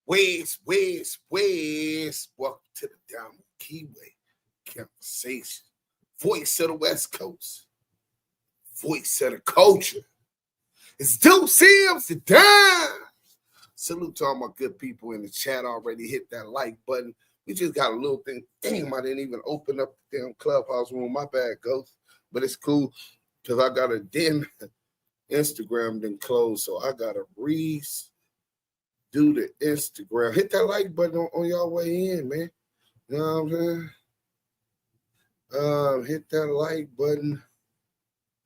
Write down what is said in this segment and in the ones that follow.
West. Welcome to the Diamond Keyway Conversation. Voice of the West Coast. Voice of the culture. It's Duse M, the dime. Salute to all my good people in the chat. Already hit that like button. We just got a little thing. Damn, I didn't even open up the damn Clubhouse room. My bad, Ghost. But it's cool because I got a Instagram didn't close, so I got to redo the Instagram. Hit that like button on y'all way in, man. You know what I'm saying? Hit that like button.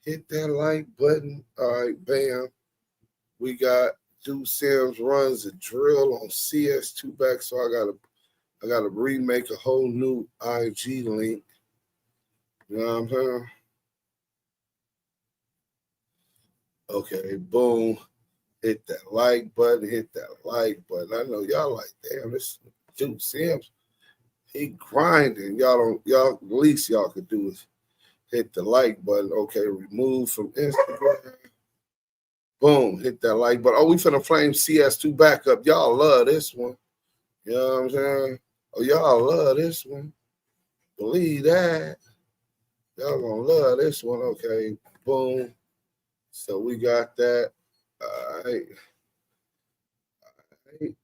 Hit that like button. All right, bam. We got Duse M runs a drill on CS2 back, so I gotta remake a whole new IG link. You know what I'm saying? Okay, boom. Hit that like button. Hit that like button. I know y'all like, damn, this Duse M, he grinding. Y'all at least y'all could do is hit the like button. Okay, remove from Instagram. Boom, hit that like button. Oh, we finna flame CS2 back up. Y'all love this one. You know what I'm saying? Oh, y'all love this one. Believe that. Y'all gonna love this one. Okay, boom. So we got that. All right.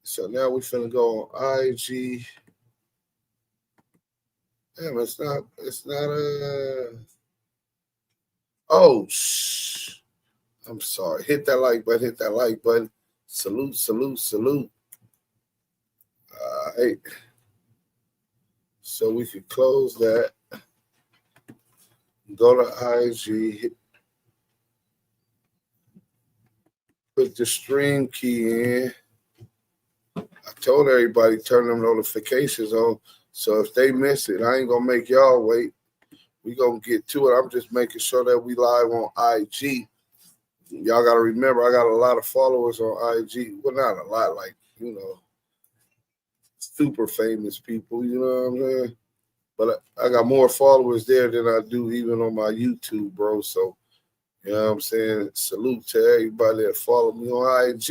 So now we finna go on IG. Damn, it's not oh, I'm sorry. Hit that like button. Salute. All right. So we could close that. Go to IG. Put the stream key in. I told everybody turn them notifications on. So if they miss it, I ain't gonna make y'all wait. We gonna get to it. I'm just making sure that we live on IG. Y'all gotta remember, I got a lot of followers on IG. Well, not a lot, like, you know, super famous people, you know what I'm saying? But I got more followers there than I do even on my YouTube, bro. So, you know what I'm saying? Salute to everybody that follow me on IG.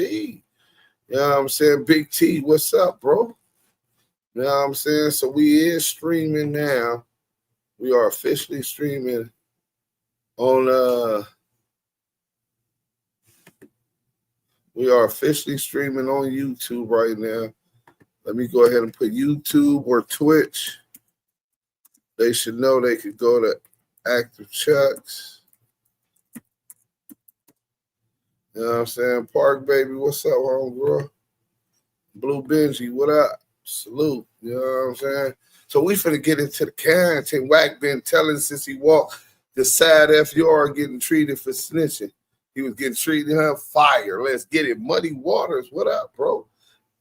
You know what I'm saying? Big T, what's up, bro? You know what I'm saying? So we is streaming now. We are officially streaming on we are officially streaming on YouTube right now. Let me go ahead and put YouTube or Twitch. They should know they could go to Active Chucks. You know what I'm saying? Park Baby, what's up, homegirl? Blue Benji, what up? Salute. You know what I'm saying? So we finna get into the content. Wack been telling since he walked the side FR getting treated for snitching. He was getting treated on fire. Let's get it. Muddy Waters, what up, bro?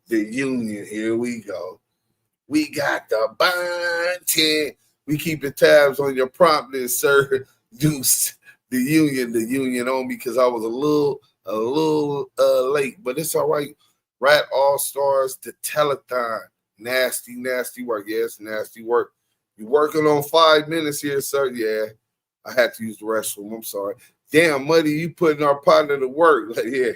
The Union, here we go. We got the bond. We keeping tabs on your promptness, sir. Deuce, the Union on me because I was a little late, but it's all right. Rat All Stars, the telethon. Nasty work. Yes, nasty work. You working on 5 minutes here, sir? Yeah, I had to use the restroom. I'm sorry. Damn, Muddy, you putting our partner to work. Like, yeah,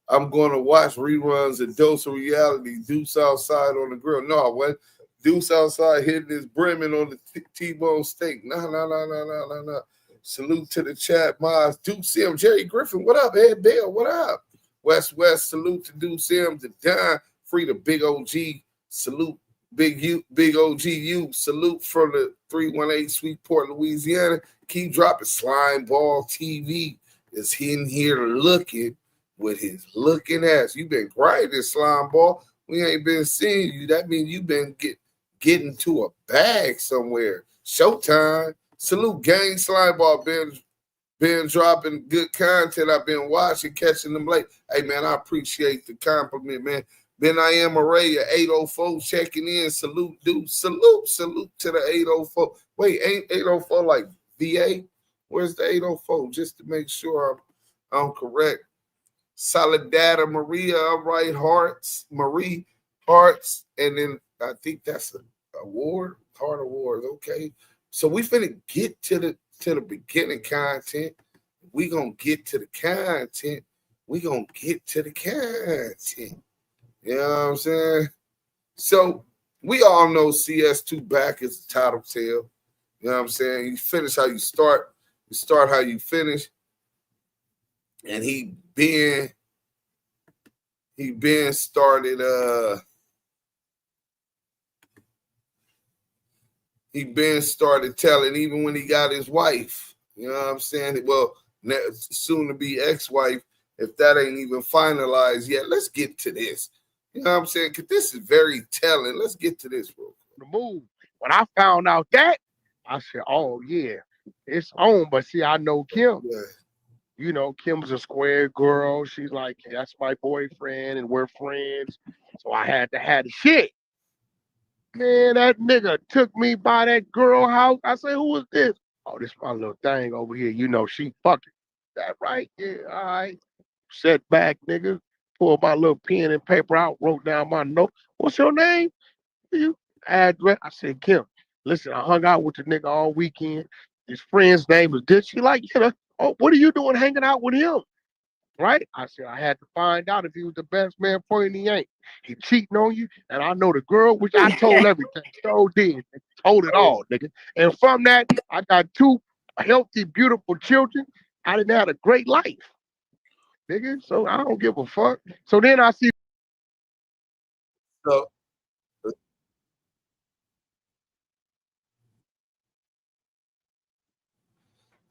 I'm going to watch reruns of Dose of Reality. Deuce outside on the grill. No, I wasn't. Deuce outside hitting his brimming on the T-bone steak. No. Salute to the chat, Miles. Deuce M, Jerry Griffin, what up? Ed Bell, what up? West, salute to Deuce M, to Don, free to Big OG. Salute, Big OG you. Salute from the 318 Sweetport, Louisiana. Keep dropping. Slime Ball TV is in here looking with his looking ass. You been grinding, Slime Ball. We ain't been seeing you. That means you been getting to a bag somewhere. Showtime. Salute, gang. Slime Ball been dropping good content. I've been watching, catching them late. Hey, man, I appreciate the compliment, man. Ben I am Araya, 804 checking in. Salute, dude. Salute to the 804. Wait, ain't 804 like VA? Where's the 804? Just to make sure I'm correct. Solidata Maria, right, Hearts, Marie Hearts, and then I think that's an award, Heart Award. Okay. So we finna get to the beginning content. We gonna get to the content. We gonna get to the content. You know what I'm saying? So we all know CS2 back is the title tale. You know what I'm saying? You finish how you start how you finish. And he been started telling, even when he got his wife, you know what I'm saying? Well, soon to be ex-wife, if that ain't even finalized yet. Let's get to this. You know what I'm saying? Because this is very telling. Let's get to this real quick. The move. When I found out that, I said, oh, yeah, it's on. But see, I know Kim. Yeah. You know, Kim's a square girl. She's like, that's my boyfriend, and we're friends. So I had to have the shit. Man, that nigga took me by that girl house. I said, who is this? Oh, this my little thing over here. You know, she fucking. That right? Yeah, all right. Sat back, nigga. Pulled my little pen and paper out, wrote down my note. What's your name? You address. I said, Kim, listen, I hung out with the nigga all weekend. His friend's name was this. She like, you know, oh, what are you doing hanging out with him? Right? I said, I had to find out if he was the best man for you and he ain't. He cheating on you, and I know the girl, which I told everything. So did. Told it all, nigga. And from that, I got 2 healthy, beautiful children. I didn't have a great life, nigga. So I don't give a fuck. So then I see.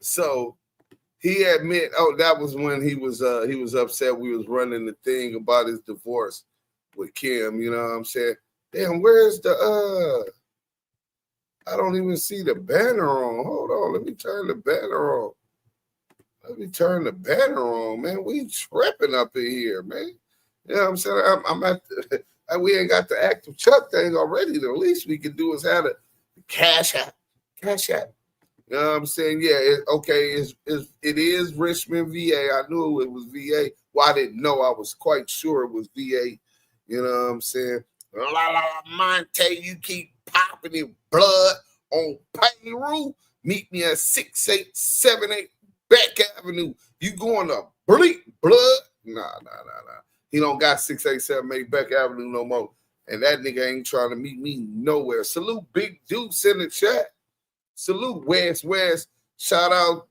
So he admit, that was when he was upset we was running the thing about his divorce with Kim, you know what I'm saying? Damn, where's the I don't even see the banner on. Hold on, let me turn the banner on. Man. We tripping up in here, man. You know what I'm saying? I'm at we ain't got the active Chuck thing already. The least we could do is have a cash app. You know what I'm saying? Yeah, it is Richmond, VA. I knew it was VA. Well, I didn't know. I was quite sure it was VA. You know what I'm saying? La Monte, you keep popping in blood on payroll. Meet me at 6878 Beck Avenue. You going to bleed blood? Nah. He don't got 6878 Beck Avenue no more. And that nigga ain't trying to meet me nowhere. Salute Big Duse in the chat. Salute West. Shout out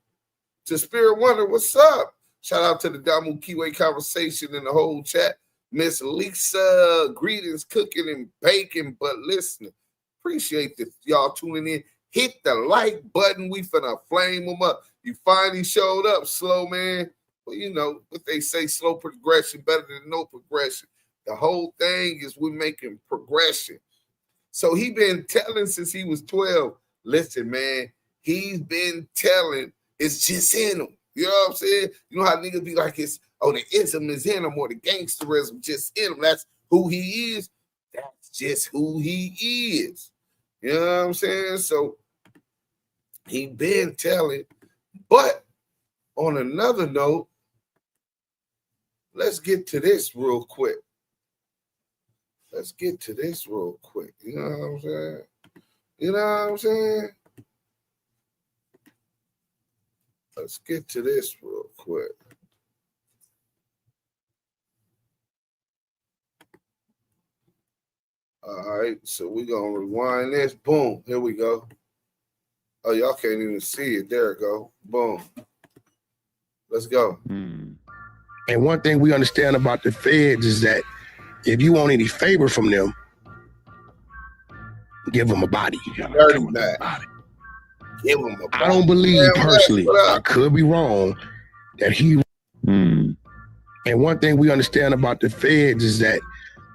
to Spirit Wonder. What's up? Shout out to the Damu Kiwi conversation in the whole chat. Miss Lisa, greetings, cooking and baking, but listening. Appreciate this. Y'all tuning in. Hit the like button. We finna flame them up. You finally showed up, slow man. Well, you know what they say, slow progression better than no progression. The whole thing is we're making progression. So he been telling since he was 12. Listen, man, he's been telling it's just in him. You know what I'm saying? You know how niggas be like, the ism is in him or the gangsterism just in him. That's who he is. That's just who he is. You know what I'm saying? So he been telling. But on another note, let's get to this real quick. You know what I'm saying? Let's get to this real quick. All right, so we're going to rewind this. Boom, here we go. Oh, y'all can't even see it. There it go. Boom. Let's go. And one thing we understand about the feds is that if you want any favor from them, give them a body. Dirty body. Give them a body. I don't believe personally, I could be wrong, that he... And one thing we understand about the feds is that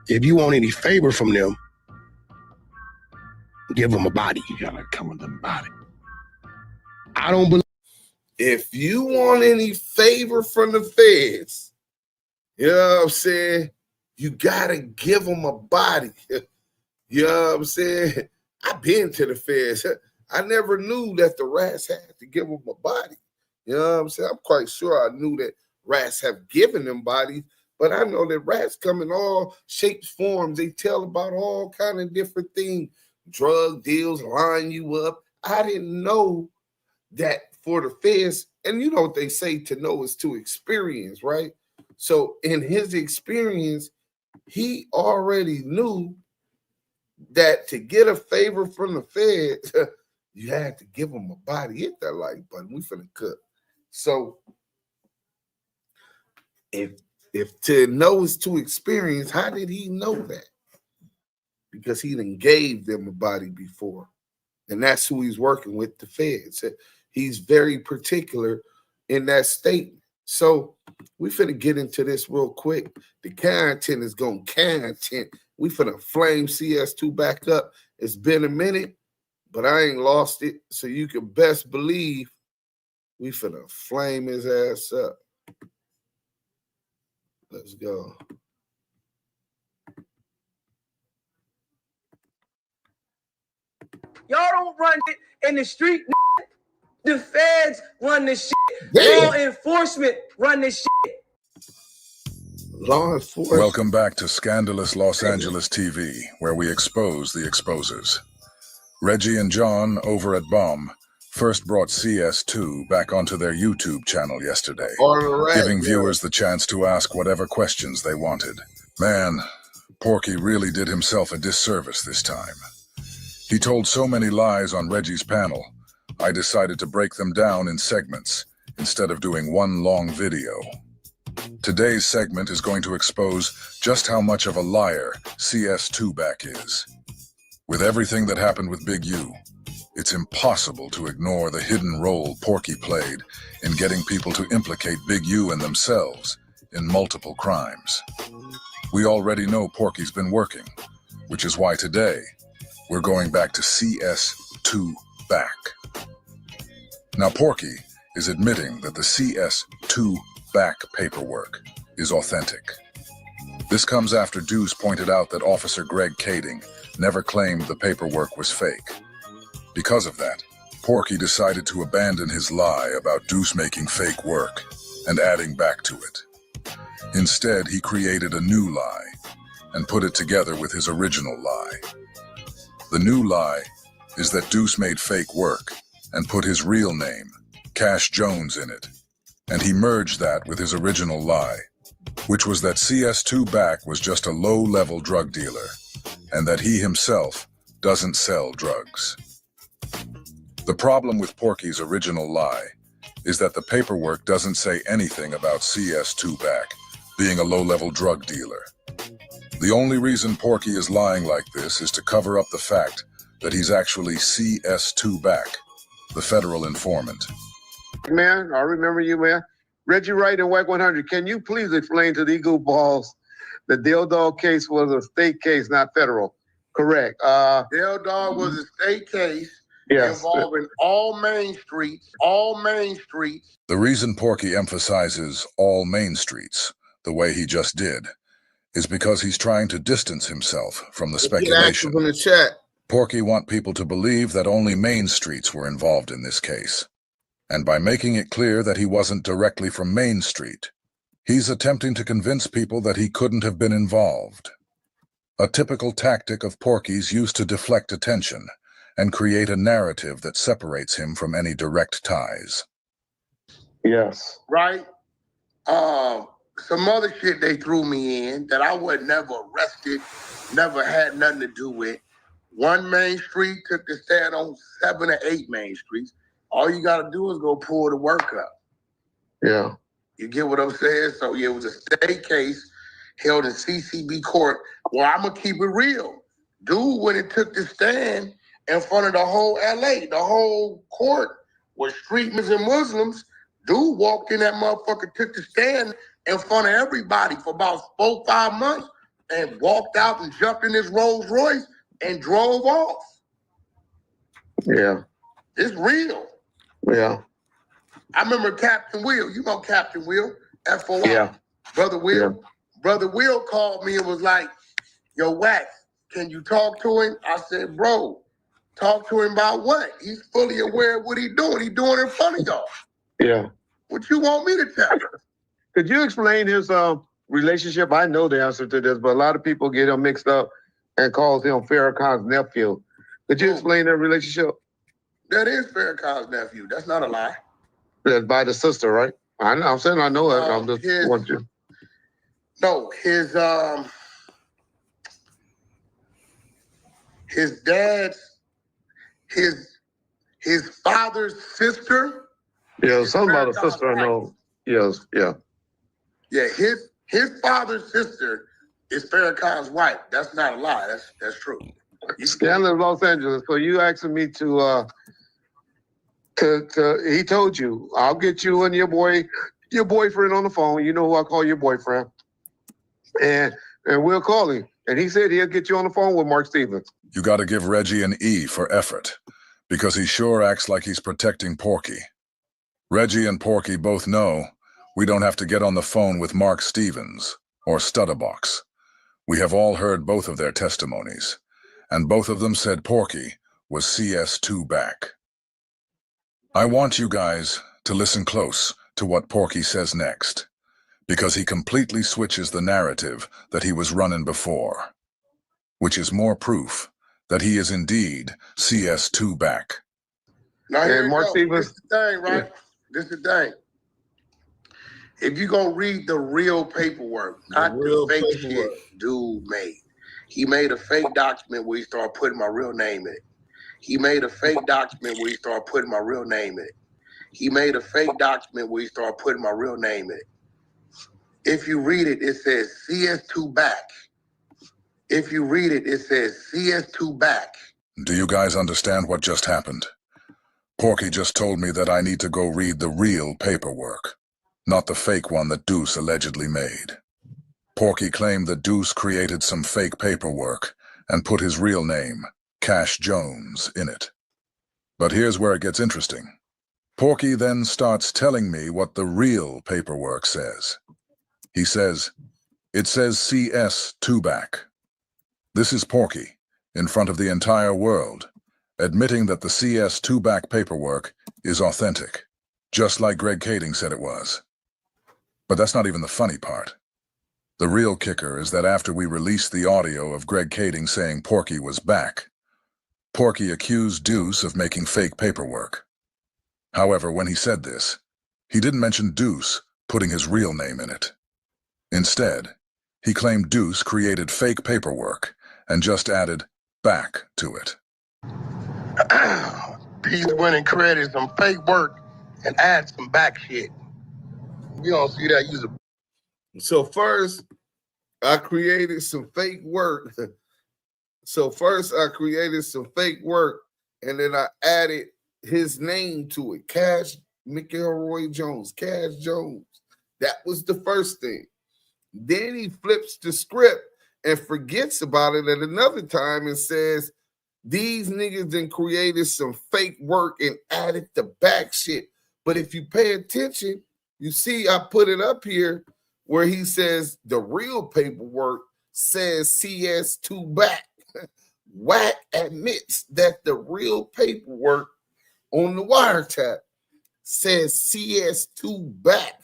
if you want any favor from them, give them a body. You gotta come with them body. I don't believe. If you want any favor from the feds, you know what I'm saying? You gotta give them a body. You know what I'm saying? I've been to the feds. I never knew that the rats had to give them a body. You know what I'm saying? I'm quite sure I knew that rats have given them bodies, but I know that rats come in all shapes, forms. They tell about all kind of different things. Drug deals, line you up. I didn't know that for the feds, and you know what they say, to know is to experience, right? So in his experience, he already knew that to get a favor from the feds, you had to give them a body. Hit that like button. We finna cook. So if to know is to experience, how did he know that? Because he done gave them a body before. And that's who he's working with, the feds. He's very particular in that statement. So we finna get into this real quick. The content is gonna content. We finna flame CS2 back up. It's been a minute, but I ain't lost it. So you can best believe we finna flame his ass up. Let's go. Y'all don't run it in the street. The feds run this shit. Damn. Law enforcement run this shit. Law enforcement. Welcome back to Scandalous Los Angeles TV, where we expose the exposers. Reggie and John over at Bomb first brought CS2 back onto their YouTube channel yesterday, giving viewers the chance to ask whatever questions they wanted. Man, Porky really did himself a disservice this time. He told so many lies on Reggie's panel, I decided to break them down in segments instead of doing one long video. Today's segment is going to expose just how much of a liar CS2 back is. With everything that happened with Big U, it's impossible to ignore the hidden role Porky played in getting people to implicate Big U and themselves in multiple crimes. We already know Porky's been working, which is why today we're going back to CS2 back. Now Porky is admitting that the CS2 back paperwork is authentic. This comes after Duse pointed out that Officer Greg Kading never claimed the paperwork was fake. Because of that, Porky decided to abandon his lie about Duse making fake work and adding back to it. Instead, he created a new lie and put it together with his original lie. The new lie is that Duse made fake work and put his real name, Cash Jones, in it, and he merged that with his original lie, which was that CS2 back was just a low-level drug dealer and that he himself doesn't sell drugs. The problem with Porky's original lie is that the paperwork doesn't say anything about CS2 back being a low-level drug dealer. The only reason Porky is lying like this is to cover up the fact that he's actually CS2 back, the federal informant. Man, I remember you, man. Reggie Wright and Wack100, can you please explain to the goofballs the Dill Dog case was a state case, not federal? Correct. Dill Dog was a state case Yes. involving all main streets. The reason Porky emphasizes all main streets, the way he just did, is because he's trying to distance himself from the speculation. In the chat. Porky wants people to believe that only main streets were involved in this case. And by making it clear that he wasn't directly from Main Street, he's attempting to convince people that he couldn't have been involved. A typical tactic of Porky's used to deflect attention and create a narrative that separates him from any direct ties. Yes. Right? Some other shit they threw me in that I was never arrested, never had nothing to do with. One Main Street took the stand on 7 or 8 Main Streets. All you got to do is go pull the work up. Yeah. You get what I'm saying? So yeah, it was a state case held in CCB court. Well, I'm going to keep it real. Dude, when it took the stand in front of the whole LA, the whole court was streetmen and Muslims, dude walked in that motherfucker, took the stand in front of everybody for about 4 or 5 months and walked out and jumped in his Rolls Royce and drove off. Yeah. It's real. Yeah. I remember Captain Will. You know Captain Will, FOI. Yeah. Brother Will. Yeah. Brother Will called me and was like, yo, Wack, can you talk to him? I said, bro, talk to him about what? He's fully aware of what he's doing. He's doing it in front of y'all. Yeah. What you want me to tell you? Could you explain his relationship? I know the answer to this, but a lot of people get him mixed up and calls him Farrakhan's nephew. Could you explain their relationship? That is Farrakhan's nephew. That's not a lie. That's by the sister, right? I know. I'm saying I know it. I'm just want you. No, his his dad's, his father's sister. Yeah, something about a sister I know. Yes, yeah. Yeah, his father's sister is Farrakhan's wife. That's not a lie. That's true. I live in Los Angeles, so you asking me to he told you, I'll get you and your boyfriend on the phone. You know who I call your boyfriend. And we'll call him. And he said he'll get you on the phone with Mark Stevens. You gotta give Reggie an E for effort, because he sure acts like he's protecting Porky. Reggie and Porky both know we don't have to get on the phone with Mark Stevens or Stutterbox. We have all heard both of their testimonies, and both of them said Porky was CS2 back. I want you guys to listen close to what Porky says next, because he completely switches the narrative that he was running before, which is more proof that he is indeed CS2 back. Now, And Mark Stevens. This is the thing, right? This is the thing. If you go read the real paperwork, not the fake shit dude made. He made a fake document where he started putting my real name in it. He made a fake document where he started putting my real name in it. He made a fake document where he started putting my real name in it. If you read it, it says CS2 back. If you read it, it says CS2 back. Do you guys understand what just happened? Porky just told me that I need to go read the real paperwork, not the fake one that Duse allegedly made. Porky claimed that Duse created some fake paperwork and put his real name, Cash Jones, in it. But here's where it gets interesting. Porky then starts telling me what the real paperwork says. He says, it says CS2 back. This is Porky, in front of the entire world, admitting that the CS2 back paperwork is authentic, just like Greg Kading said it was. But that's not even the funny part. The real kicker is that after we released the audio of Greg Kading saying Porky was back, Porky accused Duse of making fake paperwork. However, when he said this, he didn't mention Duse putting his real name in it. Instead, he claimed Duse created fake paperwork and just added back to it. He's winning credit, some fake work, and add some back shit. You don't see that user. So first, I created some fake work. And then I added his name to it. Cash McElroy Jones, Cash Jones. That was the first thing. Then he flips the script and forgets about it at another time and says, these niggas then created some fake work and added the back shit. But if you pay attention, you see I put it up here where he says the real paperwork says CS2 back. Wack admits that the real paperwork on the wiretap says CS2 back.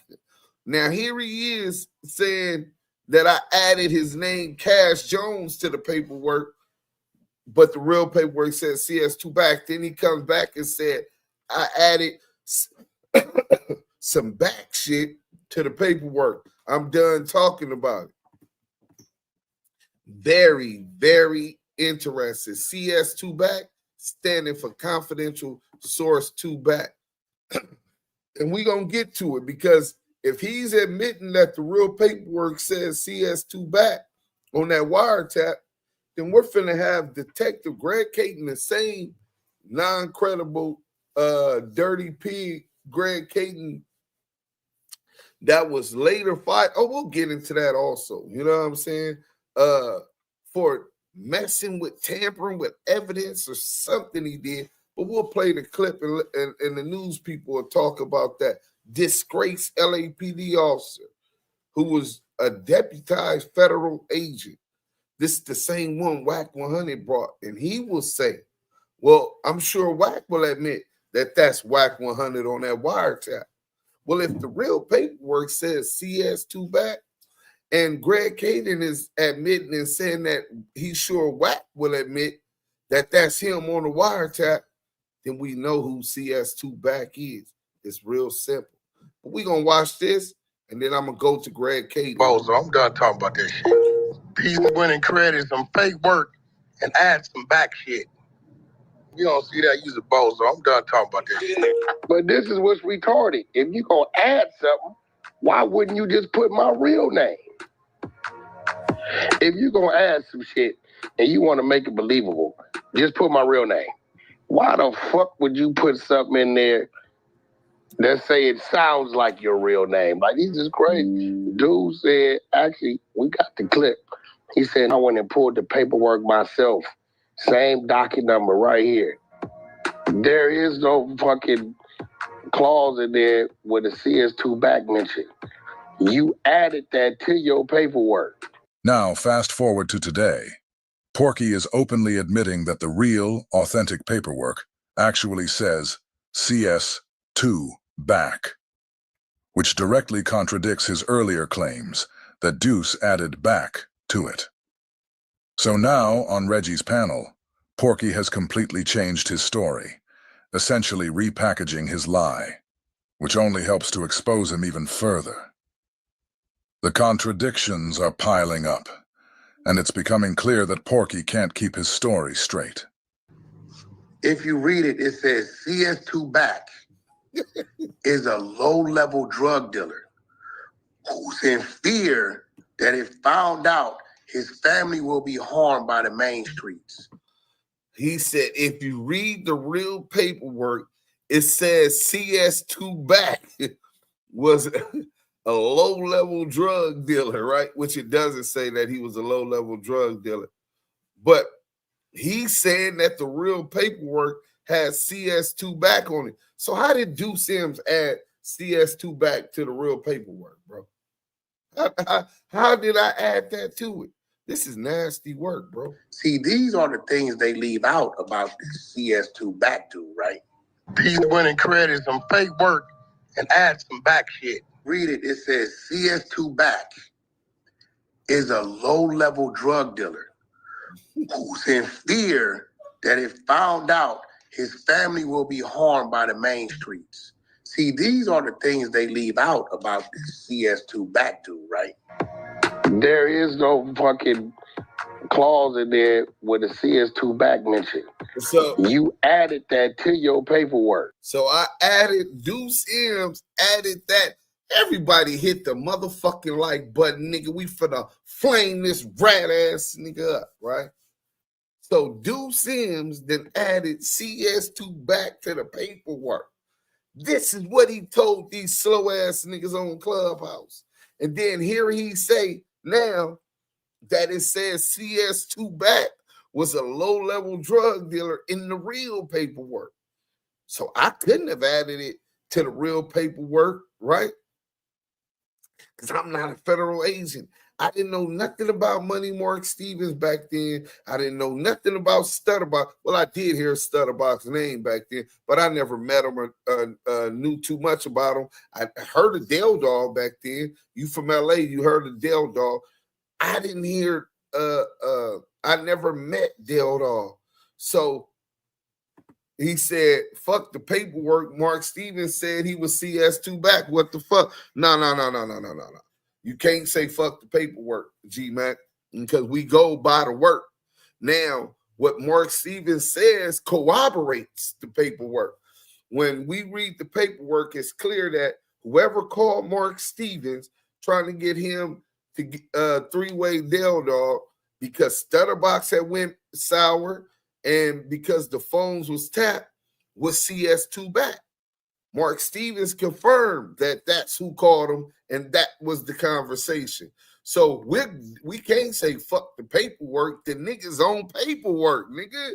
Now here he is saying that I added his name, Cash Jones, to the paperwork, but the real paperwork says CS2 back. Then he comes back and said, I added some back shit to the paperwork. I'm done talking about it. Very, very interested. CS2 back, standing for confidential source 2 back. And we're going to get to it, because if he's admitting that the real paperwork says CS2 back on that wiretap, then we're finna have Detective Greg Kading, the same non-credible, dirty pig Greg Kading that was later fired. Oh, we'll get into that also. You know what I'm saying? For messing with, tampering with evidence or something he did. But we'll play the clip and the news people will talk about that disgraced LAPD officer who was a deputized federal agent. This is the same one Wack100 brought. And he will say, well, I'm sure Wack will admit that that's Wack100 on that wiretap. Well, if the real paperwork says CS2 back, and Greg Kading is admitting and saying that he's sure Wack will admit that that's him on the wiretap, then we know who CS2 back is. It's real simple. But we're going to watch this, and then I'm going to go to Greg Kading. Oh, so I'm done talking about this shit. He's winning credit, some fake work, and add some back shit. You don't see that, use a bowl, so I'm done talking about this shit. But this is what's retarded. If you gonna add something, why wouldn't you just put my real name? If you gonna add some shit and you want to make it believable, just put my real name. Why the fuck would you put something in there that say it sounds like your real name? Like, this is crazy. Dude said, actually, we got the clip. He said, I went and pulled the paperwork myself. Same docket number right here. There is no fucking clause in there with a CS2 back mention. You added that to your paperwork. Now, fast forward to today. Porky is openly admitting that the real, authentic paperwork actually says CS2 back, which directly contradicts his earlier claims that Duse added back to it. So now, on Reggie's panel, Porky has completely changed his story, essentially repackaging his lie, which only helps to expose him even further. The contradictions are piling up, and it's becoming clear that Porky can't keep his story straight. If you read it, it says CS2 back is a low-level drug dealer who's in fear that if found out, his family will be harmed by the main streets. He said, if you read the real paperwork, it says CS2 back was a low-level drug dealer, right? Which it doesn't say that he was a low-level drug dealer. But he's saying that the real paperwork has CS2 back on it. So how did Duse M add CS2 back to the real paperwork, bro? How did I add that to it? This is nasty work, bro. See, these are the things they leave out about this CS2 back dude, right? He went and created some fake work and add some back shit. Read it, it says CS2 back is a low-level drug dealer who's in fear that if found out, his family will be harmed by the main streets. See, these are the things they leave out about this CS2 back dude, right? There is no fucking clause in there with a CS2 back mention. So you added that to your paperwork. So I added Duse M's, added that. Everybody hit the motherfucking like button, nigga. We finna flame this rat ass nigga up, right? So Duse M's then added CS2 back to the paperwork. This is what he told these slow ass niggas on Clubhouse. And then here he say now that it says CS2 back was a low-level drug dealer in the real paperwork. So I couldn't have added it to the real paperwork, right? Because I'm not a federal agent. I didn't know nothing about Money Mark Stevens back then. I didn't know nothing about Stutterbox. Well, I did hear Stutterbox's name back then, but I never met him or knew too much about him. I heard of Del Dog back then. You from LA, you heard of Del Dog. I didn't hear, I never met Del Dog. So he said, fuck the paperwork. Mark Stevens said he was CS2 back. What the fuck? No. You can't say fuck the paperwork, G-Mac, because we go by the work. Now, what Mark Stevens says corroborates the paperwork. When we read the paperwork, it's clear that whoever called Mark Stevens trying to get him to three-way Del Dog because Stutterbox had went sour and because the phones was tapped was CS2 back. Mark Stevens confirmed that that's who called him, and that was the conversation. So we can't say fuck the paperwork. The niggas on paperwork, nigga.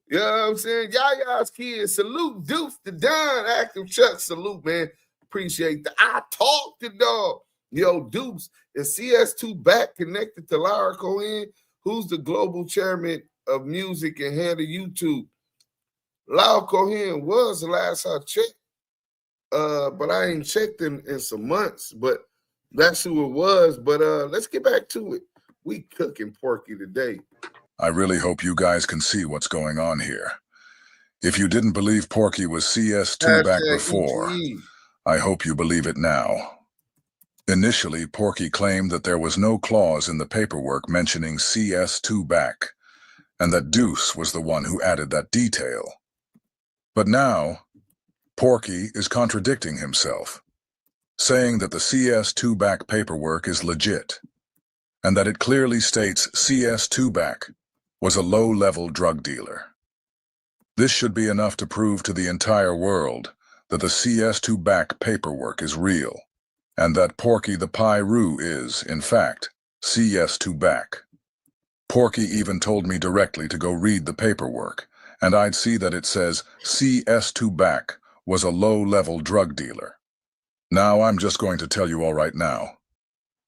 You know what I'm saying? Yaya's kids, salute Deuce the Don, Active Chuck, salute, man. Appreciate that. I talked to dog. Yo, Deuce, is CS2 back connected to Lara Cohen, who's the global chairman of music and head of YouTube? Lara Cohen was the last I checked. But I ain't checked in some months, but that's who it was. But let's get back to it. We cooking Porky today. I really hope you guys can see what's going on here. If you didn't believe Porky was CS2 back before, I hope you believe it now. Initially, Porky claimed that there was no clause in the paperwork mentioning CS2 back, and that Duse was the one who added that detail. But now, Porky is contradicting himself, saying that the CS2 back paperwork is legit, and that it clearly states CS2 back was a low-level drug dealer. This should be enough to prove to the entire world that the CS2 back paperwork is real, and that Porky the Pyru is, in fact, CS2 back. Porky even told me directly to go read the paperwork, and I'd see that it says CS2 back was a low-level drug dealer. Now I'm just going to tell you all right now.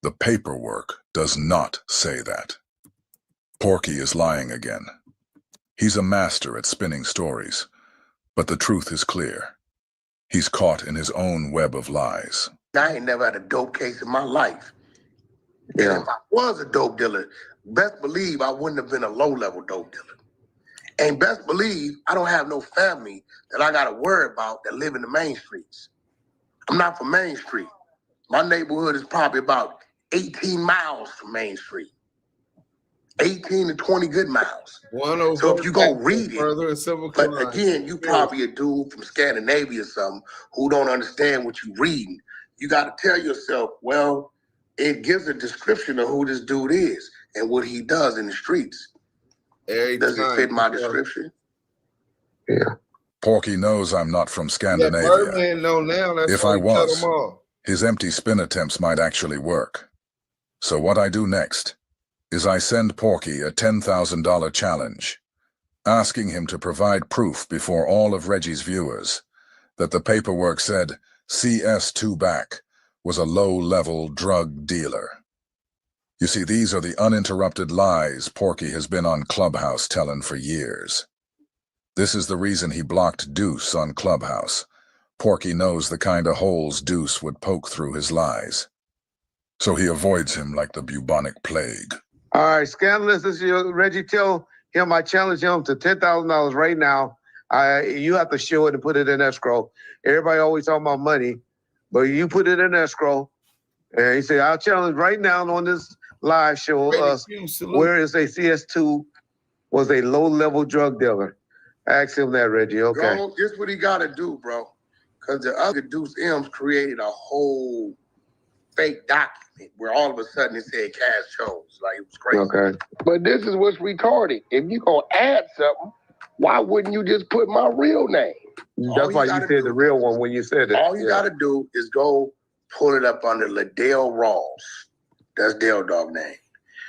The paperwork does not say that. Porky is lying again. He's a master at spinning stories, but the truth is clear. He's caught in his own web of lies. I ain't never had a dope case in my life. Yeah. And if I was a dope dealer, best believe I wouldn't have been a low-level dope dealer. And best believe I don't have no family that I got to worry about that live in the main streets. I'm not from Main Street. My neighborhood is probably about 18 miles from Main Street. 18 to 20 good miles. So if you go read it, but again, you probably a dude from Scandinavia or something who don't understand what you're reading. You got to tell yourself, well, it gives a description of who this dude is and what he does in the streets. Does it fit my description? Yeah. Porky knows I'm not from Scandinavia. If I was, his empty spin attempts might actually work. So what I do next is I send Porky a $10,000 challenge, asking him to provide proof before all of Reggie's viewers that the paperwork said CS2 back was a low-level drug dealer. You see, these are the uninterrupted lies Porky has been on Clubhouse telling for years. This is the reason he blocked Duse on Clubhouse. Porky knows the kind of holes Duse would poke through his lies. So he avoids him like the bubonic plague. All right, Scandalous, this is your Reggie. Tell him I challenge him to $10,000 right now. You have to show it and put it in escrow. Everybody always talking about money, but you put it in escrow. And he said, I'll challenge right now on this live show us where is a CS2 was a low-level drug dealer. Ask him that, Reggie. Okay. Bro, this what he got to do, bro. Because the other Duse M's created a whole fake document where all of a sudden it said Cash Jones. Like, it was crazy. Okay. But this is what's retarded. If you gonna add something, why wouldn't you just put my real name? That's why you said the real one when you said it. All you got to do is go pull it up under Liddell Rawls. That's Dale Dog name.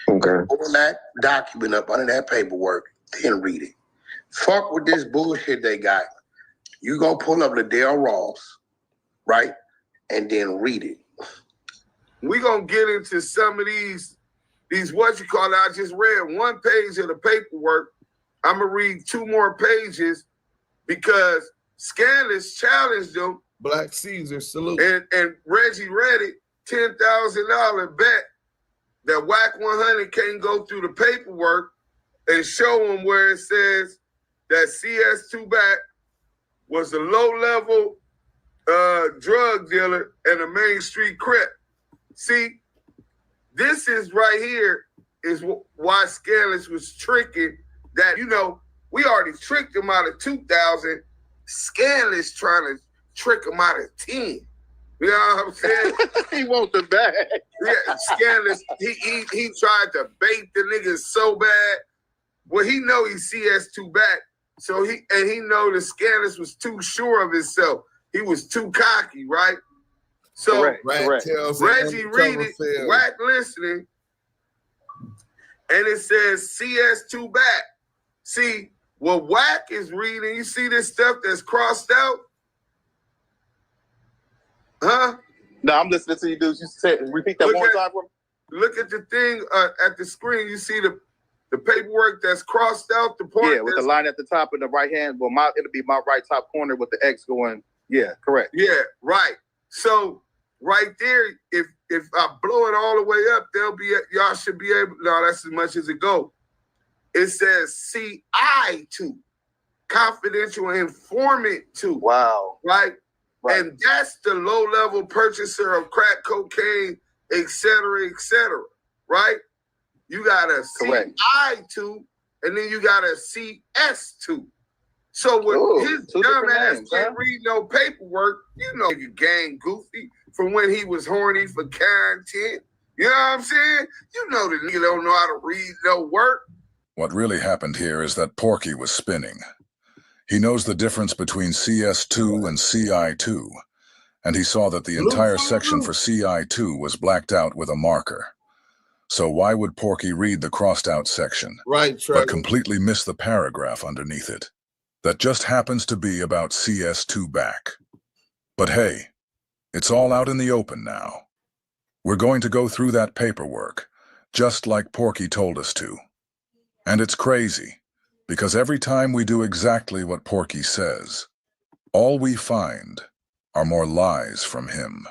Okay. Pull that document up under that paperwork, then read it. Fuck with this bullshit they got. You go pull up Liddell Rawls, right? And then read it. We gonna get into some of these what you call it. I just read one page of the paperwork. I'm gonna read 2 more pages because Scandalous challenged them. Black Caesar, salute. And Reggie read it, $10,000 bet that Wack100 can't go through the paperwork and show him where it says that CS2 back was a low-level drug dealer and a Main Street Crip. See, this is right here is why Scandalous was tricking that, we already tricked him out of 2,000. Scandalous trying to trick him out of 10. You know what I'm saying? He wants the bag. Yeah, Scandalous, he tried to bait the niggas so bad. Well, he know he CS2 back. So he know the Scandalous was too sure of himself. He was too cocky, right? So Correct. Reggie read it, Wack listening, and it says CS2 back. See, what Wack is reading, you see this stuff that's crossed out? Huh? No, I'm listening to you dudes. You said, repeat that one more time for me. Look at the thing at the screen. You see the paperwork that's crossed out, the part. Yeah, with the line at the top in the right hand. Well, it'll be my right top corner with the X going. Yeah, correct. Yeah, right. So right there, if I blow it all the way up, y'all should be able. No, that's as much as it go. It says CI2, confidential informant 2. Wow. Right. And that's the low-level purchaser of crack cocaine, et cetera, right? You got a CI2, and then you got a CS2. So with his dumb ass can't read no paperwork, you know, you gang goofy from when he was horny for content. You know what I'm saying? You know the nigga don't know how to read no work. What really happened here is that Porky was spinning. He knows the difference between CS2 and CI2, and he saw that the entire section for CI2 was blacked out with a marker. So why would Porky read the crossed out section, but completely miss the paragraph underneath it? That just happens to be about CS2 back. But hey, it's all out in the open now. We're going to go through that paperwork, just like Porky told us to. And it's crazy, because every time we do exactly what Porky says, all we find are more lies from him.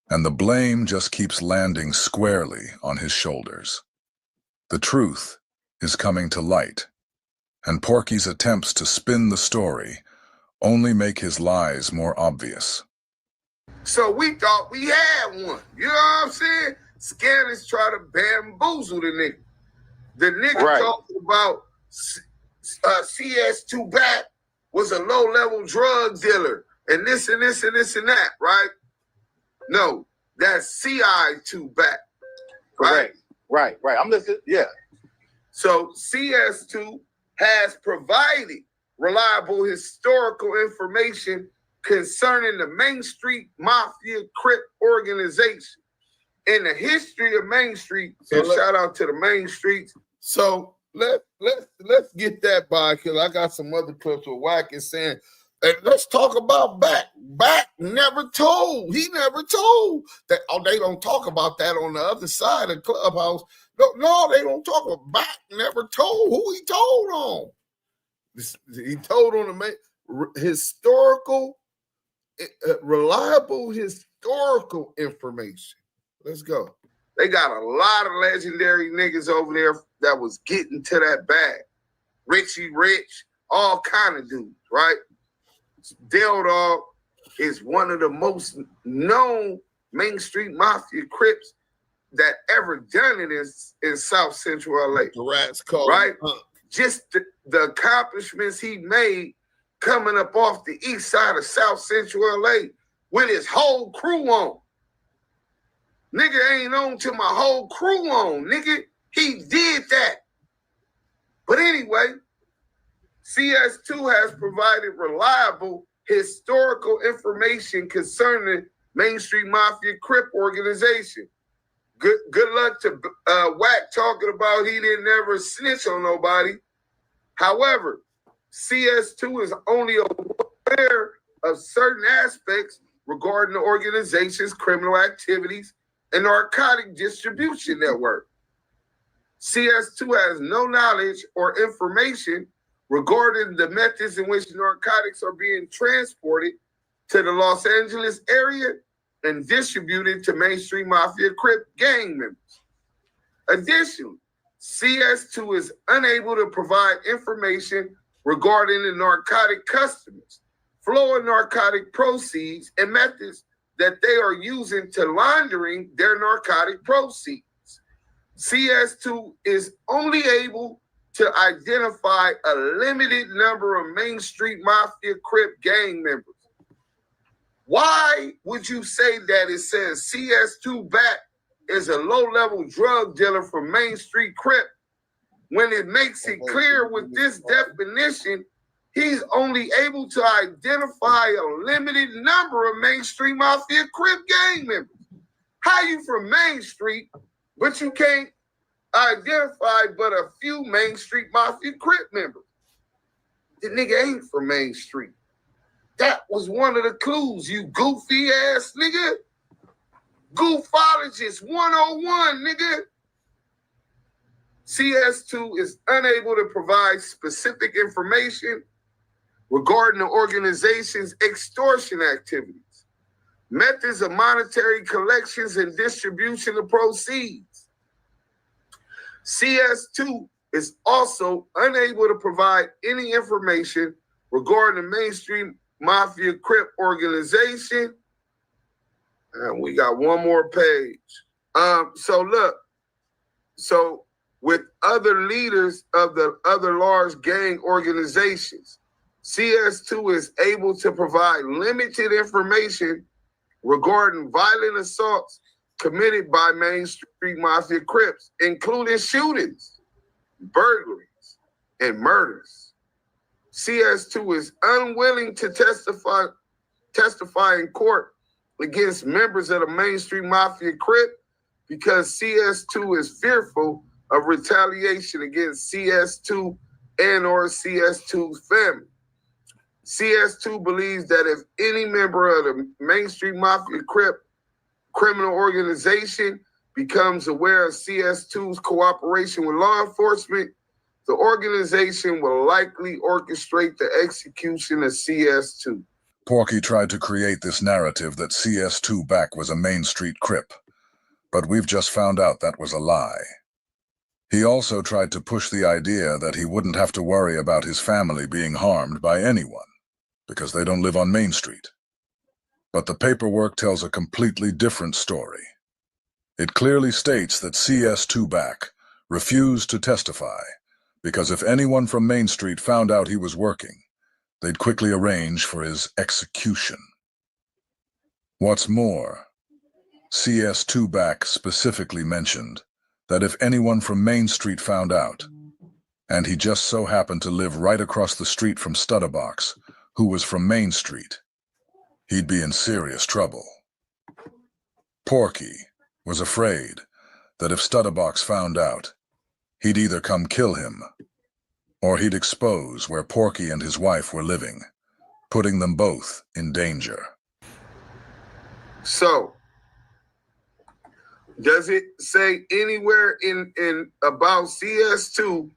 And the blame just keeps landing squarely on his shoulders. The truth is coming to light, and Porky's attempts to spin the story only make his lies more obvious. So we thought we had one. You know what I'm saying? Scanners try to bamboozle the nigga. The nigga talking about CS2 back was a low-level drug dealer and this and this and this and that, right? No, that's CI2 back, right? Right. I'm listening. Yeah. So CS2 has provided reliable historical information concerning the Main Street Mafia Crip organization. In the history of Main Street, so shout out to the Main Streets. So let's get that by, because I got some other clips where Wack is saying, hey, let's talk about Back. Back never told. He never told that. Oh, they don't talk about that on the other side of Clubhouse. No, they don't talk about Back. Never told. Who he told on? He told on the main historical, reliable historical information. Let's go. They got a lot of legendary niggas over there that was getting to that bag. Richie Rich, all kind of dudes, right? Dale Dog is one of the most known Main Street Mafia Crips that ever done it in South Central LA. The rats called right? Just the accomplishments he made coming up off the east side of South Central LA with his whole crew on. Nigga ain't on till my whole crew on. Nigga, he did that. But anyway, CS2 has provided reliable historical information concerning Main Street Mafia Crip organization. Good luck to Wack talking about he didn't never snitch on nobody. However, CS2 is only aware of certain aspects regarding the organization's criminal activities and narcotic distribution network. CS2 has no knowledge or information regarding the methods in which narcotics are being transported to the Los Angeles area and distributed to Main Street Mafia Crip gang members. Additionally, CS2 is unable to provide information regarding the narcotic customers, flow of narcotic proceeds, and methods that they are using to laundering their narcotic proceeds. CS2 is only able to identify a limited number of Main Street Mafia Crip gang members. Why would you say that it says CS2 back is a low-level drug dealer for Main Street Crip when it makes it clear with this definition he's only able to identify a limited number of Main Street Mafia Crip gang members? How you from Main Street, but you can't identify but a few Main Street Mafia Crip members? The nigga ain't from Main Street. That was one of the clues, you goofy ass nigga. Goofologist 101, nigga. CS2 is unable to provide specific information regarding the organization's extortion activities, methods of monetary collections and distribution of proceeds. CS2 is also unable to provide any information regarding the Main Street Mafia Crip organization. And we got one more page. So look, so with other leaders of the other large gang organizations. CS2 is able to provide limited information regarding violent assaults committed by Main Street Mafia Crips, including shootings, burglaries, and murders. CS2 is unwilling to testify in court against members of the Main Street Mafia Crip because CS2 is fearful of retaliation against CS2 and or CS2's family. CS2 believes that if any member of the Main Street Mafia Crip criminal organization becomes aware of CS2's cooperation with law enforcement, the organization will likely orchestrate the execution of CS2. Porky tried to create this narrative that CS2 back was a Main Street Crip, but we've just found out that was a lie. He also tried to push the idea that he wouldn't have to worry about his family being harmed by anyone, because they don't live on Main Street. But the paperwork tells a completely different story. It clearly states that CS2 back refused to testify, because if anyone from Main Street found out he was working, they'd quickly arrange for his execution. What's more, CS2 back specifically mentioned that if anyone from Main Street found out, and he just so happened to live right across the street from Stutterbox, who was from Main Street, he'd be in serious trouble. Porky was afraid that if Stutterbox found out, he'd either come kill him, or he'd expose where Porky and his wife were living, putting them both in danger. So, does it say anywhere in about CS2,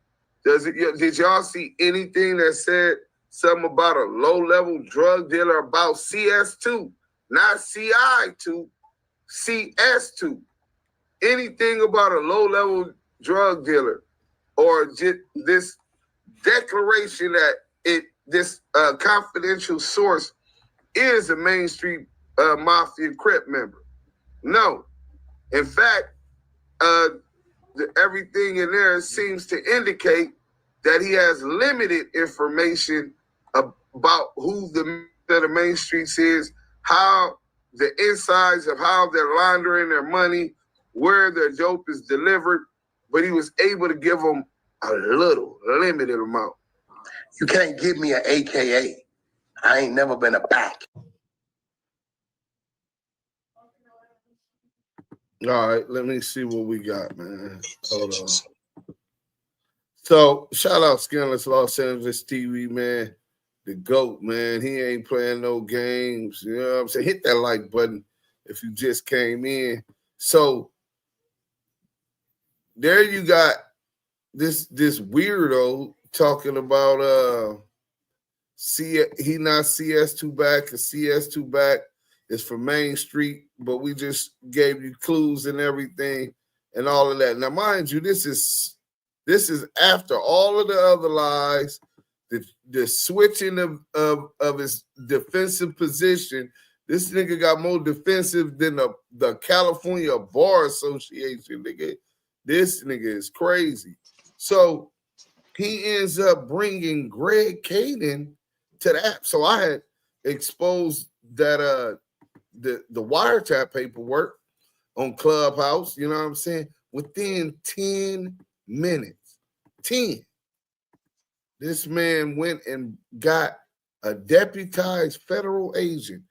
did y'all see anything that said something about a low-level drug dealer about CS2, not CI2, CS2? Anything about a low-level drug dealer, or just this declaration that this confidential source is a Main Street Mafia Crip member? No. In fact, everything in there seems to indicate that he has limited information about who the Main Streets is, how the insides of how they're laundering their money, where their dope is delivered, but he was able to give them a limited amount. You can't give me an AKA. I ain't never been a pack. All right, let me see what we got, man. Hold on. So, shout out Skinless Los Angeles TV, man. The GOAT, man. He ain't playing no games. You know what I'm saying? Hit that like button if you just came in. So, there you got this weirdo talking about he not CS2 back, because CS2 back is for Main Street, but we just gave you clues and everything and all of that. Now, mind you, this is after all of the other lies, the switching of his defensive position. This nigga got more defensive than the California Bar Association, nigga. This nigga is crazy. So he ends up bringing Greg Kading to the app. So I had exposed that the wiretap paperwork on Clubhouse, you know what I'm saying? Within 10 minutes, 10, this man went and got a deputized federal agent,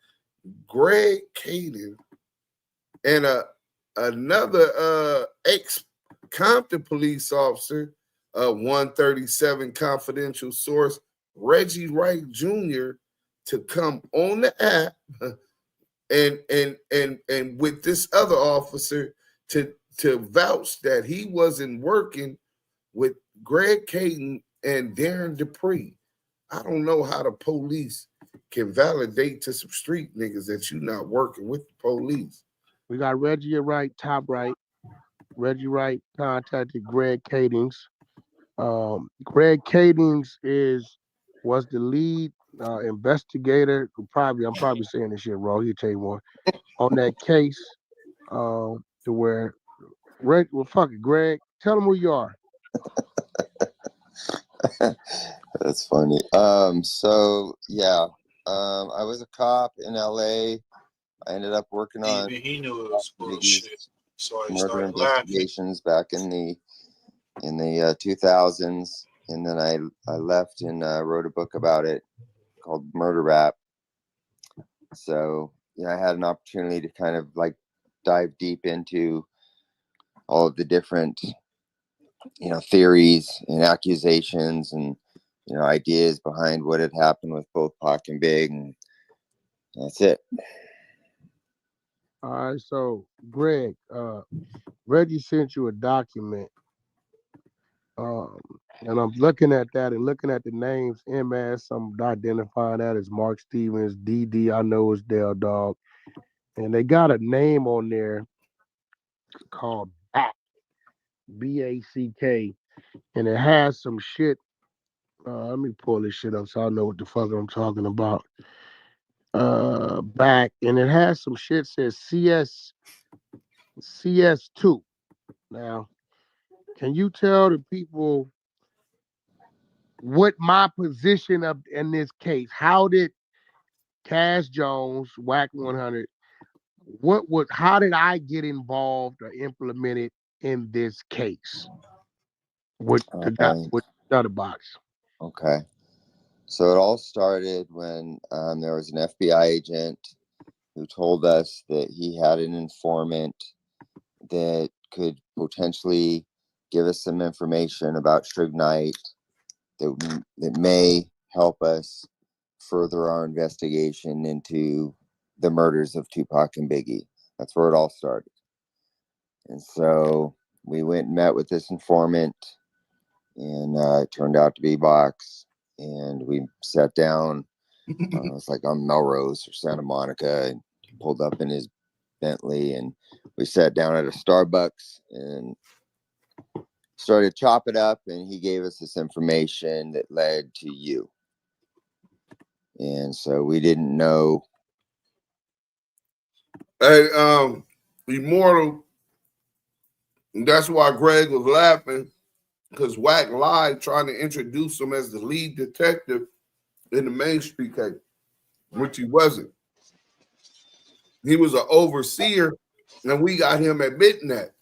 Greg Kading, and another ex-Compton police officer, 137 confidential source, Reggie Wright Jr., to come on the app and with this other officer to vouch that he wasn't working with Greg Kading and Darren Dupree. I don't know how the police can validate to some street niggas that you're not working with the police. We got Reggie Wright, top right. Reggie Wright contacted Greg Kading. Greg Kading was the lead investigator. I'm probably saying this shit wrong. He'll tell you more on that case. To where, well, fuck it, Greg. Tell them who you are. That's funny. So yeah, I was a cop in LA. I ended up working on Even he knew it was bullshit. So he murder started laughing. investigations back in the 2000s, and then I left and wrote a book about it called Murder Rap. So yeah, I had an opportunity to kind of like dive deep into all of the different theories and accusations and ideas behind what had happened with both Pac and Big, and that's it. All right, so Greg, Reggie sent you a document, and I'm looking at that and looking at the names. MS, I'm identifying that as Mark Stevens. DD, I know is Dale Dog, and they got a name on there called Back, BACK, and it has some shit. Let me pull this shit up so I know what the fuck I'm talking about. Back, and it has some shit says CS2. Now, can you tell the people what my position of in this case? How did Cash Jones, Wack100, how did I get involved or implemented in this case with the guy with the other box? Okay. So it all started when there was an FBI agent who told us that he had an informant that could potentially give us some information about Suge Knight that may help us further our investigation into the murders of Tupac and Biggie. That's where it all started. And so we went and met with this informant, and it turned out to be Box. And we sat down. It was like on Melrose or Santa Monica, and he pulled up in his Bentley, and we sat down at a Starbucks and started chopping up, and he gave us this information that led to you. And so we didn't know. Hey, Immortal, that's why Greg was laughing, because Wack lied trying to introduce him as the lead detective in the Main Street case, which he wasn't. He was an overseer, and we got him admitting that.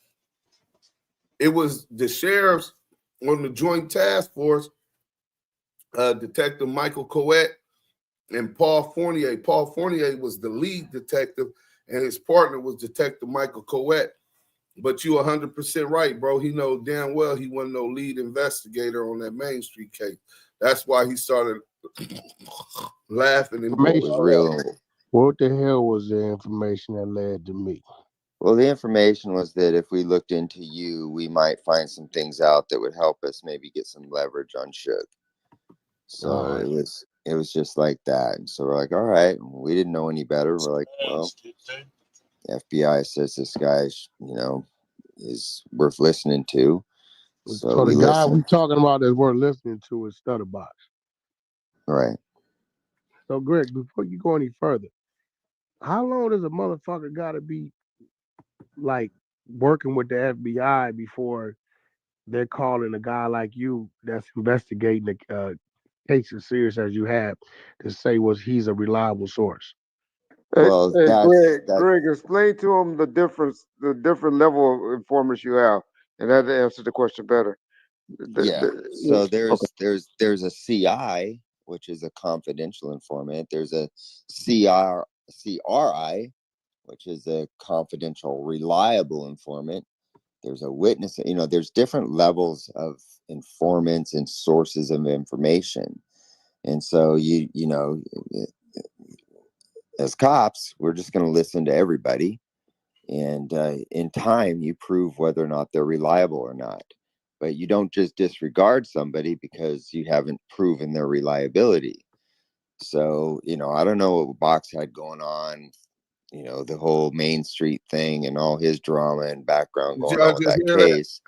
It was the sheriffs on the Joint Task Force, Detective Michael Coet and Paul Fournier. Paul Fournier was the lead detective, and his partner was Detective Michael Coet. But you 100% right, bro. He know damn well he wasn't no lead investigator on that Main Street case. That's why he started laughing and What was real. What the hell was the information that led to me? Well, the information was that if we looked into you, we might find some things out that would help us maybe get some leverage on Suge. So it was just like that. And so we're like, all right, we didn't know any better. We're like, well, the FBI says this guy, is worth listening to. So the guy we talking about that we're listening to is Stutterbox. Right. So Greg, before you go any further, how long does a motherfucker gotta be like working with the FBI before they're calling a guy like you that's investigating the case as serious as you have to say he's a reliable source? Well, Greg, explain to him the different level of informants you have, and that answers the question better. So there's a CI, which is a confidential informant. There's a CRI, which is a confidential, reliable informant. There's a witness. There's different levels of informants and sources of information. And so as cops, we're just going to listen to everybody. And in time, you prove whether or not they're reliable or not. But you don't just disregard somebody because you haven't proven their reliability. So, I don't know what Box had going on, the whole Main Street thing and all his drama and background going on with that case.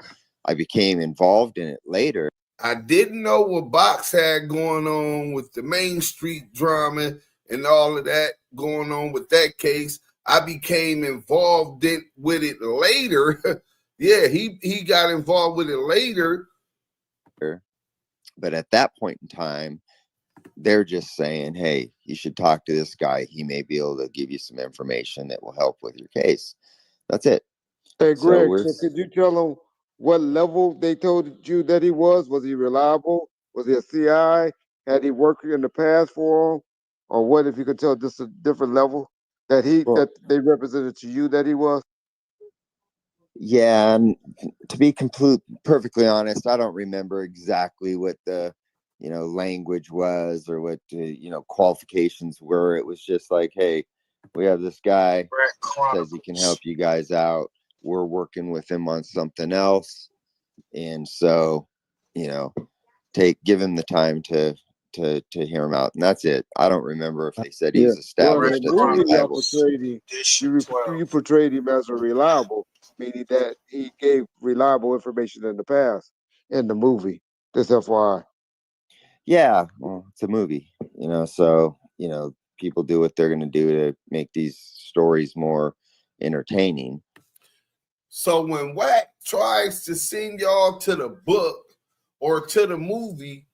I became involved in it later. I didn't know what Box had going on with the Main Street drama and all of that going on with that case. I became involved with it later. Yeah, he got involved with it later But at that point in time, they're just saying, hey, you should talk to this guy. He may be able to give you some information that will help with your case. That's it. Hey, Greg, so could you tell them what level they told you that he was? Was he reliable? Was he a CI? Had he worked in the past for him? Or what if you could tell just a different level that that they represented to you that he was? Yeah, and to be perfectly honest, I don't remember exactly what the, language was or what the, qualifications were. It was just like, hey, we have this guy says he can help you guys out. We're working with him on something else, and so, give him the time to hear him out, and that's it. I don't remember if they said he was established as reliable. You portrayed him as a reliable, meaning that he gave reliable information in the past in the movie. This FYI. Yeah, well, it's a movie, so people do what they're going to do to make these stories more entertaining. So when Wack tries to send y'all to the book or to the movie,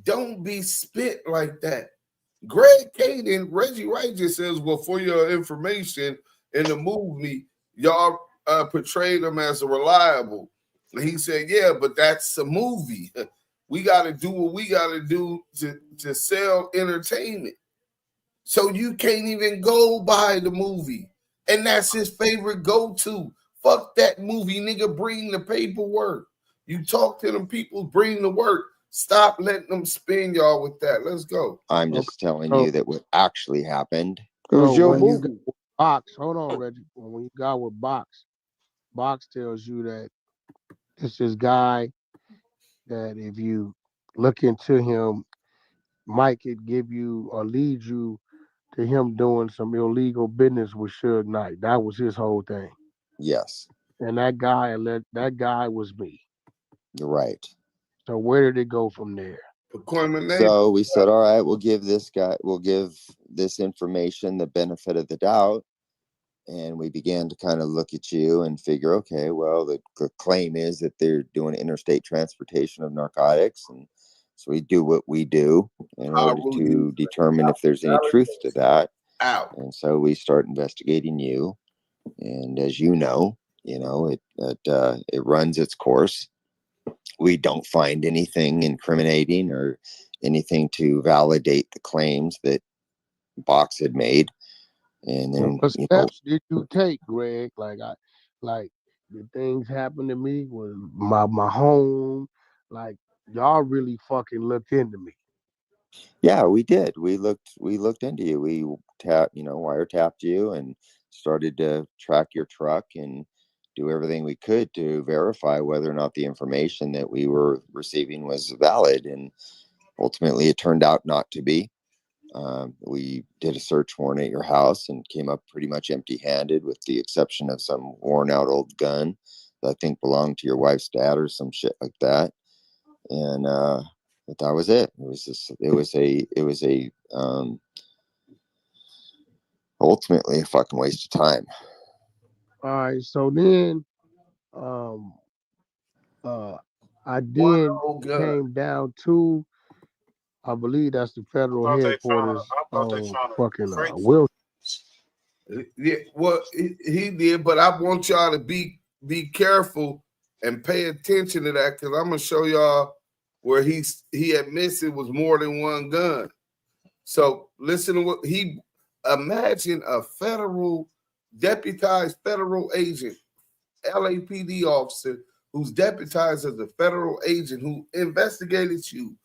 don't be spit like that. Greg Kading, Reggie Wright just says, well, for your information, in the movie, y'all portrayed him as a reliable. And he said, yeah, but that's a movie. We got to do what we got to do to sell entertainment. So you can't even go by the movie. And that's his favorite go-to. Fuck that movie, nigga. Bring the paperwork. You talk to them people, bring the work. Stop letting them spin y'all with that. Let's go. I'm just telling you that what actually happened. It was your movie. Box, hold on, Reggie. When you got with Box tells you that it's this guy that if you look into him, Mike could give you or lead you to him doing some illegal business with Suge Knight. That was his whole thing. Yes. And that guy was me. You're right. So where did it go from there? So we said, all right, we'll give this information the benefit of the doubt. And we began to kind of look at you and figure, okay, well, the claim is that they're doing interstate transportation of narcotics. And so we do what we do in order to determine if there's any truth to that. And so we start investigating you. And as you know, it runs its course. We don't find anything incriminating or anything to validate the claims that Box had made. And then what steps did you take, Greg? Like the things happened to me with my home. Like y'all really fucking looked into me. Yeah, we did. We looked into you. We wiretapped you and started to track your truck and do everything we could to verify whether or not the information that we were receiving was valid. And ultimately it turned out not to be. We did a search warrant at your house and came up pretty much empty-handed, with the exception of some worn-out old gun that I think belonged to your wife's dad or some shit like that. And but that was it. It was ultimately a fucking waste of time. All right, so then I then came down to, I believe that's the federal headquarters on fucking Wilson. Yeah, well, he did, but I want y'all to be careful and pay attention to that, because I'm gonna show y'all where he admits it was more than one gun. So listen to what he imagine: a deputized federal agent, LAPD officer who's deputized as a federal agent who investigated you,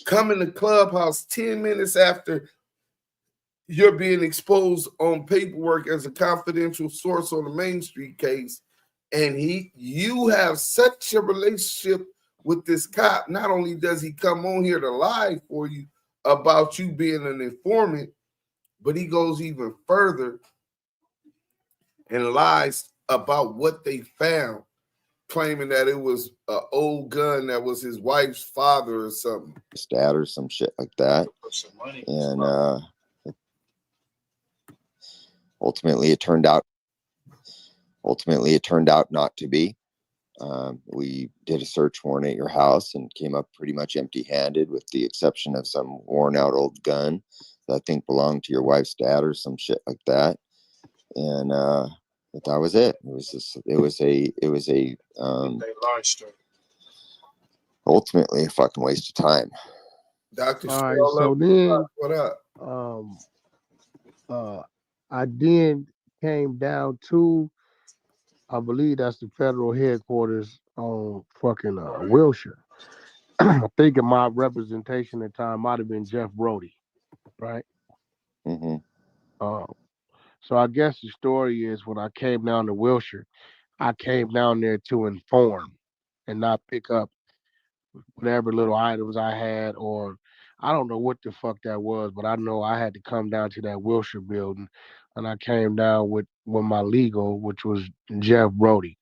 coming to Clubhouse 10 minutes after you're being exposed on paperwork as a confidential source on the Main Street case, and you have such a relationship with this cop. Not only does he come on here to lie for you about you being an informant, but he goes even further and lies about what they found, claiming that it was an old gun that was his wife's father or something. His dad or some shit like that. And ultimately it turned out not to be. We did a search warrant at your house and came up pretty much empty-handed, with the exception of some worn-out old gun that I think belonged to your wife's dad or some shit like that. And but that was it. It was ultimately a fucking waste of time. Dr. All right, so then what up? I then came down to, I believe that's the federal headquarters on fucking Wilshire. I think my representation at the time might have been Jeff Brody, right? Mm-hmm. So I guess the story is, when I came down to Wilshire, I came down there to inform and not pick up whatever little items I had, or I don't know what the fuck that was, but I know I had to come down to that Wilshire building, and I came down with my legal, which was Jeff Brody.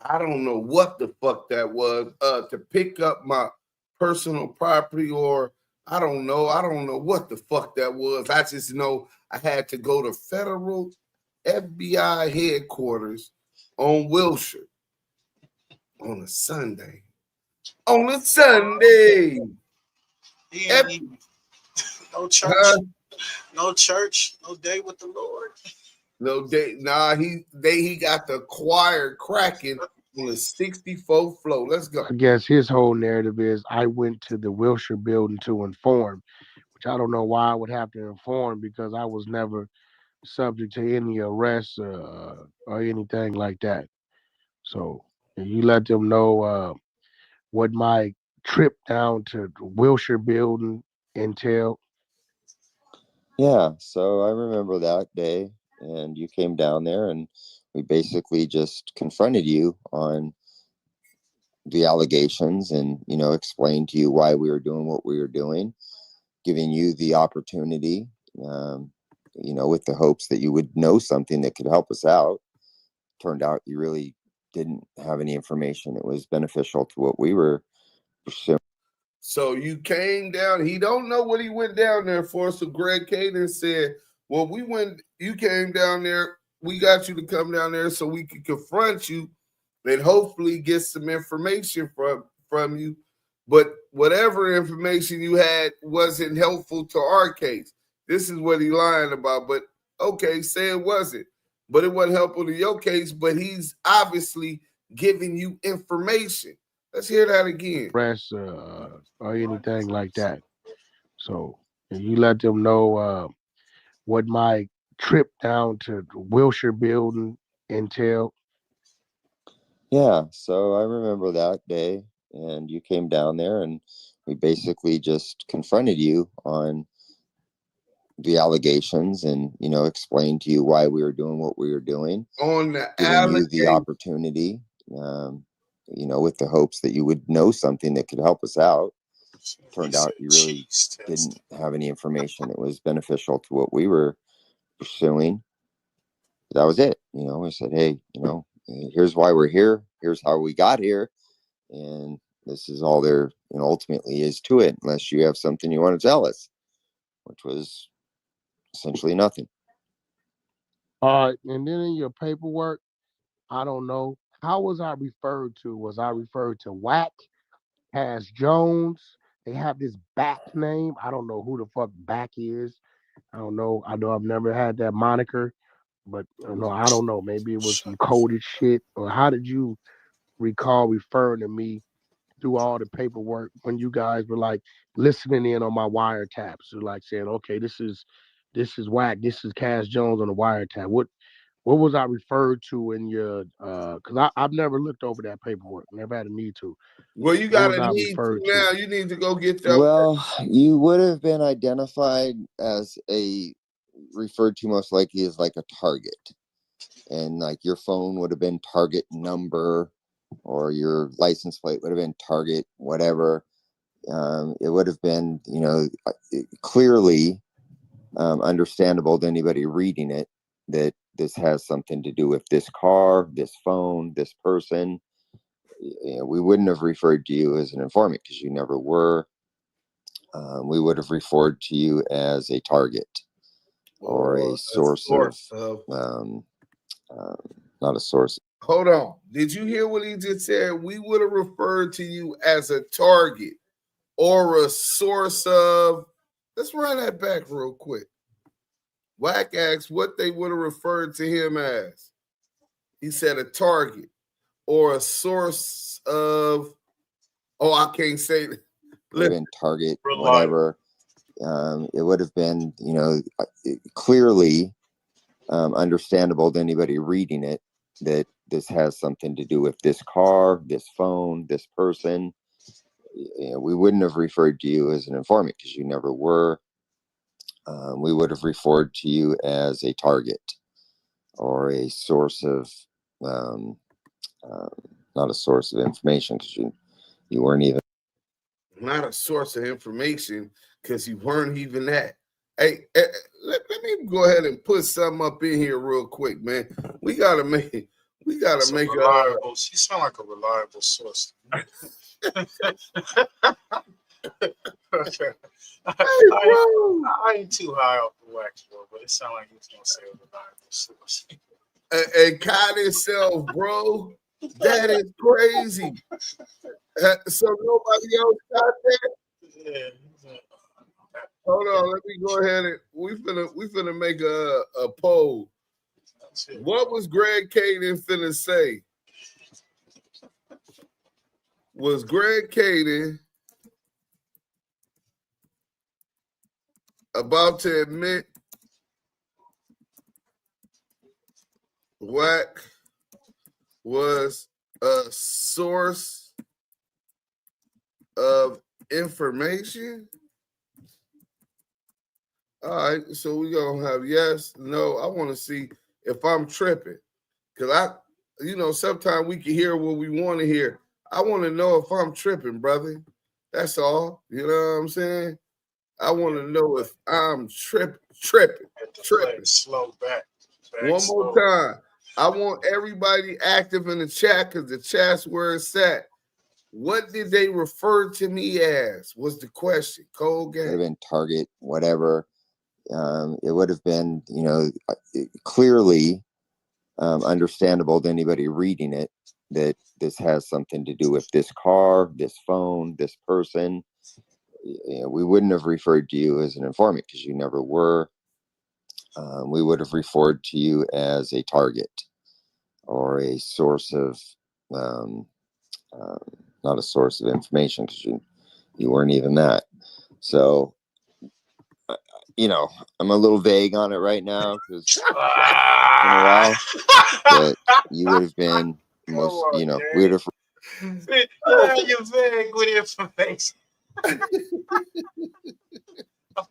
I don't know what the fuck that was, to pick up my personal property, or I don't know what the fuck that was. I just know I had to go to federal FBI headquarters on Wilshire on a Sunday. On a Sunday. No church. No church. No day with the Lord. No day. Nah, he got the choir cracking on the 64th floor. Let's go. I guess his whole narrative is, I went to the Wilshire building to inform, which I don't know why I would have to inform, because I was never subject to any arrests or anything like that. So you let them know what my trip down to the Wilshire building entailed. Yeah, so I remember that day, and you came down there, and we basically just confronted you on the allegations, and explained to you why we were doing what we were doing, giving you the opportunity, with the hopes that you would know something that could help us out. Turned out you really didn't have any information that was beneficial to what we were pursuing. So you came down. He don't know what he went down there for. So Greg Kading said, well, you came down there. We got you to come down there so we could confront you and hopefully get some information from you. But whatever information you had wasn't helpful to our case. This is what he lying about. But okay, say it wasn't. But it wasn't helpful to your case. But he's obviously giving you information. Let's hear that again. Press or anything like that. So you let them know what my trip down to the Wilshire building entailed. Yeah, so I remember that day, and you came down there, and we basically just confronted you on the allegations, and explained to you why we were doing what we were doing, on the giving you the opportunity, with the hopes that you would know something that could help us out. Turned out you really didn't have any information that was beneficial to what we were pursuing. That was it. We said, hey, here's why we're here. Here's how we got here. And this is all there ultimately is to it, unless you have something you want to tell us, which was essentially nothing. All right. And then in your paperwork, I don't know, how was I referred to? Was I referred to Wack, Cass Jones? They have this Back name. I don't know who the fuck Back is. I don't know. I know I've never had that moniker, but I don't know. Maybe it was some coded shit. Or how did you recall referring to me through all the paperwork when you guys were like listening in on my wiretaps? So like saying, okay, this is Wack, this is Cass Jones on the wiretap. What was I referred to in your because I've never looked over that paperwork, never had a need to. Well, you got a need to now. You need to go get that. Well, you would have been identified as referred to most likely as like a target. And like your phone would have been target number, or your license plate would have been target whatever. It would have been, clearly understandable to anybody reading it that this has something to do with this car, this phone, this person. We wouldn't have referred to you as an informant because you never were. We would have referred to you as a target or a source of not a source. Hold on. Did you hear what he just said? We would have referred to you as a target or a source of. Let's run that back real quick. Wack asked what they would have referred to him as. He said a target or a source of. Oh, I can't say it. Would have been target, whatever. It would have been, clearly understandable to anybody reading it that this has something to do with this car, this phone, this person. We wouldn't have referred to you as an informant because you never were. We would have referred to you as a target or a source of, not a source of information because you weren't even. Not a source of information because you weren't even that. Hey, let me go ahead and put something up in here real quick, man. We gotta make reliable. She sound like a reliable source. Hey, bro. I ain't too high off the wax, bro, but it sounds like he's gonna say a reliable source. And caught himself, bro. That is crazy. So nobody else got that? Yeah. Hold on, let me go ahead and we finna make a poll. What was Greg Kading finna say? Was Greg Kading about to admit Wack was a source of information? All right, so we're gonna have yes, no. I want to see if I'm tripping. Cause sometimes we can hear what we want to hear. I want to know if I'm tripping, brother. That's all. You know what I'm saying? I want to know if I'm tripping. Slow back. One more time. I want everybody active in the chat because the chat's where it's at. What did they refer to me as? Was the question. Cold game. Would have been target, whatever. It would have been, clearly understandable to anybody reading it that this has something to do with this car, this phone, this person. We wouldn't have referred to you as an informant because you never were. We would have referred to you as a target or a source of, not a source of information because you weren't even that. So, I'm a little vague on it right now because it's been a while, but you would have been most, we would have. You're vague with information. I'm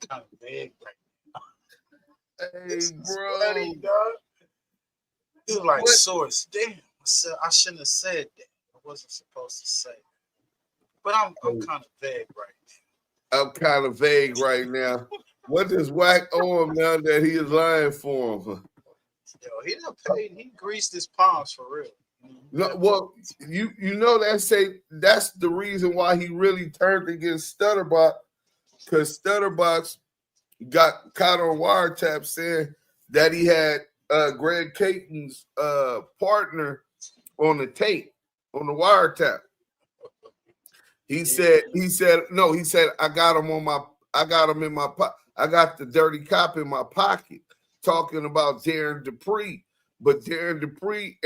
kind of vague right now. Hey, bro. Funny, dog. He was like, source. Damn. I shouldn't have said that. I wasn't supposed to say that. But I'm kind of vague right now. I'm kind of vague right now. What does Wack owe him now that he is lying for him? Yo, he done paid. He greased his palms for real. No, well, that's the reason why he really turned against Stutterbox, because Stutterbox got caught on wiretap saying that he had Greg Kading's partner on the tape, on the wiretap. He said, I got him in my pocket. I got the dirty cop in my pocket talking about Darren Dupree. But Darren Dupree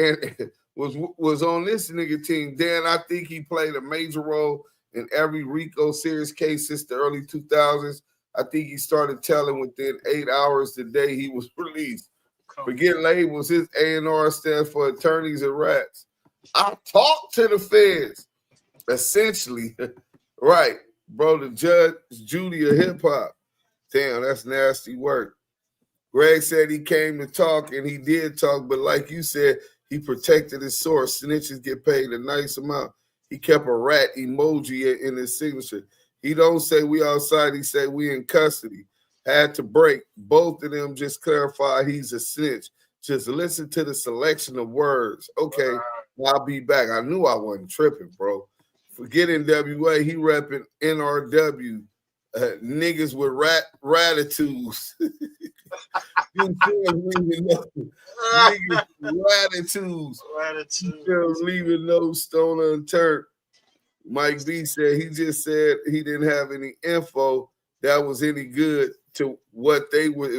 was on this nigga team. Dan, I think he played a major role in every RICO serious case since the early 2000s. I think he started telling within 8 hours the day he was released. Forget labels. His A&R stands for attorneys and rats. I talked to the feds, essentially. Right, bro, the Judge Judy of hip-hop. Damn, that's nasty work. Greg said he came to talk, and he did talk, but like you said, he protected his source. Snitches get paid a nice amount. He kept a rat emoji in his signature. He don't say we outside. He say we in custody. Had to break. Both of them just clarify he's a snitch. Just listen to the selection of words. Okay, I'll be back. I knew I wasn't tripping, bro. Forget NWA. He repping NRW. niggas with ratitudes. Niggas ratitudes. Leaving no stone unturned. Mike B said he just said he didn't have any info that was any good to what they were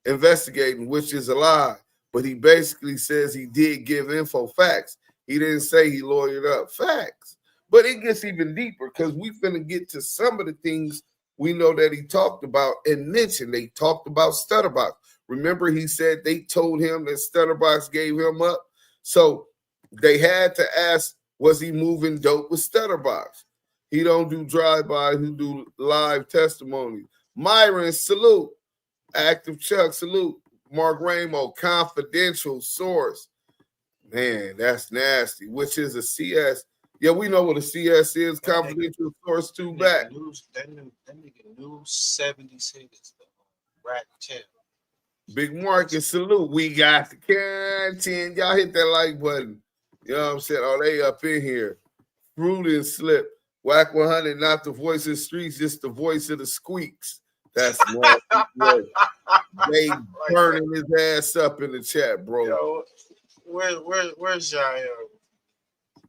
investigating, which is a lie. But he basically says he did give info facts. He didn't say he lawyered up facts. But it gets even deeper because we finna get to some of the things we know that he talked about and mentioned. They talked about Stutterbox. Remember, he said they told him that Stutterbox gave him up. So they had to ask, was he moving dope with Stutterbox? He don't do drive-by, he do live testimony. Myron, salute. Active Chuck, salute. Mark Ramo, confidential source. Man, that's nasty. Which is a CS. Yeah, we know what a CS is. Confidential source 2 back. That nigga knew 70s hitters. Rat tail. Big Market, salute. We got the content. Y'all hit that like button. You know what I'm saying? Oh, they up in here. Fruit and slip. Wack100, not the voice of the streets, just the voice of the squeaks. That's what they burning his ass up in the chat, bro. Yo, where's y'all?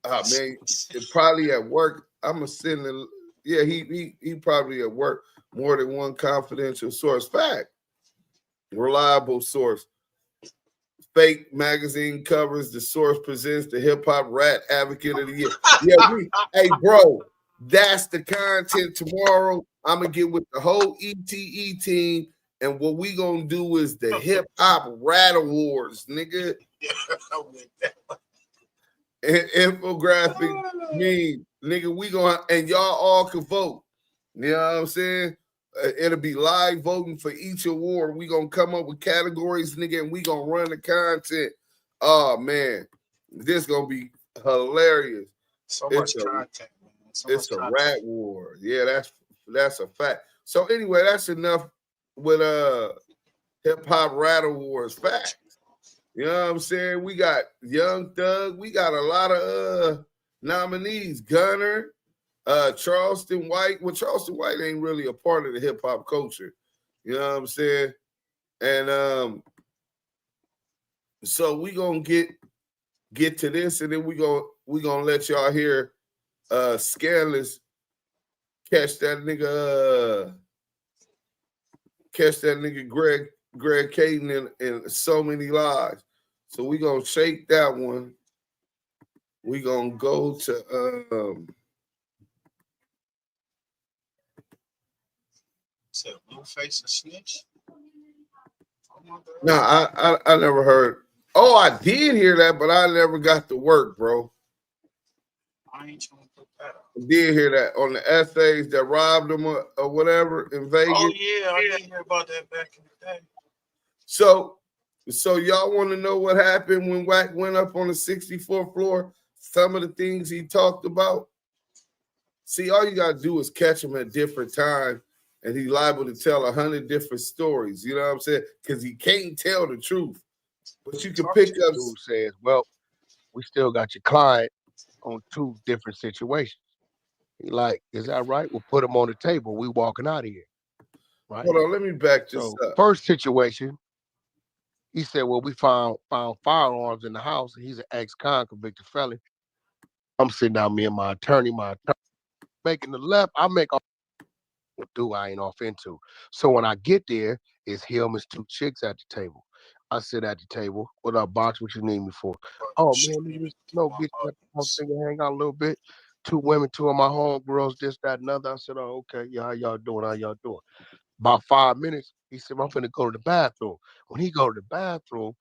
Oh man, it probably at work. I'm send the yeah, he probably at work. More than one confidential source. Fact. Reliable source. Fake magazine covers. The source presents the hip hop rat advocate of the year. Yeah, hey, bro, that's the content tomorrow. I'm gonna get with the whole ETE team, and what we gonna do is the hip hop rat awards, nigga. Infographic meme, nigga. We gonna and y'all all can vote. You know what I'm saying? It'll be live voting for each award. We gonna come up with categories, nigga, and we gonna run the content. Oh man, this gonna be hilarious. So much content, man. It's a rat war. Yeah, that's a fact. So anyway, that's enough with hip hop rat awards facts. You know what I'm saying? We got Young Thug. We got a lot of nominees. Gunner. Charleston White. Well, Charleston White ain't really a part of the hip hop culture. You know what I'm saying? And so we gonna get to this, and then we gonna let y'all hear Scandalous catch that nigga Greg Kading in so many lies. So we gonna shake that one. We gonna go to said Blueface a snitch? No, I never heard. Oh, I did hear that, but I never got to work, bro. I ain't trying to put that up. I did hear that on the essays that robbed them or whatever in Vegas. Oh yeah, I did hear about that back in the day. So y'all want to know what happened when Wack went up on the 64th floor? Some of the things he talked about. See, all you gotta do is catch him at different times. And he's liable to tell 100 different stories. You know what I'm saying? Because he can't tell the truth. But you can pick up. Dude says, well, we still got your client on 2 different situations. He like, is that right? We'll put him on the table. We walking out of here. Right? Hold on, let me back this up. First situation, he said, well, we found firearms in the house. He's an ex-convict felon. I'm sitting down, me and my attorney making the left. I make all I ain't off into. So when I get there, it's him and 2 chicks at the table. I sit at the table. What up, box? What you need me for? Oh man, no bitch. Hang out a little bit. 2 women, 2 of my homegirls, this, that, and other. I said, oh, okay. Yeah, how y'all doing? About 5 minutes, he said, I'm finna go to the bathroom. When he go to the bathroom,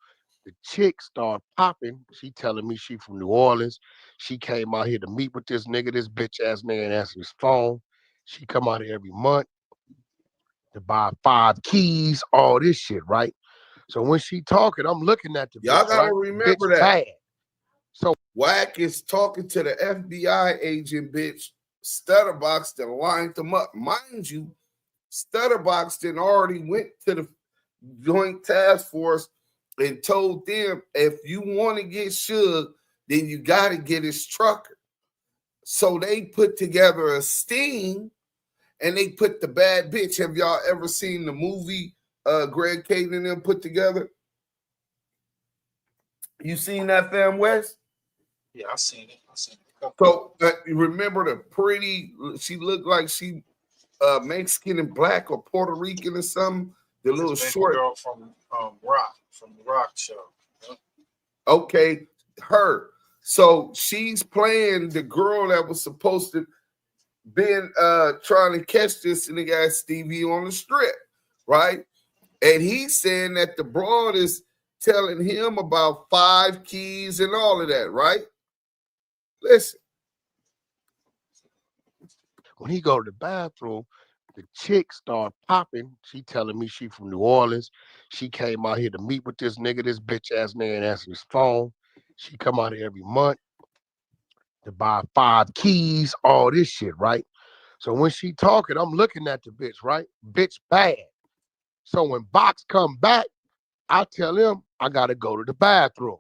the chick start popping. She telling me she from New Orleans. She came out here to meet with this nigga. This bitch ass nigga and answer his phone. She come out here every month to buy 5 keys, all this shit, right? So when she talking, I'm looking at the y'all bitch, gotta right? remember bitch that. Bad. So Wack is talking to the FBI agent, bitch. Stutterbox that lined them up. Mind you, Stutterbox then already went to the Joint Task Force and told them, if you want to get Suge, then you got to get his trucker. So they put together a sting, and they put the bad bitch. Have y'all ever seen the movie Greg Kading and them put together? You seen that, fam, West? Yeah, I seen it. So you remember the pretty? She looked like she Mexican and black or Puerto Rican or something. The little short girl from Rock, from the Rock show. Yep. Okay, her. So she's playing the girl that was supposed to been trying to catch this nigga guy Stevie on the strip, right? And he's saying that the broad is telling him about 5 keys and all of that, right? Listen. When he go to the bathroom, the chick start popping. She telling me she from New Orleans. She came out here to meet with this nigga. This bitch ass nigga answered his phone. She come out here every month to buy 5 keys, all this shit, right? So when she talking, I'm looking at the bitch, right? Bitch bad. So when Box come back, I tell him I gotta go to the bathroom.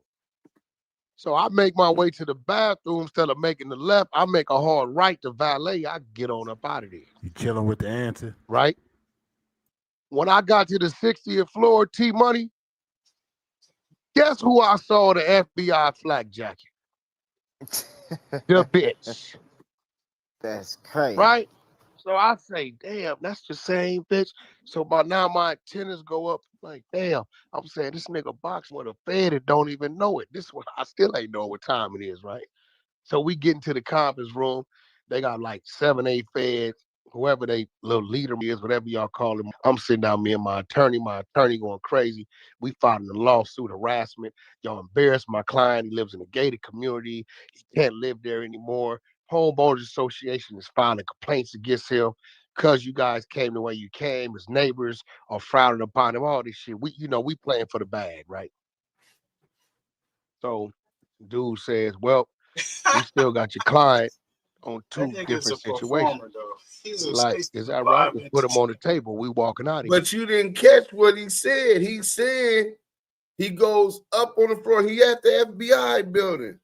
So I make my way to the bathroom. Instead of making the left, I make a hard right to valet. I get on up out of there. You chilling with the answer? Right? When I got to the 60th floor, T-Money, guess who I saw the FBI flak jacket? The bitch. That's crazy. Right? So I say, damn, that's the same bitch. So by now my antennas go up like, damn, I'm saying this nigga Box with a fed and don't even know it. This one, I still ain't know what time it is, right? So we get into the conference room. They got like 7, 8 feds, whoever they little leader is, whatever y'all call him. I'm sitting down, me and my attorney going crazy. We filing a lawsuit, harassment. Y'all embarrassed my client. He lives in a gated community. He can't live there anymore. Homeowners Association is filing complaints against him because you guys came the way you came. His neighbors are frowning upon him, all this shit. We playing for the bag, right? So dude says, well, we still got your client on 2 different situations. Like, is that right? We put him on the table. We walking out of here. But you didn't catch what he said. He said he goes up on the floor. He at the FBI building.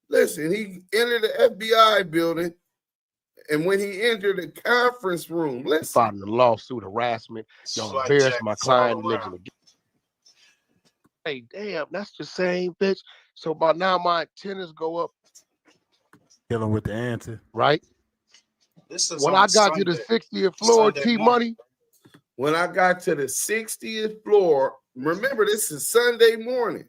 Listen, he entered the FBI building, and when he entered the conference room, listen. Filing the lawsuit, harassment. Y'all embarrassed my client. He lives in a. Hey, damn, that's the same bitch. So by now my antennas go up. Chilling with the answer. Right? When I got to the 60th floor, T-Money. When I got to the 60th floor, remember this is Sunday morning.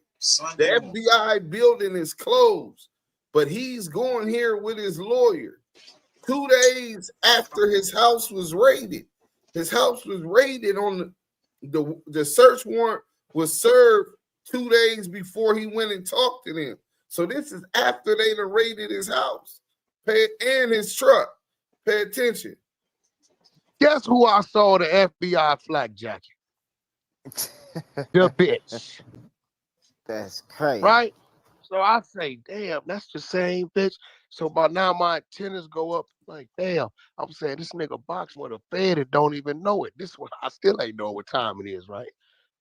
The FBI building is closed, but he's going here with his lawyer. 2 days after his house was raided. His house was raided on the search warrant was served 2 days before he went and talked to them. So this is after they done raided his house and his truck. Pay attention. Guess who I saw the FBI flak jacket? The bitch. That's crazy. Right? So I say, damn, that's the same bitch. So by now my antennas go up like, damn, I'm saying this nigga Box with a fed and don't even know it. This one, I still ain't know what time it is, right?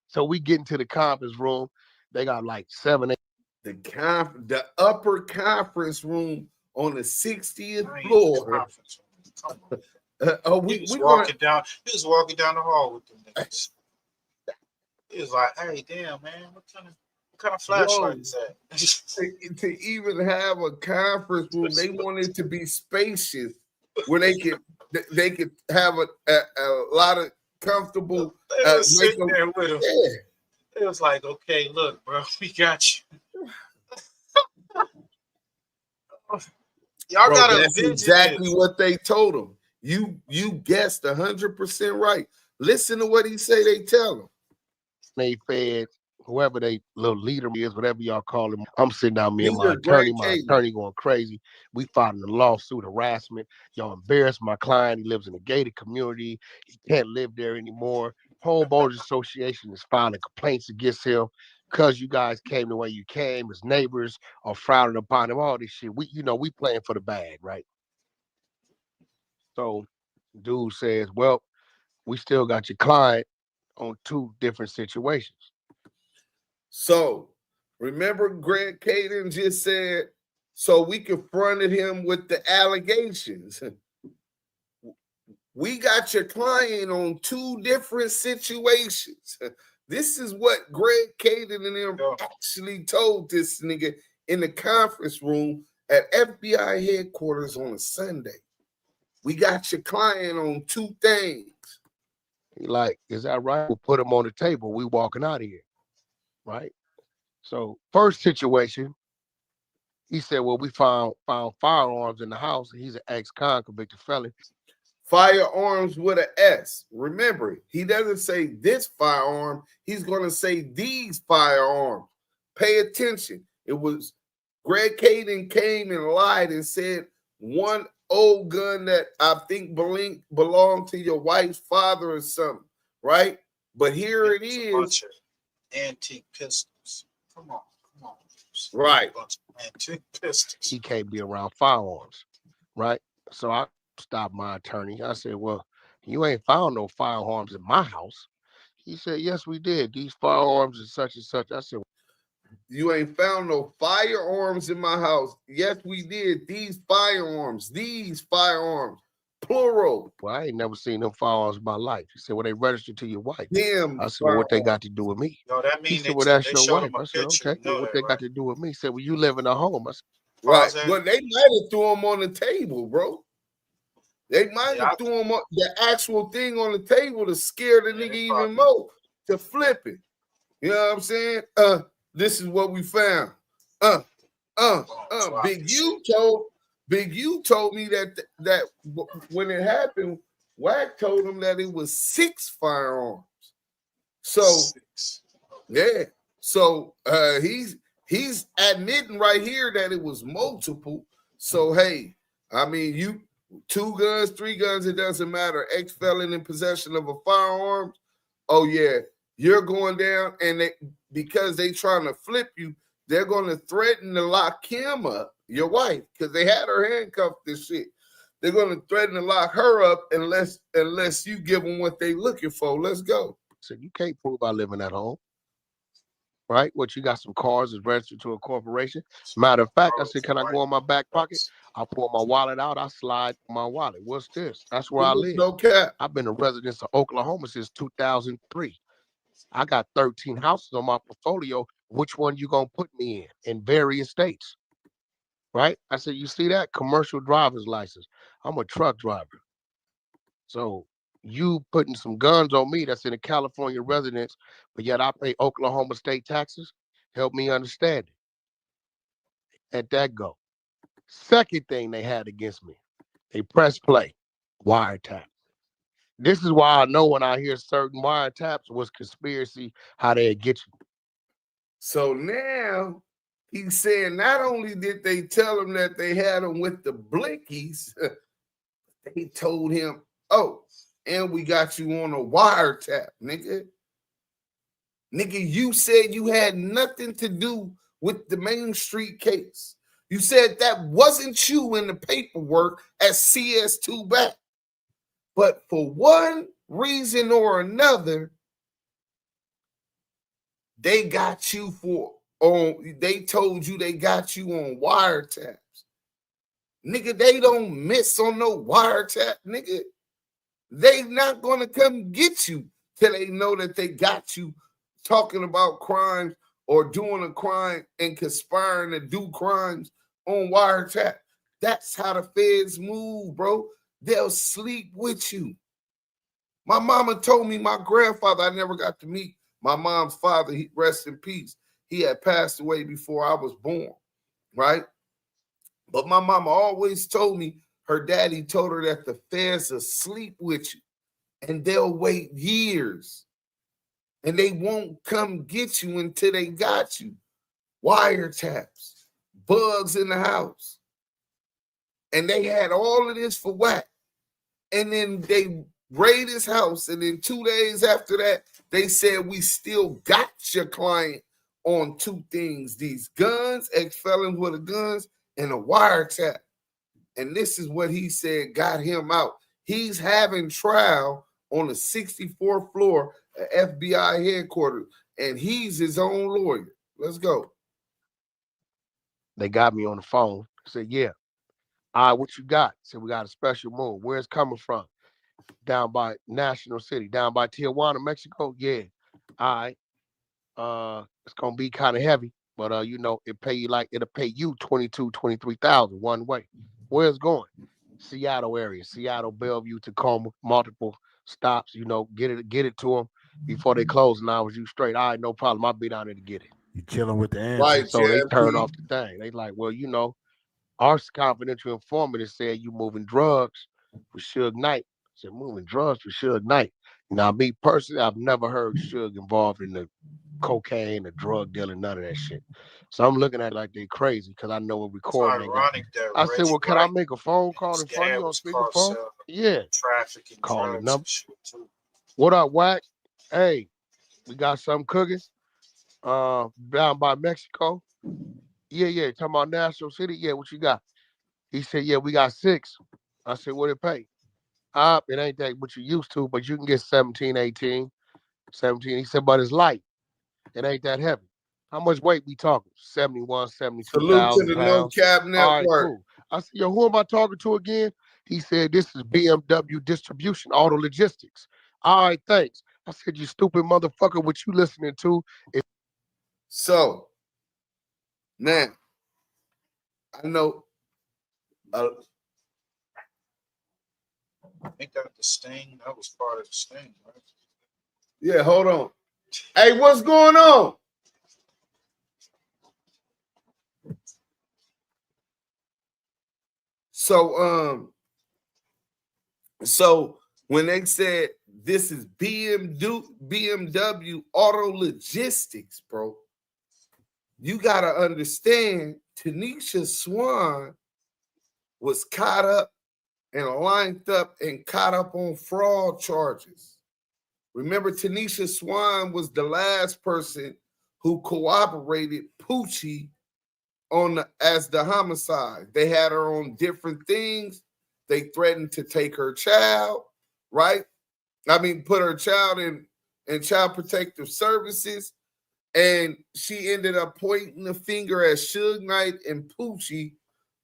So we get into the conference room. They got like 7, 8. The upper conference room on the 60th floor. He was walking down the hall with them niggas. He was like, hey, damn, man, what kind of flashlight is that? To even have a conference room, they wanted to be spacious where they could have a lot of comfortable. They was sitting there with him. Yeah. It was like, okay, look, bro, we got you. Y'all gotta. That's exactly what they told him. You guessed 100% right. Listen to what he say. They tell him. They fed whoever they little leader is, whatever y'all call him. I'm sitting down, me and my attorney going crazy. We filing a lawsuit, harassment. Y'all embarrassed my client. He lives in a gated community. He can't live there anymore. Homeowners Association is filing complaints against him because you guys came the way you came. His neighbors are frowning upon him. All this shit. We playing for the bag, right? So, dude says, "Well, we still got your client on 2 different situations." So, remember Greg Kading just said So we confronted him with the allegations. We got your client on two different situations. This is what Greg Kading and them actually told this nigga in the conference room at FBI headquarters on a Sunday. We got your client on two things. He like, is that right? We'll put him on the table. We walking out of here, right? So first situation, he said, well, we found firearms in the house. He's an ex-con convicted felon. Firearms with an S. Remember, he doesn't say this firearm. He's going to say these firearms. Pay attention. It was Greg Kading came and lied and said one old gun that I think belonged to your wife's father or something, right? But here it is. A bunch of antique pistols. Come on. Right. Antique pistols. He can't be around firearms, right? So I stopped my attorney. I said, well, you ain't found no firearms in my house. He said, yes, we did. These firearms and such and such. I said, you ain't found no firearms in my house. Yes, we did. These firearms, plural. Well, I ain't never seen them firearms in my life. He said, well, they registered to your wife. Damn. I said, well, what they got to do with me? No, that means he said, well, that's your wife. I said, okay, well, what they got to do with me? He said, well, you live in a home. I said, right. Well, they might have threw him on the table, bro. They might have threw him on the actual thing on the table to scare the nigga even more, to flip it. You know what I'm saying? This is what we found. Big U told me that when it happened, Wack told him that it was 6 firearms. So yeah. So he's admitting right here that it was multiple. So hey, I mean, you 2 guns, 3 guns, it doesn't matter. Ex-felon in possession of a firearm. Oh yeah, you're going down, and because they trying to flip you, they're going to threaten to lock him up, your wife, because they had her handcuffed and shit. They're going to threaten to lock her up unless you give them what they looking for. Let's go. So you can't prove I live in that home, right? What, you got some cars that's registered to a corporation? Matter of fact, I said, can I go in my back pocket? I pull my wallet out. I slide my wallet. What's this? That's where I live. No cap. I've been a resident of Oklahoma since 2003. I got 13 houses on my portfolio. Which one you gonna put me in various states, right? I said, you see that? Commercial driver's license. I'm a truck driver. So you putting some guns on me that's in a California residence, but yet I pay Oklahoma state taxes? Help me understand it. Let that go. Second thing they had against me, they press play, wiretap. This is why I know when I hear certain wiretaps was conspiracy, how they get you. So now he's saying not only did they tell him that they had him with the blinkies, they told him, oh, and we got you on a wiretap, nigga. Nigga, you said you had nothing to do with the Main Street case. You said that wasn't you in the paperwork at CS2 back. But for one reason or another, they got you they told you they got you on wiretaps. Nigga, they don't miss on no wiretap, nigga. They not gonna come get you till they know that they got you talking about crimes or doing a crime and conspiring to do crimes on wiretap. That's how the feds move, bro. They'll sleep with you. My mama told me my grandfather, I never got to meet my mom's father, he rest in peace. He had passed away before I was born, right? But my mama always told me her daddy told her that the feds will sleep with you and they'll wait years and they won't come get you until they got you. Wiretaps, bugs in the house. And they had all of this for Wack. And then they raid his house. And then 2 days after that, they said, we still got your client on 2 things. These guns, ex-felons with the guns, and a wiretap. And this is what he said got him out. He's having trial on the 64th floor at FBI headquarters. And he's his own lawyer. Let's go. They got me on the phone. said, yeah. All right, what you got? Said, we got a special move. Where's it coming from? Down by National City, down by Tijuana, Mexico. Yeah. All right. It's gonna be kind of heavy, but it'll pay you 23,000 one way. Where's it going? Seattle area, Seattle, Bellevue, Tacoma, multiple stops. Get it to them before they close. And I was you straight. All right, no problem. I'll be down there to get it. You chilling with the answer. Right, So they turned JP. off the thing. They like, well, our confidential informant said you moving drugs for Suge Knight. I said, moving drugs for Suge Knight. Now, me personally, I've never heard Suge involved in the cocaine, the drug dealing, none of that shit. So I'm looking at it like they crazy because I know a recording they got. Ironic that I said, well, can I Reggie make a phone call His in front of dad you on was speakerphone? carcel, Yeah. trafficking Call the drugs number. and shit too. What up, Wack? Hey, we got something cooking. Down by Mexico. Yeah. Talking about National City. Yeah, what you got? He said, yeah, we got 6. I said, what it pay? It ain't that what you used to, but you can get 17, 18, 17. He said, but it's light. It ain't that heavy. How much weight we talking? 71, Salute to 72,000 the No pounds. Cap All right, Network. cool. I said, yo, who am I talking to again? He said, this is BMW Distribution, Auto Logistics. All right, thanks. I said, you stupid motherfucker, what you listening to is. So, now, I know. Ain't that the sting? That was part of the sting, right? Yeah, hold on. Hey, what's going on? So when they said this is BMW Auto Logistics, bro, you gotta understand Tanisha Swan was caught up and lined up and caught up on fraud charges. Remember, Tanisha Swan was the last person who corroborated Poochie as the homicide. They had her on different things. They threatened to take her child, right? Put her child in child protective services. And she ended up pointing the finger at Suge Knight and Poochie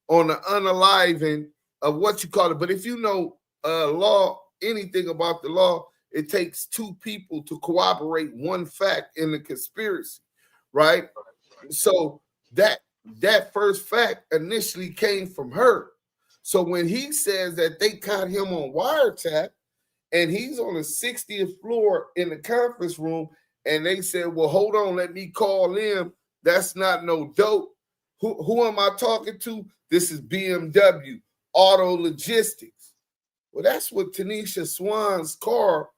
on the unaliving of what you call it. But if you know law, anything about the law, it takes 2 people to corroborate one fact in the conspiracy, right? So that first fact initially came from her. So when he says that they caught him on wiretap and he's on the 60th floor in the conference room and they said, well, hold on, let me call him. That's not no dope. Who am I talking to? This is BMW Auto Logistics. Well, that's what Tanisha Swan's car,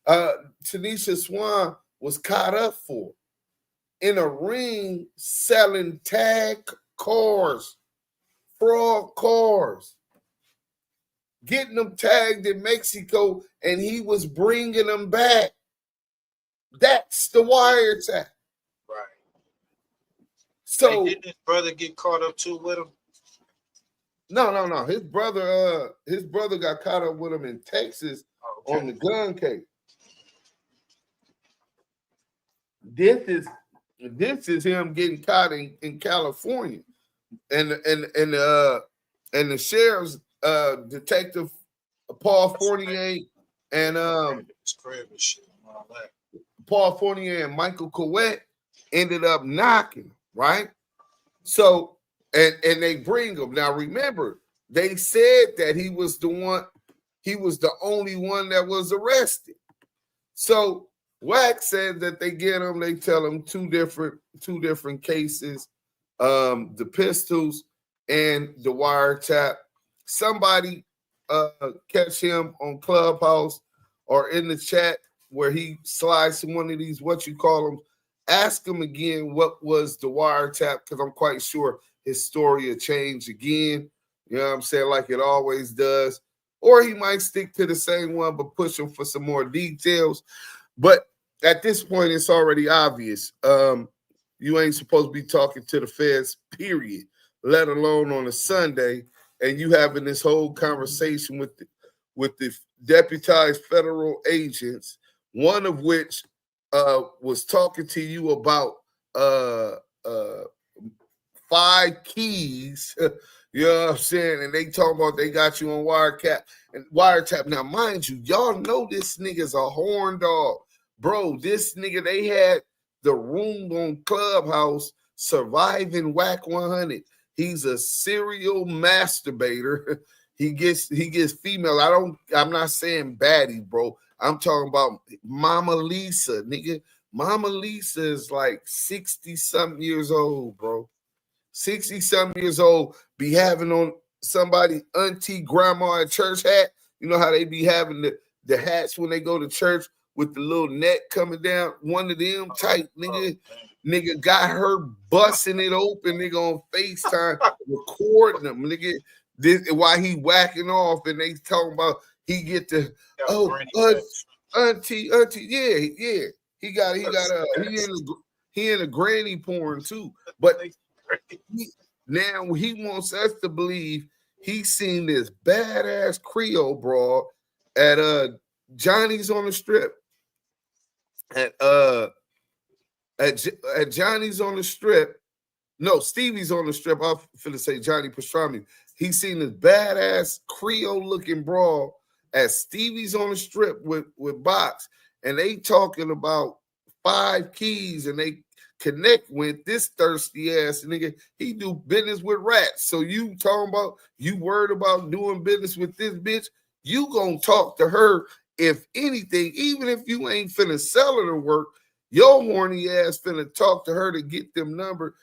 Tanisha Swan was caught up for. In a ring selling tag cars, fraud cars, getting them tagged in Mexico, and he was bringing them back. That's the wiretap. Right. So didn't his brother get caught up too with him? No. His brother got caught up with him in Texas on the gun case. This is him getting caught in California, and the sheriff's detective Paul Fournier and Paul Fournier and Michael Coet ended up knocking, right? So and they bring him. Now remember, they said that he was the only one that was arrested. So Wack said that they get him, they tell him two different cases, the pistols and the wiretap. Somebody catch him on Clubhouse or in the chat where he slides in one of these, what you call them, ask him again what was the wiretap, because I'm quite sure his story will change again. You know what I'm saying? Like it always does. Or he might stick to the same one, but push him for some more details. But at this point, it's already obvious. You ain't supposed to be talking to the feds, period, let alone on a Sunday. And you having this whole conversation with the deputized federal agents, one of which was talking to you about 5 keys You know what I'm saying? And they talking about they got you on wiretap. Now, mind you, y'all know this nigga's a horn dog. Bro, this nigga, they had the room on Clubhouse surviving Wack100. He's a serial masturbator. He gets female. I'm not saying baddie, bro. I'm talking about Mama Lisa, nigga. Mama Lisa is like 60-something years old, bro. 60-something years old, be having on somebody auntie grandma at church hat. You know how they be having the hats when they go to church with the little neck coming down? One of them type, nigga. Nigga got her busting it open, nigga, on FaceTime, recording them, nigga. While he whacking off, and they talking about he get the auntie, yeah. He in a granny porn too, but now he wants us to believe he's seen this badass Creole broad at Johnny's on the Strip. At Johnny's on the Strip. No, Stevie's on the Strip. I'm finna say Johnny Pastrami. He's seen this badass Creole looking broad at Stevie's on the Strip with Box, and they talking about 5 keys, and they connect with this thirsty ass nigga. He do business with rats. So you talking about you worried about doing business with this bitch? You gonna talk to her if anything, even if you ain't finna sell her to work. Your horny ass finna talk to her to get the number,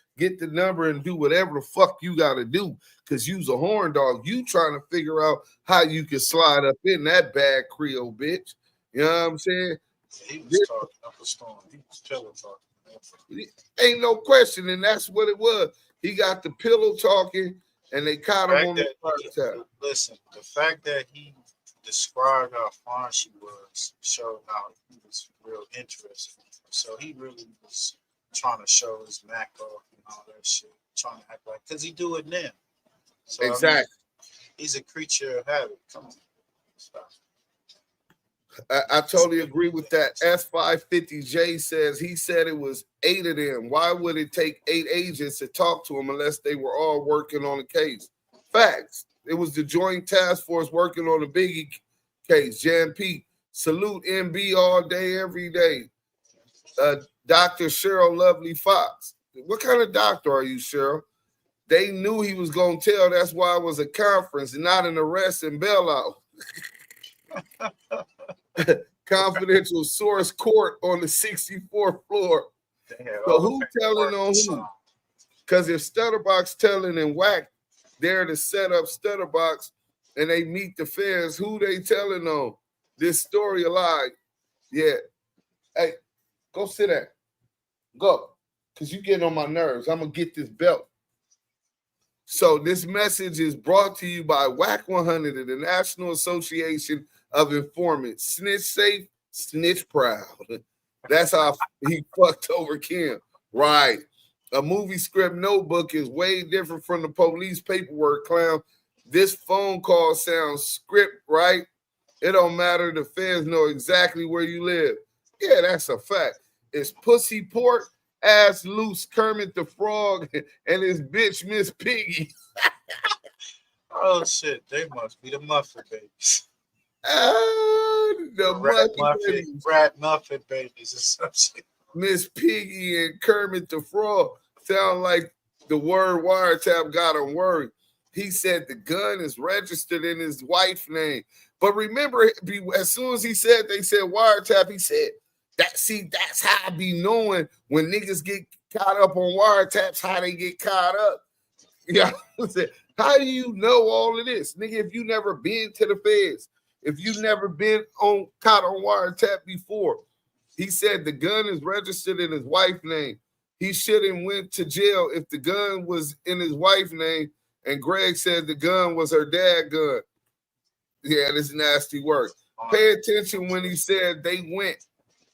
and do whatever the fuck you gotta do. Cause you's a horn dog. You trying to figure out how you can slide up in that bad Creole bitch. You know what I'm saying? He was talking up a storm. He was pillow talking. Ain't no question, and that's what it was. He got the pillow talking, and they caught him on the first time. Listen, the fact that he described how fine she was showed how he was real interested. So he really was trying to show his Mac off and all that shit, trying to act like, because he do it now. So, exactly. I mean, he's a creature of habit. Come on. Stop. I totally agree with that. S550J says he said it was 8 of them. Why would it take 8 agents to talk to him unless they were all working on the case? Facts. It was the joint task force working on the Biggie case. Jan P. Salute MB all day, every day. Dr. Cheryl Lovely Fox. What kind of doctor are you, Cheryl? They knew he was going to tell. That's why it was a conference and not an arrest and bailout. Confidential source court on the 64th floor. So who telling on who? Because if Stutterbox telling and Wack, they're to set up Stutterbox and they meet the feds, who they telling on? This story alive. Yeah. Hey, go sit down. Go. Because you getting on my nerves. I'm going to get this belt. So this message is brought to you by Wack100, the National Association of Informants. Snitch safe, snitch proud. That's how he fucked over Kim. Right. A movie script notebook is way different from the police paperwork, clown. This phone call sounds script, right? It don't matter. The fans know exactly where you live. Yeah, that's a fact. It's Pussy Port, Ass Loose, Kermit the Frog, and his bitch Miss Piggy. Oh, shit. They must be the Muffin Babies. The Rat Muffin Babies or some shit. Miss Piggy and Kermit the Frog sound like the word wiretap got him worried. He said the gun is registered in his wife's name. But remember, as soon as he said, they said wiretap, he said, that's how I be knowing when niggas get caught up on wiretaps, how they get caught up. Yeah, how do you know all of this? Nigga, if you never been to the feds, if you never been caught on wiretap before, he said the gun is registered in his wife's name. He shouldn't went to jail if the gun was in his wife's name, and Greg said the gun was her dad's gun. Yeah, this nasty work. Pay attention when he said they went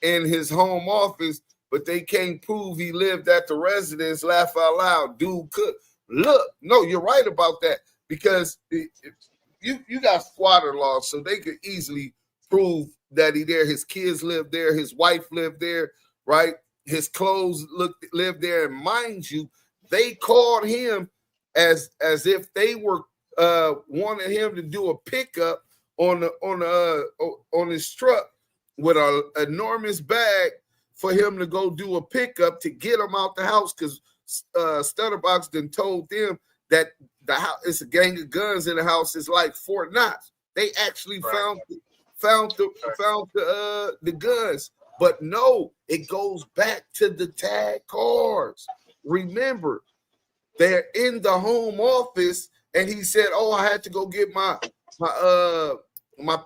in his home office, but they can't prove he lived at the residence. Laugh out loud. Dude could. Look, no, you're right about that, because you got squatter laws, so they could easily prove that he there. His kids lived there. His wife lived there, right? His clothes lived there. And mind you, they called him as if they were wanting him to do a pickup on his truck with an enormous bag for him to go do a pickup to get him out the house, because Stutterbox then told them that the house, it's a gang of guns in the house, is like Fort Knox. They actually found the guns, but no, it goes back to the tag cars. Remember, they're in the home office, and he said, "Oh, I had to go get my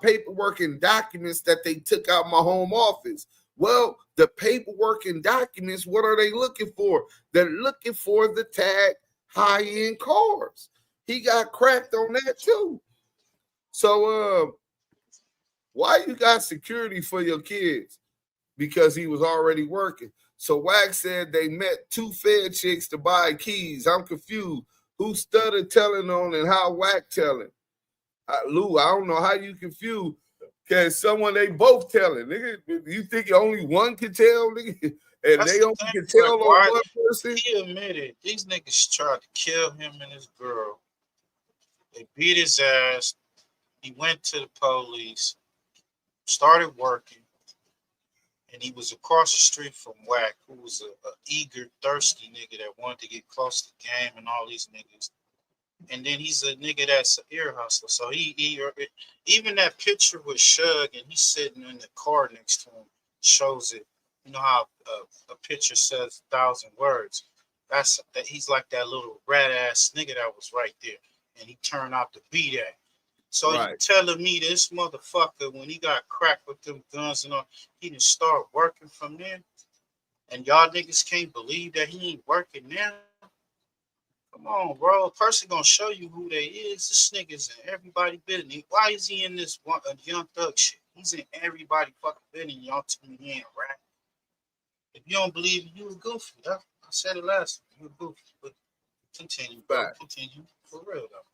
paperwork and documents that they took out my home office." Well, the paperwork and documents, what are they looking for? They're looking for the tag high-end cars. He got cracked on that too. So why you got security for your kids? Because he was already working. So Wack said they met two Fed chicks to buy keys. I'm confused. Who Stutter telling on and how Wack telling? Lou, I don't know how you confused. Because someone they both telling. Nigga, you think only one can tell, nigga? And That's they the only thing, can tell like, on why one person? he admitted these niggas tried to kill him and his girl. They beat his ass. He went to the police, started working, and he was across the street from Wack, who was a eager, thirsty nigga that wanted to get close to the game and all these niggas. And then he's a nigga that's an ear hustler. So he even that picture with Shug and he's sitting in the car next to him shows it. You know how a picture says 1,000 words. That's that he's like that little rat ass nigga that was right there, and he turned out to be that. So you telling me this motherfucker, when he got cracked with them guns and all, he didn't start working from there? And y'all niggas can't believe that he ain't working now? Come on, bro. A person gonna show you who they is. This nigga's in everybody business. Why is he in this one Young Thug shit? He's in everybody fucking business. Y'all tell me he ain't a rat. If you don't believe me, you a goofy. I said it last time. You a goofy. But continue, bro. Continue. For real, though.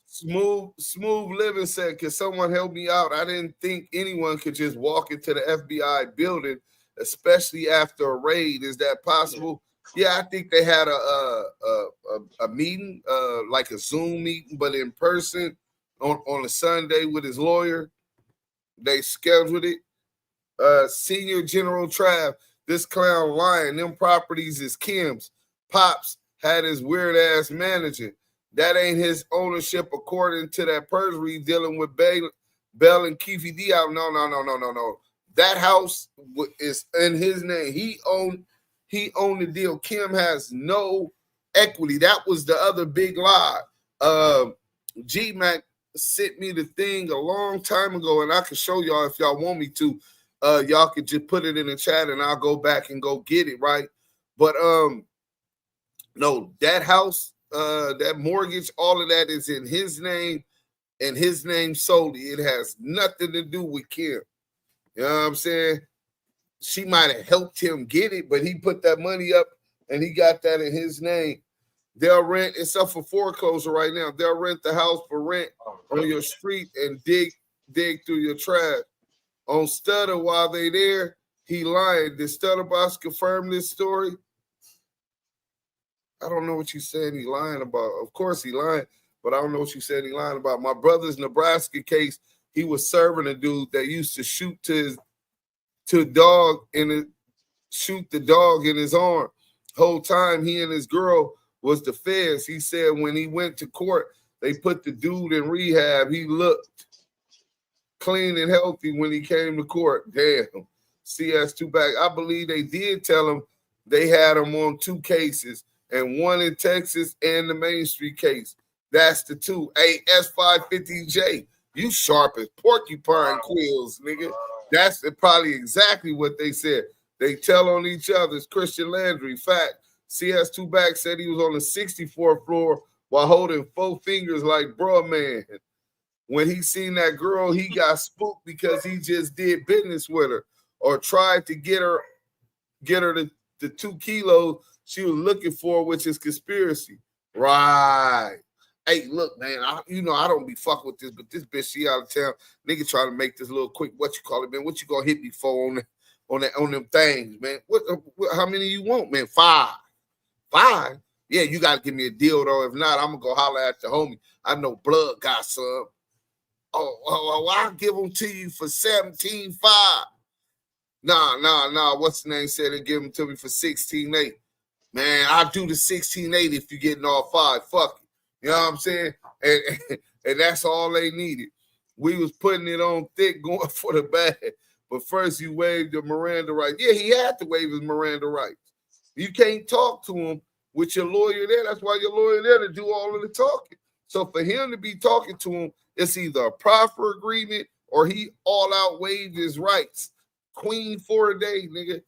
Smooth Living said, "Can someone help me out? I didn't think anyone could just walk into the FBI building, especially after a raid. Is that possible?" Yeah, I think they had a meeting, like a Zoom meeting, but in person on a Sunday with his lawyer. They scheduled it. Senior General Trav, this clown lying. Them properties is Kim's. Pops had his weird ass manager. That ain't his ownership according to that perjury dealing with Bell and Keefe D out. No. That house is in his name. He owned the deal. Kim has no equity. That was the other big lie. G-Mac sent me the thing a long time ago, and I can show y'all if y'all want me to. Y'all could just put it in the chat, and I'll go back and go get it, right? But no, that house, that mortgage, all of that is in his name, and his name solely. It has nothing to do with Kim. You know what I'm saying? She might have helped him get it, but he put that money up and he got that in his name. They'll rent, it's up for foreclosure right now. They'll rent the house for rent on your street and dig through your trash. On Stutter, while they there, he lying. Did Stutterbox confirm this story? I don't know what you saying he lying about. Of course he lying, but I don't know what you said he lying about. My brother's Nebraska case, he was serving a dude that used to shoot the dog shoot the dog in his arm. Whole time he and his girl was the feds. He said when he went to court, they put the dude in rehab. He looked clean and healthy when he came to court. Damn. CS2 back. I believe they did tell him they had him on 2 cases, and one in Texas and the Main Street case. That's the 2. Hey, S550J, you sharp as porcupine quills, nigga. That's probably exactly what they said. They tell on each other's Christian Landry. Fact, CS2 back said he was on the 64th floor while holding 4 fingers like, bro, man. When he seen that girl, he got spooked because he just did business with her or tried to get her the 2 kilos she was looking for, which is conspiracy. Right. Hey, look, man, I don't be fucking with this, but this bitch, she out of town. Nigga trying to make this little quick, what you call it, man? What you gonna hit me for on them things, man? What how many you want, man? 5. 5? Yeah, you got to give me a deal, though. If not, I'm going to go holler at the homie. I know Blood got some. Oh, I'll give them to you for 17.5. Nah. What's the name said they give them to me for 16.8. Man, I'll do the 16.8 if you're getting all 5. Fuck it. You know what I'm saying? And that's all they needed. We was putting it on thick, going for the bag. But first, you waived the Miranda rights. Yeah, he had to waive his Miranda rights. You can't talk to him with your lawyer there. That's why your lawyer there to do all of the talking. So for him to be talking to him, it's either a proffer agreement or he all out waived his rights. Queen for a day, nigga.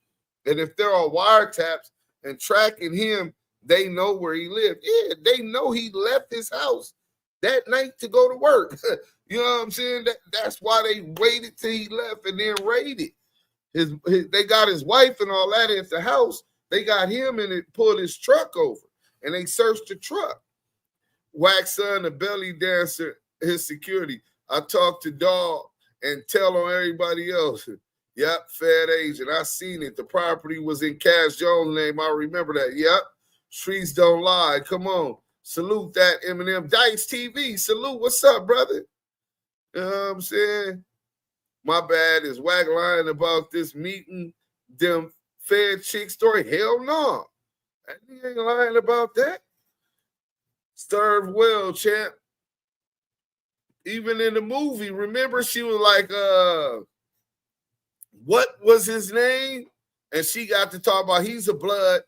And if there are wiretaps and tracking him, they know where he lived. Yeah, they know he left his house that night to go to work. You know what I'm saying? That's why they waited till he left and then raided. They got his wife and all that at the house. They got him and it pulled his truck over. And they searched the truck. Wack's son, the belly dancer, his security. I talked to Dog and tell on everybody else. Yep, Fed agent. I seen it. The property was in Cash Jones' name. I remember that. Yep. Streets don't lie. Come on. Salute that Eminem. Dice TV. Salute. What's up, brother? You know what I'm saying? My bad. Is Wack lying about this meeting them Fed chick story? Hell no. He ain't lying about that. Served well, champ. Even in the movie, remember she was like, what was his name? And she got to talk about he's a blood.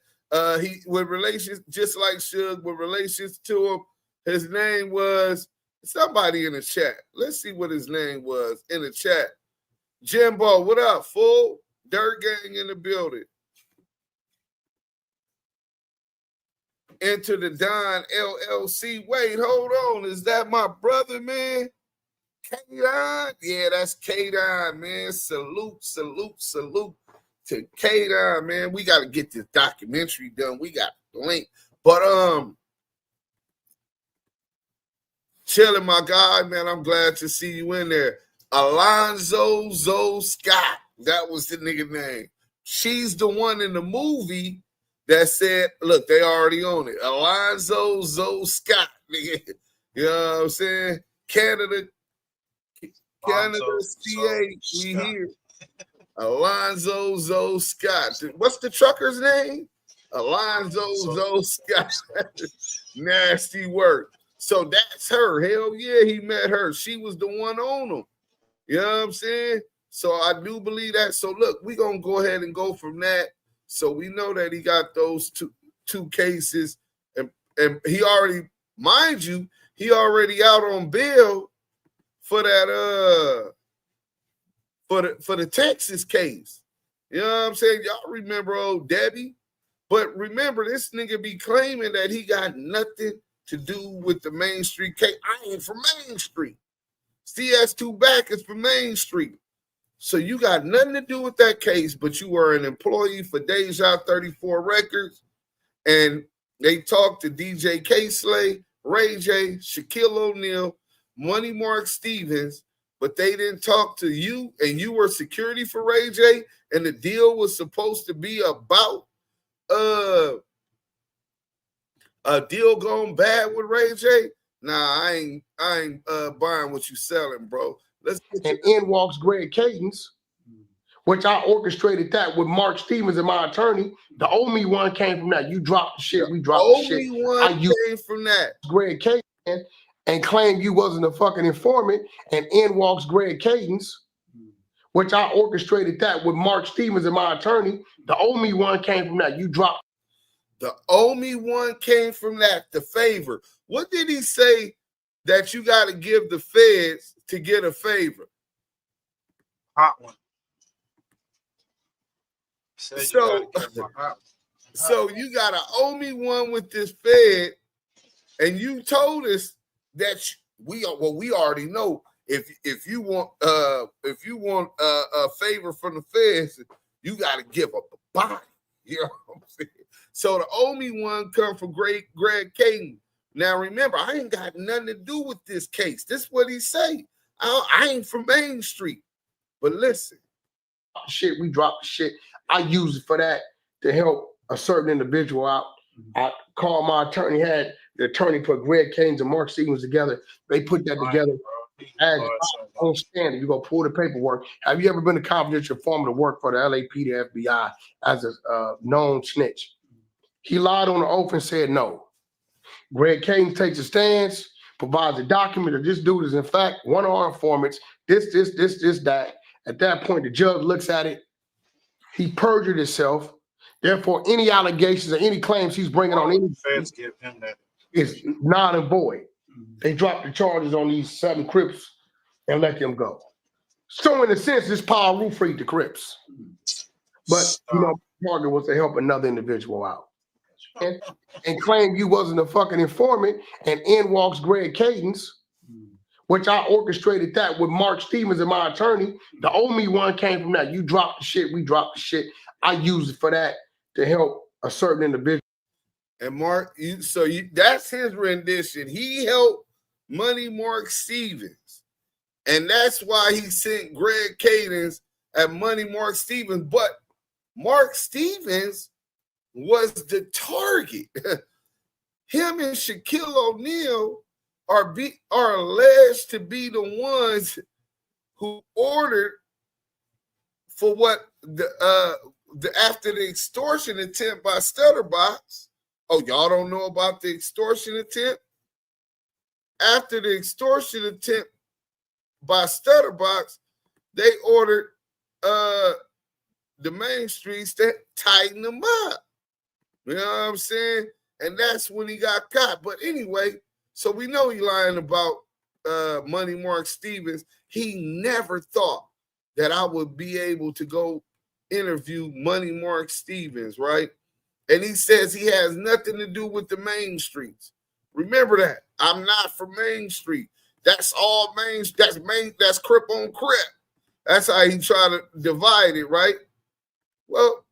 He with relations, just like Suge, with relations to him. His name was somebody in the chat. Let's see what his name was in the chat. Jimbo, what up, fool? Dirt gang in the building. Enter the Don LLC. Wait, hold on. Is that my brother, man? Kading? Yeah, that's Kading, man. Salute to Kading, man. We got to get this documentary done. We got the link. But chilling, my guy, man. I'm glad to see you in there. Alonzo Zoe Scott. That was the nigga name. She's the one in the movie that said, look, they already own it. Alonzo Zoe Scott, nigga. You know what I'm saying? Canada, CA, we here. Alonzo Zoe Scott. What's the trucker's name? Alonzo Zoe Scott. Nasty work. So that's her. Hell yeah, he met her. She was the one on him. You know what I'm saying? So I do believe that. So look, we're going to go ahead and go from that. So we know that he got those two cases. And he already, mind you, he already out on bail for that for the Texas case. You know what I'm saying? Y'all remember old Debbie? But remember, this nigga be claiming that he got nothing to do with the Main Street case. I ain't from Main Street. CS2 back is from Main Street. So you got nothing to do with that case, but you were an employee for Deja 34 Records, and they talked to DJ K-Slay, Ray J, Shaquille O'Neal, Money Mark Stevens, but they didn't talk to you, and you were security for Ray J, and the deal was supposed to be about a deal going bad with Ray J. Nah, I ain't buying what you selling, bro. Let's get and in walks Greg Kading, which I orchestrated that with Mark Stevens and my attorney. The only one came from that. You dropped the shit, we dropped the shit. Only one came from that. Greg Kading and claimed you wasn't a fucking informant, and in walks Greg Kading, which I orchestrated that with Mark Stevens and my attorney. The only one came from that. You dropped. The only one came from that, the favor. What did he say that you got to give the feds to get a favor? Hot one. So you got to owe me one with this fed, and you told us that we already know if you want a favor from the feds, you got to give up a body. You know what I'm saying? So the only one come from Greg Kading. Now remember, I ain't got nothing to do with this case. This is what he say. I ain't from Main Street. But listen, shit, we dropped the shit. I use it for that to help a certain individual out I called my attorney, had the attorney put Greg Kading and Mark Stevens together. They put that together as on standard. You go pull the paperwork. Have you ever been a confidential informant to work for the LAPD, the FBI as a known snitch? He lied on the oath and said no. Greg Kading takes a stance, provides a document that this dude is in fact one of our informants, this, that. At that point, the judge looks at it. He perjured himself. Therefore, any allegations or any claims he's bringing on any feds give him that is non and void. They dropped the charges on these 7 Crips and let them go. So in a sense, this power roof freed the Crips. But you know, target was to help another individual out. And claim you wasn't a fucking informant, and in walks Greg Kading, which I orchestrated that with Mark Stevens and my attorney. The only one came from that. You dropped the shit, we dropped the shit. I used it for that to help a certain individual. And Mark, that's his rendition. He helped Money Mark Stevens. And that's why he sent Greg Kading at Money Mark Stevens. But Mark Stevens was the target. Him and Shaquille O'Neal are alleged to be the ones who ordered for what after the extortion attempt by Stutterbox. Oh, y'all don't know about the extortion attempt? After the extortion attempt by Stutterbox, they ordered the main streets to tighten them up. You know what I'm saying? And that's when he got caught. But anyway, so we know he lying about Money Mark Stevens. He never thought that I would be able to go interview Money Mark Stevens, right? And he says he has nothing to do with the main streets. Remember that. I'm not from Main Street. That's all that's Crip on Crip. That's how he try to divide it, right? Well,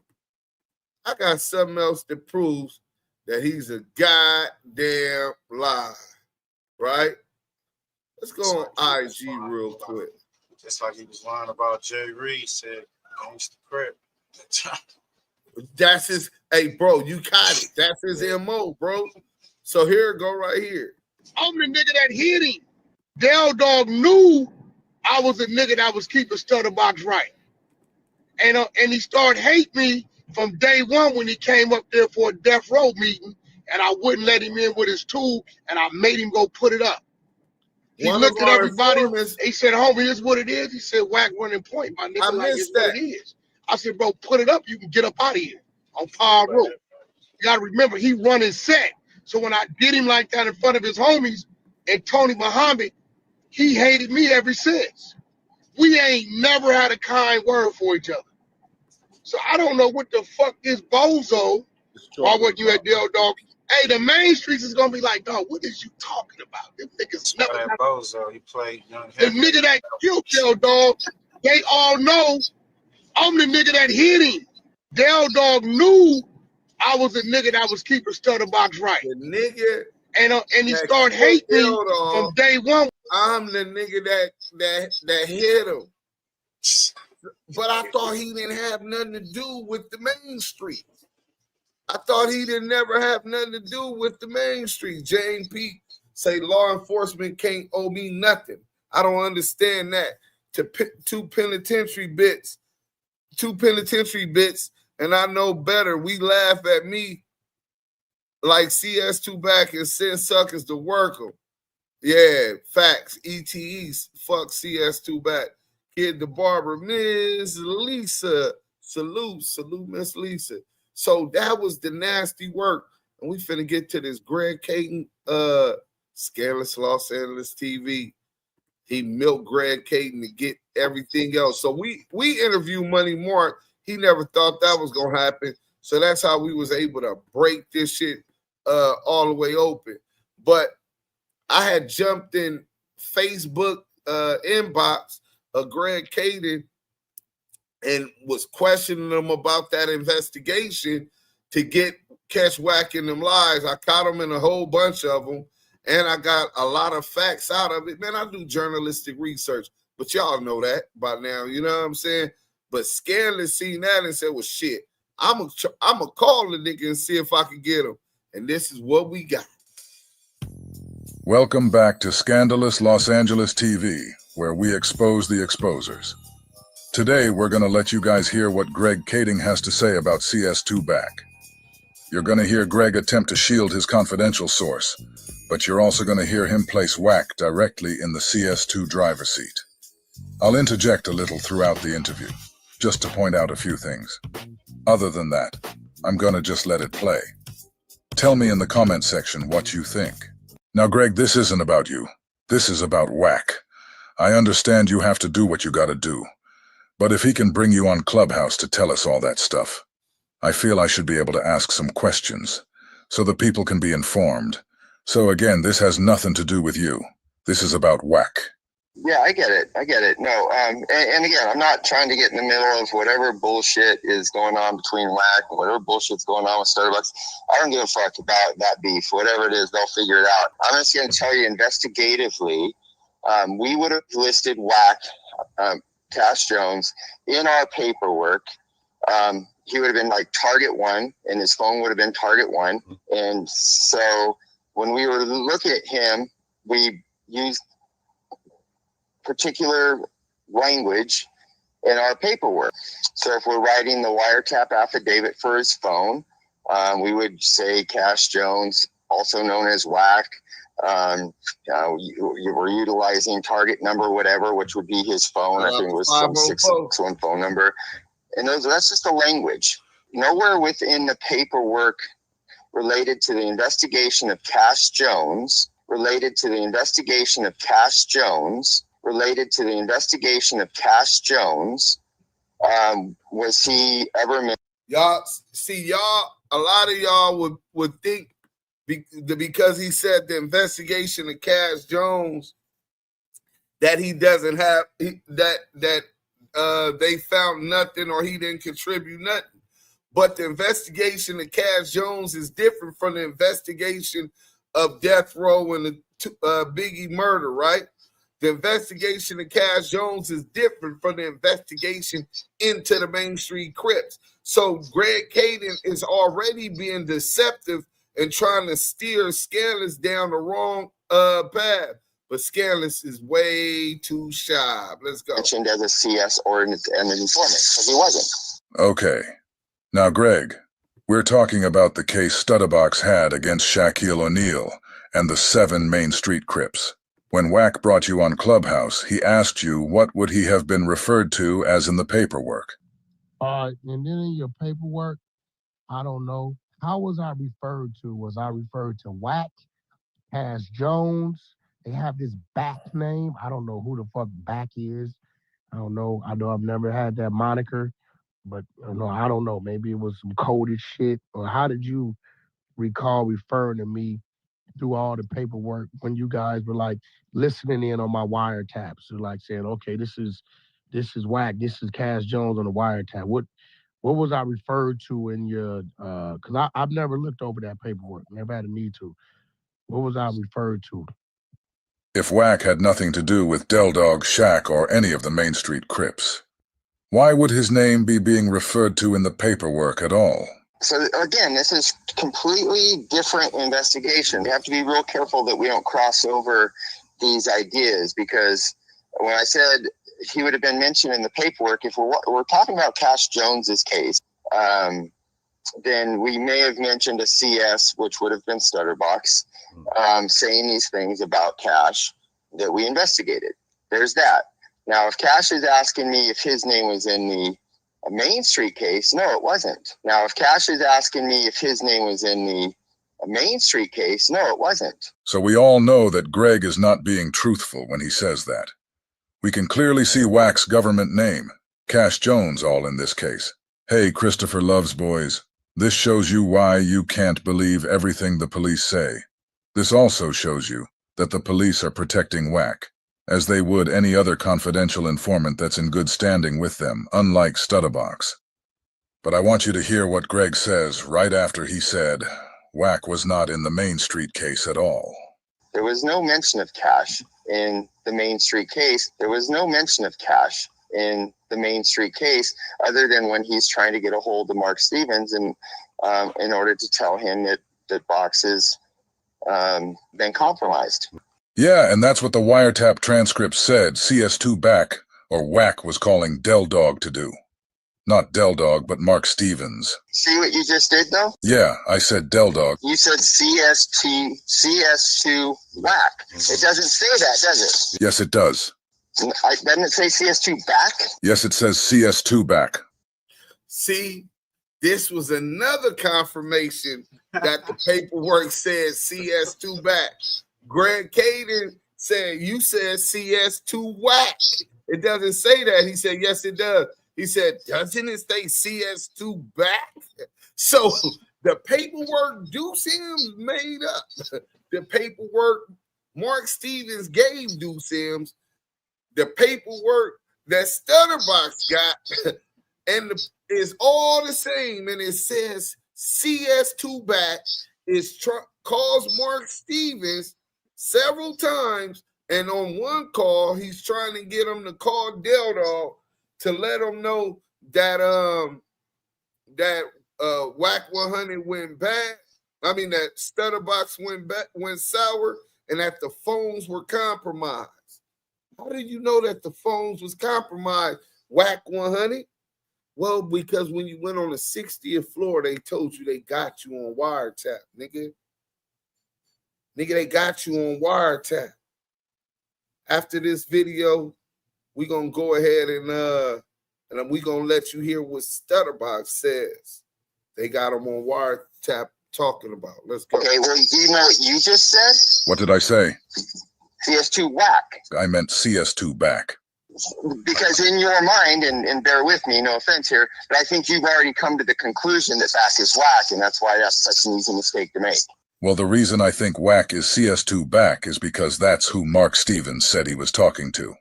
I got something else that proves that he's a goddamn lie, right? Let's go on IG real quick. Just like he was lying about Jay Reed, said, "Gangsta Crip." That's his, hey, bro, you got it. That's his MO, bro. So here it go right here. I'm the nigga that hit him. Del Dog knew I was a nigga that was keeping Stutterbox right. And he started hating me from day one when he came up there for a death row meeting, and I wouldn't let him in with his tool, and I made him go put it up. He looked at everybody. He said, "Homie, this is what it is." He said, "Wack running point, my nigga, like it's what it is." I said, "Bro, put it up. You can get up out of here on Power Road." You got to remember, he running set. So when I did him like that in front of his homies and Tony Muhammad, he hated me ever since. We ain't never had a kind word for each other. So I don't know what the fuck this bozo, or what you at Del Dog. Hey, the main streets is gonna be like, dog, what is you talking about? Them niggas never. That bozo, he played young. The nigga that killed Del Dog, they all know I'm the nigga that hit him. Del Dog knew I was a nigga that was keeping Stutterbox right. The nigga, and he started hating me from day one. I'm the nigga that hit him. But I thought he didn't have nothing to do with the main street. I thought he didn't never have nothing to do with the main street. Jane P say law enforcement can't owe me nothing. I don't understand that. Two penitentiary bits, and I know better. We laugh at me like CS2 back and send suckers to work them. Yeah, facts. ETEs, fuck CS2 back. Kid the barber, Miss Lisa. Salute, Miss Lisa. So that was the nasty work. And we finna get to this Greg Kading, Scandalous Los Angeles TV. He milked Greg Kading to get everything else. So we interview Money Mark. He never thought that was gonna happen. So that's how we was able to break this shit all the way open. But I had jumped in Facebook inbox of Greg Kading and was questioning them about that investigation to catch Wack in them lies. I caught him in a whole bunch of them, and I got a lot of facts out of it. Man, I do journalistic research, but y'all know that by now, you know what I'm saying? But Scandalous seen that and said, well, shit, I'm gonna call the nigga and see if I can get him. And this is what we got. Welcome back to Scandalous Los Angeles TV, where we expose the exposers. Today, we're going to let you guys hear what Greg Kading has to say about CS2 back. You're going to hear Greg attempt to shield his confidential source, but you're also going to hear him place Wack directly in the CS2 driver's seat. I'll interject a little throughout the interview, just to point out a few things. Other than that, I'm going to just let it play. Tell me in the comment section what you think. Now, Greg, this isn't about you. This is about Wack. I understand you have to do what you gotta do. But if he can bring you on Clubhouse to tell us all that stuff, I feel I should be able to ask some questions, so the people can be informed. So again, this has nothing to do with you. This is about Wack. Yeah, I get it. No, and again, I'm not trying to get in the middle of whatever bullshit is going on between Wack and whatever bullshit's going on with Starbucks. I don't give a fuck about that beef. Whatever it is, they'll figure it out. I'm just going to tell you investigatively, we would have listed Wack, Cash Jones, in our paperwork. He would have been like target one, and his phone would have been target one. And so when we were looking at him, we used particular language in our paperwork. So if we're writing the wiretap affidavit for his phone, we would say Cash Jones, also known as Wack. You were utilizing target number, whatever, which would be his phone. I think it was some 661 phone number. And that's just the language. Nowhere within the paperwork related to the investigation of Cash Jones, was he ever... Y'all, see, a lot of y'all would think because he said the investigation of Cash Jones that he doesn't have, they found nothing or he didn't contribute nothing. But the investigation of Cash Jones is different from the investigation of Death Row and the Biggie murder, right? The investigation of Cash Jones is different from the investigation into the Main Street Crips. So Greg Kading is already being deceptive and trying to steer Scandalous down the wrong path. But Scandalous is way too shy. Let's go. Mentioned as a CS or an informant, because he wasn't. Okay. Now, Greg, we're talking about the case Stutterbox had against Shaquille O'Neal and the 7 Main Street Crips. When Wack brought you on Clubhouse, he asked you what would he have been referred to as in the paperwork. And then in your paperwork, I don't know. How was I referred to? Was I referred to Wack, Cash Jones? They have this Back name. I don't know who the fuck Back is. I don't know. I know I've never had that moniker, but I don't know. Maybe it was some coded shit. Or how did you recall referring to me through all the paperwork when you guys were like listening in on my wiretaps? So like saying, okay, this is Wack, this is Cash Jones on the wiretap. What was I referred to in your because I've never looked over that paperwork, never had a need to. What was I referred to? If Wack had nothing to do with Del Dog, Shaq, or any of the Main Street Crips, why would his name be being referred to in the paperwork at all? So again, this is completely different investigation. We have to be real careful that we don't cross over these ideas, because when I said he would have been mentioned in the paperwork, if we're talking about Cash Jones's case, then we may have mentioned a CS, which would have been Stutterbox, saying these things about Cash that we investigated. There's that. Now, if Cash is asking me if his name was in the Main Street case, no, it wasn't. Now, if Cash is asking me if his name was in the Main Street case, no, it wasn't. So we all know that Greg is not being truthful when he says that. We can clearly see Wack's government name, Cash Jones, all in this case. Hey, Christopher Love's boys, this shows you why you can't believe everything the police say. This also shows you that the police are protecting Wack, as they would any other confidential informant that's in good standing with them, unlike Stutterbox. But I want you to hear what Greg says right after he said Wack was not in the Main Street case at all. There was no mention of Cash in the Main Street case. Other than when he's trying to get a hold of Mark Stevens and in order to tell him that boxes been compromised. Yeah, and that's what the wiretap transcript said CS2 Back, or Wack, was calling Del Dog to do. Not Del Dog, but Mark Stevens. See what you just did, though? Yeah, I said Del Dog. You said CS2 Wack. It doesn't say that, does it? Yes, it does. Doesn't it say CS2 Back? Yes, it says CS2 Back. See, this was another confirmation that the paperwork said CS2 Back. Greg Kading said, you said CS2 Wack. It doesn't say that. He said, yes, it does. He said, doesn't it say CS2 Back? So the paperwork Duse M made up. The paperwork Mark Stevens gave Duse M, the paperwork that Stutterbox got, and it's all the same. And it says CS2 Back is calls Mark Stevens several times. And on one call, he's trying to get him to call Del Dog to let him know that Wack100 went bad. I mean that Stutterbox went sour, and that the phones were compromised. How did you know that the phones was compromised, Wack100? Well, because when you went on the 60th floor, they told you they got you on wiretap, nigga. Nigga, they got you on wiretap. After this video, we're going to go ahead and we're going to let you hear what Stutterbox says. They got them on wiretap talking about. Let's go. Okay, well, you know what you just said? What did I say? CS2 Wack. I meant CS2 Back. Because in your mind, and bear with me, no offense here, but I think you've already come to the conclusion that Back is Wack, and that's why that's such an easy mistake to make. Well, the reason I think Wack is CS2 Back is because that's who Mark Stevens said he was talking to.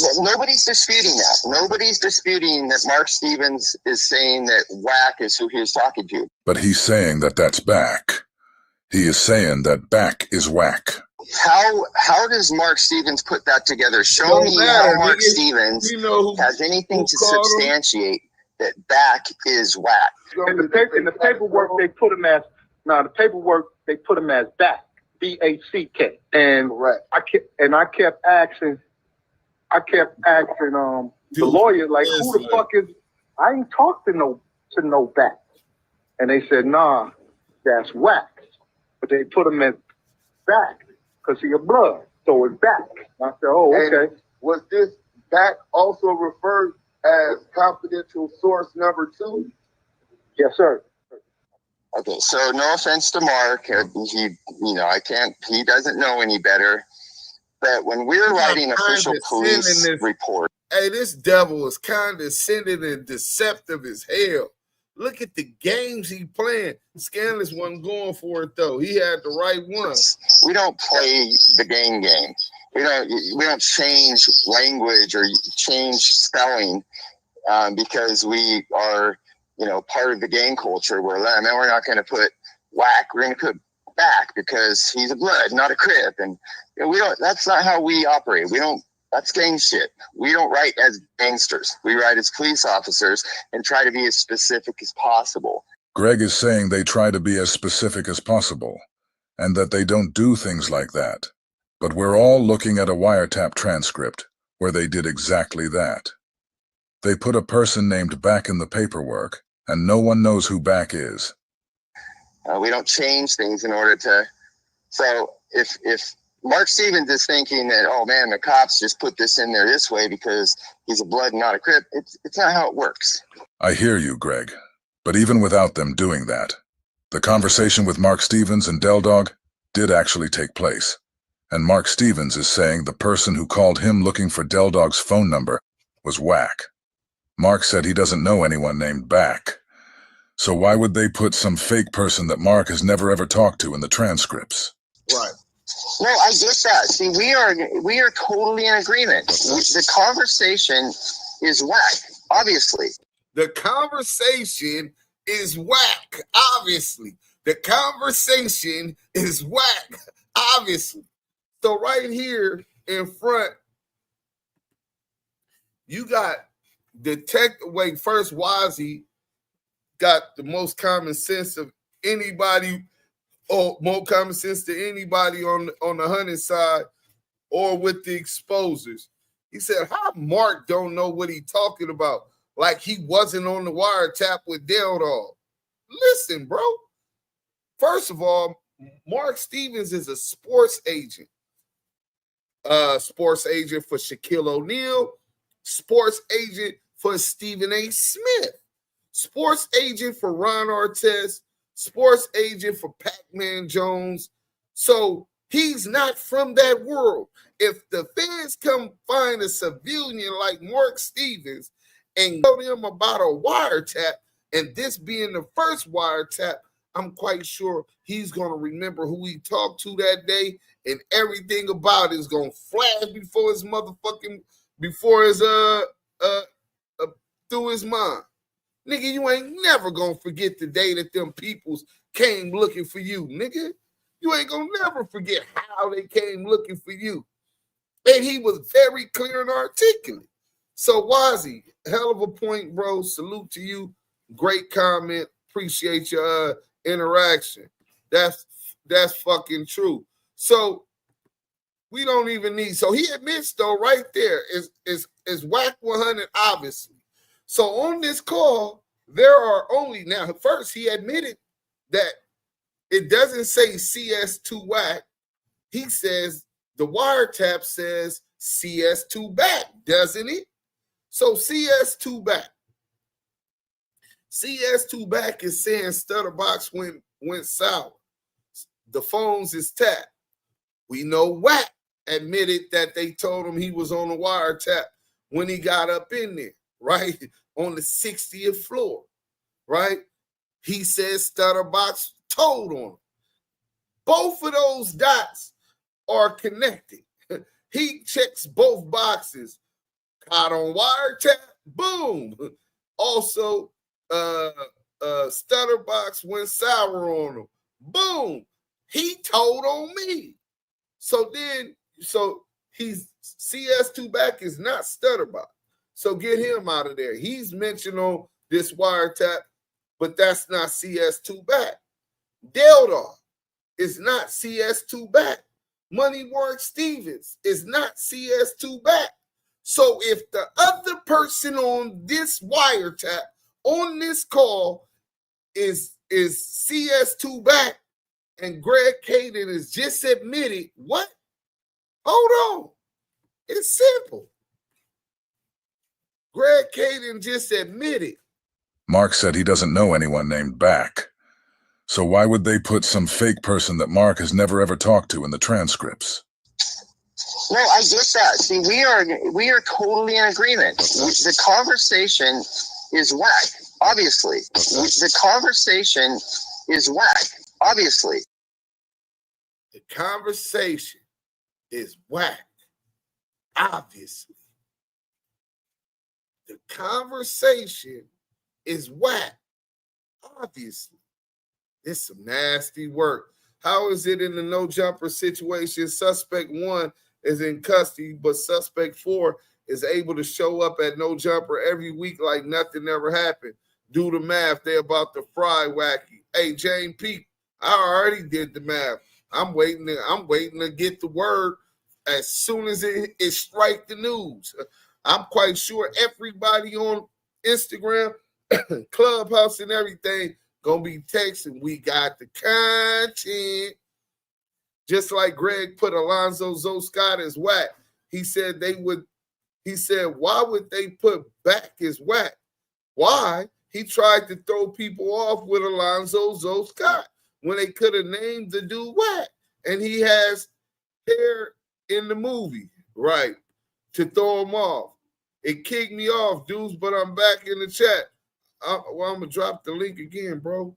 Well, nobody's disputing that. Nobody's disputing that Mark Stevens is saying that Wack is who he was talking to. But he's saying that that's Back. He is saying that Back is Wack. How does Mark Stevens put that together? Show me how Mark Stevens has anything to substantiate that Back is Wack. In the paperwork, they put him as Back, B-A-C-K. And I kept asking the lawyer, like, who the fuck is? I ain't talked to no Back. And they said, nah, that's Wack. But they put him as Back because he a blood, so it's Back. And I said, oh, okay. And was this Back also referred as confidential source number 2? Yes, sir. Okay, so no offense to Mark, he doesn't know any better. But when we're writing official police report, hey, this devil is condescending and deceptive as hell. Look at the games he playing. Scandalous wasn't going for it though. He had the right one. We don't play the game. We don't change language or change spelling because we are, part of the gang culture. We're not going to put Wack. We're going to put Back because he's a blood, not a Crip, and we don't. That's not how we operate. We don't. That's gang shit. We don't write as gangsters. We write as police officers and try to be as specific as possible. Greg is saying they try to be as specific as possible, and that they don't do things like that. But we're all looking at a wiretap transcript where they did exactly that. They put a person named Back in the paperwork, and no one knows who Back is. We don't change things in order to. So if Mark Stevens is thinking that, oh man, the cops just put this in there this way because he's a blood and not a Crip, it's not how it works. I hear you, Greg. But even without them doing that, the conversation with Mark Stevens and Del Dog did actually take place. And Mark Stevens is saying the person who called him looking for Del Dog's phone number was Wack. Mark said he doesn't know anyone named Back. So why would they put some fake person that Mark has never ever talked to in the transcripts? Right. No, I get that. See, we are totally in agreement. The conversation is Wack, obviously. The conversation is Wack, obviously. The conversation is Wack, obviously. So right here in front, you got first Wazzy got the most common sense of anybody or more common sense than anybody on the hunting side or with the exposers. He said, how Mark don't know what he talking about? Like he wasn't on the wiretap with Dale Dog. Listen, bro. First of all, Mark Stevens is a sports agent. Sports agent for Shaquille O'Neal, sports agent for Stephen A. Smith, sports agent for Ron Artest, sports agent for Pac-Man Jones. So he's not from that world. If the feds come find a civilian like Mark Stevens and tell them about a wiretap, and this being the first wiretap, I'm quite sure he's going to remember who he talked to that day, and everything about it is going to flash before his motherfucking, before his, through his mind. Nigga, you ain't never going to forget the day that them peoples came looking for you, nigga. You ain't going to never forget how they came looking for you. And he was very clear and articulate. So, Wazzy, hell of a point, bro. Salute to you. Great comment. Appreciate your interaction. That's fucking true. So we don't even need. So he admits though, right there is Wack100 obviously. So on this call, there are only now. First, he admitted that it doesn't say CS2 Wack. He says the wiretap says CS2 back, doesn't it? So CS2 back. CS2 back is saying Stutterbox went sour. The phones is tapped. We know Wack admitted that they told him he was on the wiretap when he got up in there, right? On the 60th floor, right? He says Stutterbox told on him. Both of those dots are connected. He checks both boxes. Caught on wiretap, boom. Also, Stutterbox went sour on him. Boom. He told on me. So he's CS2 back is not Stutterbox. So get him out of there. He's mentioned on this wiretap, but that's not CS2 back. Dale Dog is not CS2 back. Money Mark Stevens is not CS2 back. So if the other person on this wiretap, on this call, is CS2 back, and Greg Kading is just admitted, what? Hold on. It's simple. Greg Kading just admitted. Mark said he doesn't know anyone named Back. So why would they put some fake person that Mark has never ever talked to in the transcripts? No, I get that. See, we are totally in agreement. The conversation is Wack, obviously. The conversation is Wack, obviously. The conversation is Wack, obviously. The conversation is Wack, obviously. It's some nasty work. How is it in the no jumper situation? Suspect 1 is in custody, but suspect 4 is able to show up at no jumper every week like nothing ever happened. Do the math. They're about to fry Wacky. Hey, Jane Pete, I already did the math. I'm waiting to get the word as soon as it strike the news. I'm quite sure everybody on Instagram, Clubhouse, and everything gonna be texting. We got the content. Just like Greg put Alonzo Scott as Wack. He said why would they put Back as Wack? Why? He tried to throw people off with Alonzo Scott when they could have named the dude Wack. And he has hair in the movie, right? To throw him off. It kicked me off, dudes, but I'm back in the chat. I'm going to drop the link again, bro.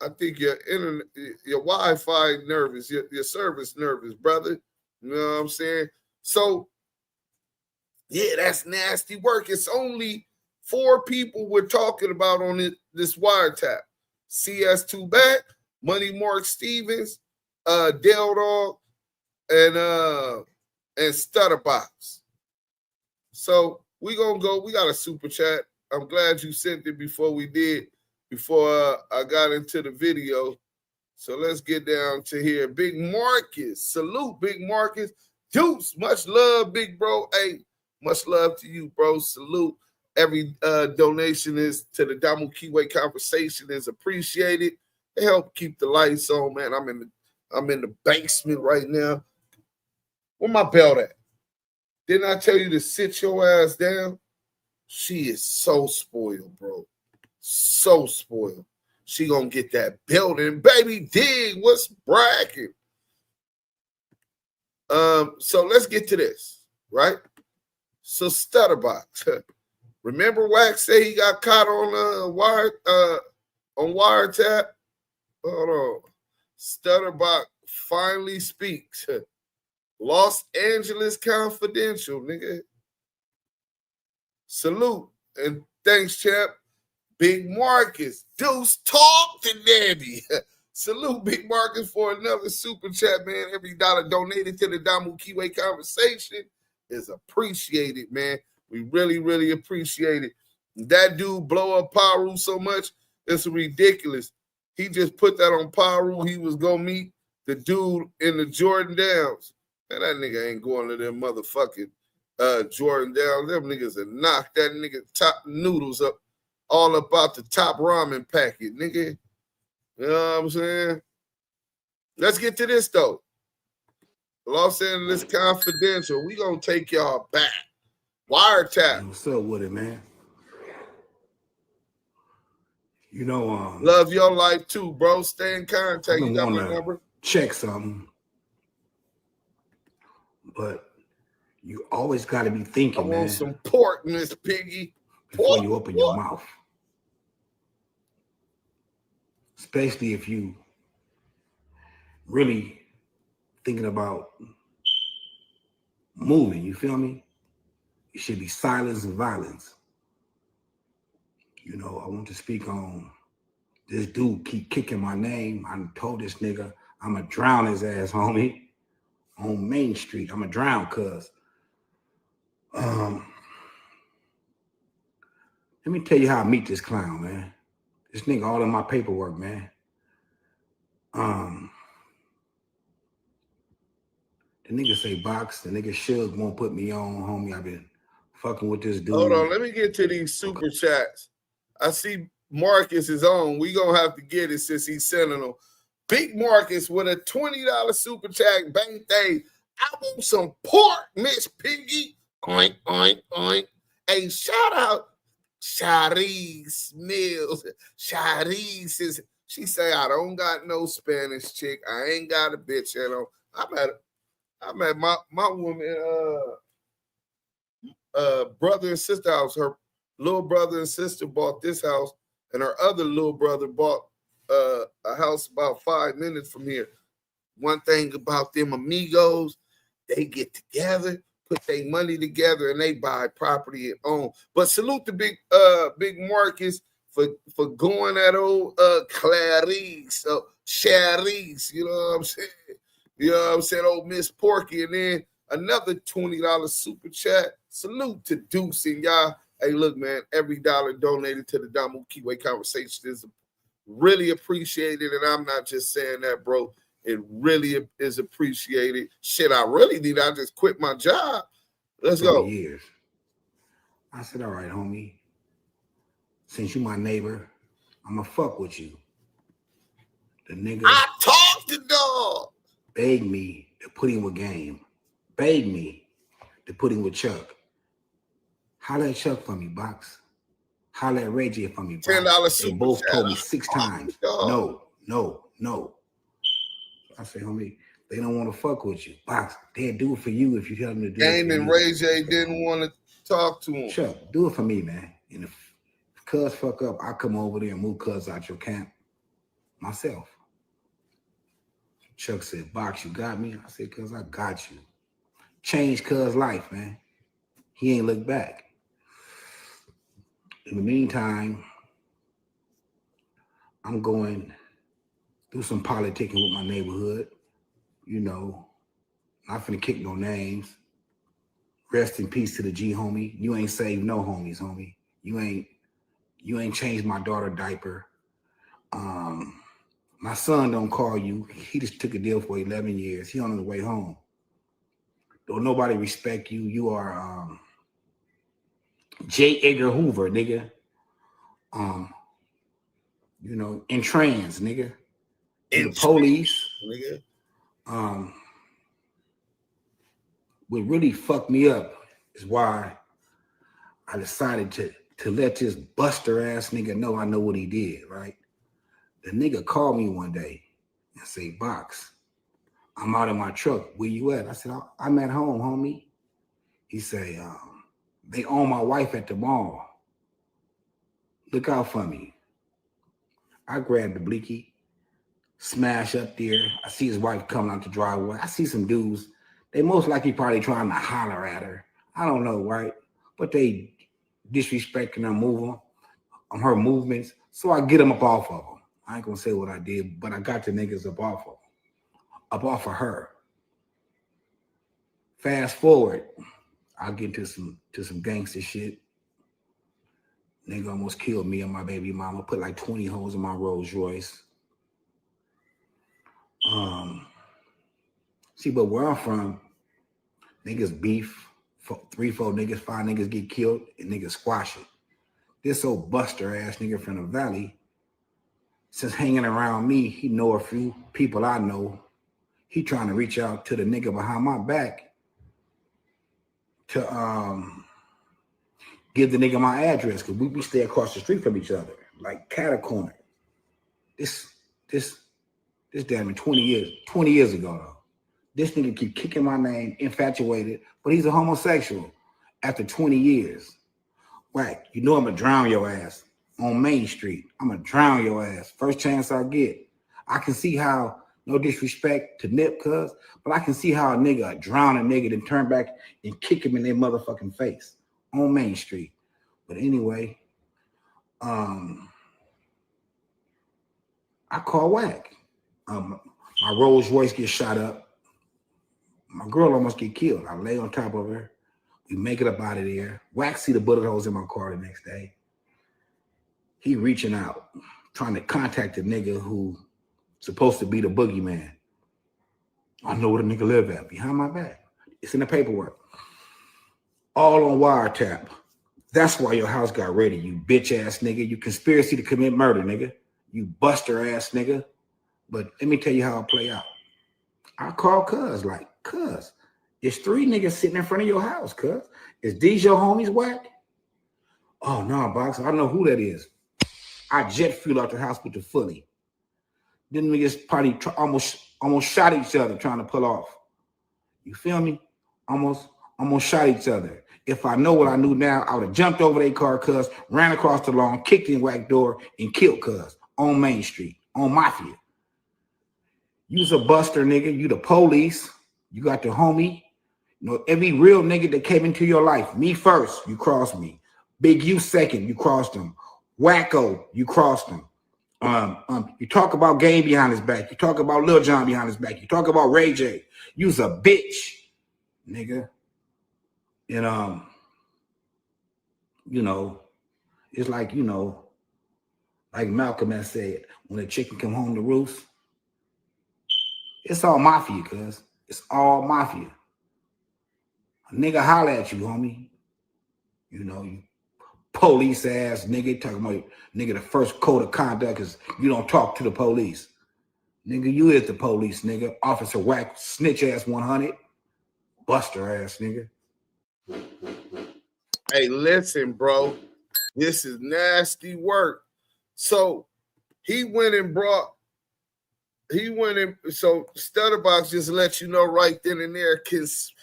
I think your internet, your Wi-Fi nervous, your service nervous, brother. You know what I'm saying? So, yeah, that's nasty work. It's only 4 people we're talking about on this wiretap. CS2 Back, Money Mark Stevens, Dale Dog, and Stutterbox. So we gonna go. We got a super chat. I'm glad you sent it before we did. before I got into the video. So let's get down to here. Big Marcus. Salute, Big Marcus. Deuce, much love, big bro. Hey, much love to you, bro. Salute. Every donation is to the Damu Kiwi conversation is appreciated. They help keep the lights on, man. I'm in the basement right now. Where my belt at? Didn't I tell you to sit your ass down? She is so spoiled, bro. So spoiled. She gonna get that belt and baby dig. What's bragging? So let's get to this, right? So Stutterbox. Remember Wack said he got caught on wiretap? Hold on. Stutterbox finally speaks. Los Angeles Confidential, nigga. Salute. And thanks, champ. Big Marcus. Deuce talk to Daddy. Salute Big Marcus for another super chat, man. Every dollar donated to the Damu Kiwi conversation is appreciated, man. We really, really appreciate it. That dude blow up Paru so much, it's ridiculous. He just put that on Paru. He was going to meet the dude in the Jordan Downs. Man, that nigga ain't going to them motherfucking Jordan Downs. Them niggas have knocked that nigga top noodles up all about the top ramen packet, nigga. You know what I'm saying? Let's get to this, though. Los Angeles Confidential. We going to take y'all back. Wiretap. What's up with it, man? You know, love your life too, bro. Stay in contact. You got my number. Check something, but you always got to be thinking, I want man, some pork, Miss Piggy. before you open your mouth. Especially if you really thinking about moving, you feel me? It should be silence and violence. You know, I want to speak on this dude keep kicking my name. I told this nigga I'ma drown his ass, homie, on Main Street. I'ma drown, cuz. Let me tell you how I meet this clown, man. This nigga all in my paperwork, man. The nigga say box, the nigga Suge won't put me on, homie. I've been fucking with this dude. Hold on, let me get to these super chats. I see Marcus is on. We gonna have to get it since he's sending them. Big Marcus with a $20 super chat. Bang thing. I want some pork, Miss Piggy. Oink, oink, oink. Hey, shout out Sharice Mills. Sharice is, she say, I don't got no Spanish chick. I ain't got a bitch at all. I met my woman, brother and sister house. Her little brother and sister bought this house, and her other little brother bought a house about 5 minutes from here. One thing about them amigos, they get together, put their money together, and they buy property and own. But salute to Big Marcus for going at old Clarice, so Sharice, you know what I'm saying? You know what I'm saying? Old Miss Porky, and then another $20 super chat. Salute to Deuce and y'all. Hey, look, man, every dollar donated to the Damu Kiwi conversation is really appreciated, and I'm not just saying that, bro. It really is appreciated. Shit, I really need. I just quit my job. Let's go. Years. I said, all right, homie. Since you my neighbor, I'ma fuck with you. The nigga. I talked to dog. Begged me to put him with game. Begged me to put him with Chuck. Holla at Chuck for me, Box. Holla at Reggie for me, Box. $10 super They both chat. told me 6 times. No. I say, homie, they don't want to fuck with you. Box, they'll do it for you if you tell them to do Game it for and you. Ray J didn't want to talk to him. Chuck, do it for me, man. And if Cuz fuck up, I come over there and move Cuz out your camp myself. Chuck said, Box, you got me? I said, Cuz, I got you. Changed Cuz' life, man. He ain't looked back. In the meantime, I'm going through some politicking with my neighborhood. You know, not finna kick no names. Rest in peace to the G homie. You ain't saved no homies, homie. You ain't changed my daughter diaper. My son don't call you. He just took a deal for 11 years. He on his way home. Don't nobody respect you. You are J. Edgar Hoover, nigga. You know, in trans, nigga. To the police. Nigga. What really fucked me up is why I decided to let this buster ass nigga know I know what he did, right? The nigga called me one day and say, Box, I'm out in my truck. Where you at? I said, I'm at home, homie. He say, they own my wife at the mall. Look out for me. I grabbed the blicky, smash up there. I see his wife coming out the driveway. I see some dudes. They most likely probably trying to holler at her. I don't know, right? But they disrespecting her on her movements. So I get them up off of them. I ain't gonna say what I did, but I got the niggas up off of her. Fast forward, I'll get to some gangster shit. Nigga almost killed me and my baby mama. Put like 20 holes in my Rolls Royce. See, but where I'm from, niggas beef, 3, 4 niggas, 5 niggas get killed, and niggas squash it. This old buster ass nigga from the valley, since hanging around me, he know a few people I know. He trying to reach out to the nigga behind my back to give the nigga my address, because we stay across the street from each other, like cat corner. This damn near 20 years ago though. This nigga keep kicking my name, infatuated, but he's a homosexual after 20 years. Wack, you know I'm gonna drown your ass on Main Street. I'm gonna drown your ass. First chance I get. I can see how, no disrespect to Nip, cuz, but I can see how a nigga drown a nigga then turn back and kick him in their motherfucking face on Main Street. But anyway, I call Wack. My Rolls Royce gets shot up. My girl almost get killed. I lay on top of her. We make it up out of there. Wack see the bullet holes in my car the next day. He reaching out, trying to contact the nigga who supposed to be the boogeyman. I know where the nigga live at, behind my back. It's in the paperwork. All on wiretap. That's why your house got raided, you bitch ass nigga. You conspiracy to commit murder, nigga. You buster ass nigga. But let me tell you how it play out. I call cuz, like, cuz, it's 3 niggas sitting in front of your house, cuz. Is these your homies, Wack? Oh, no, Box, I know who that is. I jet fuel out the house with the fully. Then niggas probably almost shot each other trying to pull off. You feel me? Almost shot each other. If I know what I knew now, I would have jumped over their car, cuz, ran across the lawn, kicked in Wack door, and killed cuz on Main Street, on Mafia. You's a buster, nigga. You the police. You got the homie. You know, every real nigga that came into your life, me first, you crossed me. Big U second, you crossed him. Wacko, you crossed him. You talk about Game behind his back. You talk about Lil John behind his back. You talk about Ray J. You's a bitch, nigga. And you know, it's like, you know, like Malcolm has said, when a chicken come home to roost, it's all mafia, cuz. It's all mafia. A nigga holler at you, homie. You know, you police ass nigga, talking about nigga, the first code of conduct is you don't talk to the police. Nigga, you is the police, nigga. Officer Wack, snitch ass 100, buster ass nigga. Hey, listen, bro. This is nasty work. So he went and so Stutterbox just let you know right then and there, cause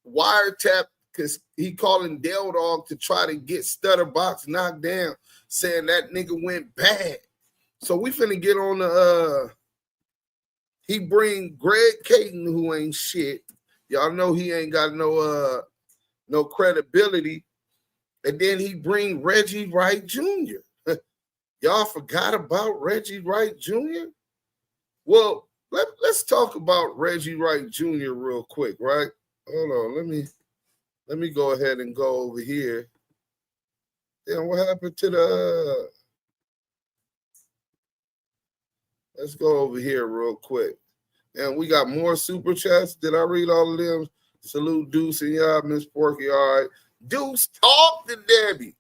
wiretap, cause he calling Dale Dog to try to get Stutterbox knocked down, saying that nigga went bad. So we finna get on the he bring Greg Kading, who ain't shit. Y'all know he ain't got no credibility. And then he bring Reggie Wright Jr. Y'all forgot about Reggie Wright Jr.? Well, let's talk about Reggie Wright Jr. real quick, right? Hold on, let me go ahead and go over here. Damn, what happened to Let's go over here real quick. And we got more super chats. Did I read all of them? Salute Deuce and y'all, Miss Porky. All right. Deuce, talk to Debbie.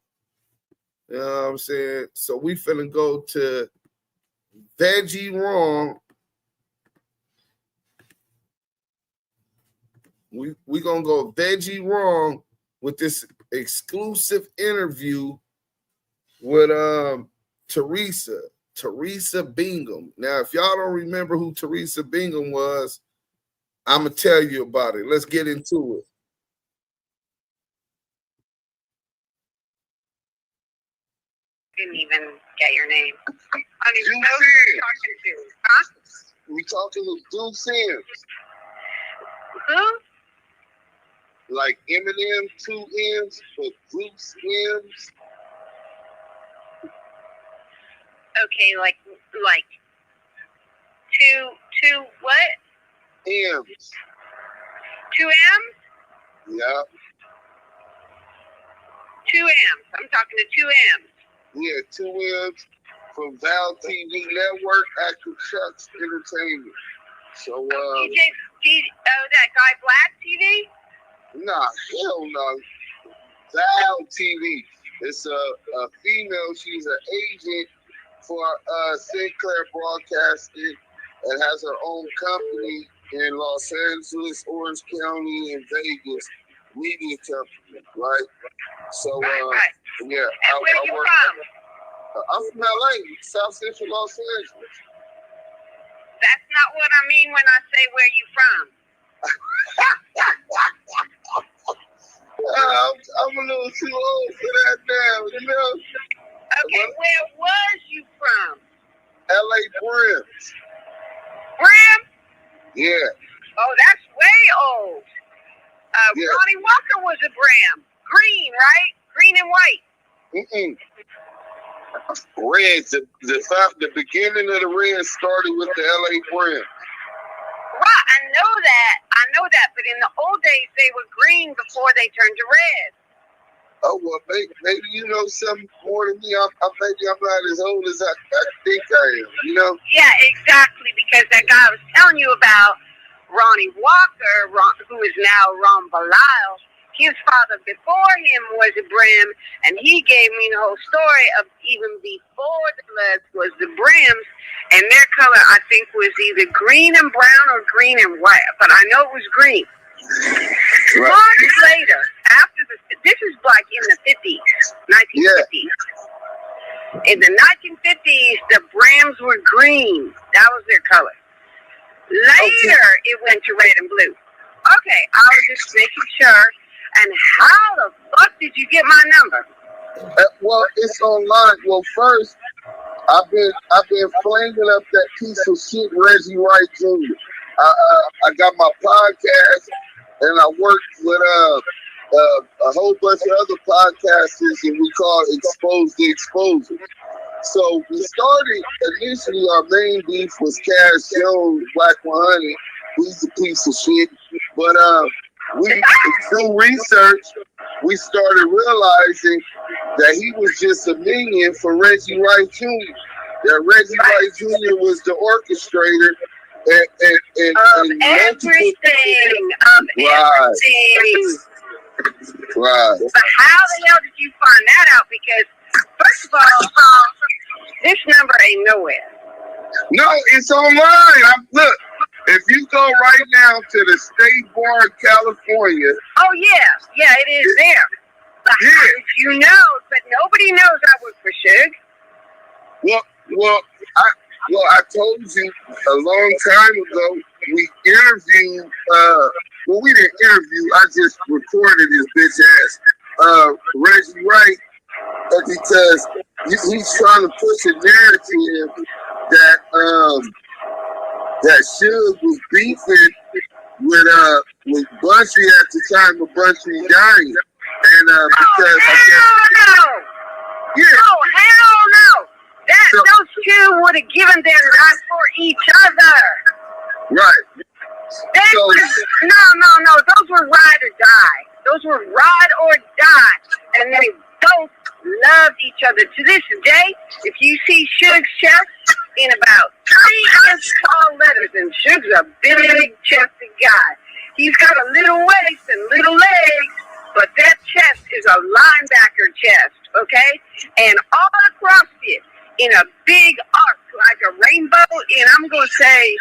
You know what I'm saying? So we finna go to Veggie Wrong. We gonna go Veggie Wrong with this exclusive interview with Teresa Bingham. Now, if y'all don't remember who Teresa Bingham was, I'm gonna tell you about it. Let's get into it. Didn't even get your name. I don't even Duse know who you're talking to. Huh? We talking to Duse M. Who? Like Eminem, 2 M's, but Duse M's. Okay, like two what? M's. 2 M's? Yeah. 2 M's. I'm talking to 2 M's. Yeah, 2 M's from Val TV Network, Active Chucks Entertainment. So, Oh, that guy Black TV? nah, hell no. Val TV. It's a female. She's an agent for Sinclair Broadcasting and has her own company in Los Angeles, Orange County, and Vegas, media company, right? So, Right. yeah. And where you from? I'm from LA, South Central Los Angeles. That's not what I mean when I say where you from. I'm a little too old for that now, you know? Okay, where was you from? LA Brims. Brim? Yeah. Oh, that's way old. Yeah. Ronnie Walker was a Brim. Green, right? Green and white. Reds, the beginning of the Reds started with the LA Brims. Right, I know that, but in the old days they were green before they turned to red. Oh, well, maybe you know something more than me. Maybe I'm not as old as I think I am, you know? Yeah, exactly, because that guy I was telling you about, Ronnie Walker, who is now Ron Belial, his father before him was a Brim, and he gave me the whole story of even before the Bloods was the Brims, and their color, I think, was either green and brown or green and white, but I know it was green. Right. Months later, this is like in the 50s, 1950s. Yeah. In the 1950s, the Brims were green. That was their color. Later, it went to red and blue. Okay, I was just making sure. And how the fuck did you get my number? Well, it's online. Well, first, I've been flaming up that piece of shit, Reggie Wright Jr. I got my podcast, and I worked with a whole bunch of other podcasters, and we call it Expose the Exposer. So we started, initially our main beef was Cash Jones, Wack100. He's a piece of shit. But through research, we started realizing that he was just a minion for Reggie Wright Jr. That Reggie Wright Jr. was the orchestrator and everything. Right. But how the hell did you find that out? Because first of all, this number ain't nowhere. No, it's online. Look, if you go right now to the State Bar of California. Oh yeah, it is there. But how did you know? But nobody knows I work for Suge. Well, I told you a long time ago. We interviewed. We didn't interview. I just recorded his bitch ass, Reggie Wright, because he's trying to push a narrative that Suge was beefing with Bunchy at the time of Bunchy dying, and because no. Yeah. Oh hell no! Those two would have given their life for each other. Right. No. Those were ride or die. Those were ride or die, and they both loved each other. To this day, if you see Suge's chest in about 3-inch tall letters, and Suge's a big-chested guy. He's got a little waist and little legs, but that chest is a linebacker chest, okay? And all across it, in a big arc like a rainbow, and I'm going to say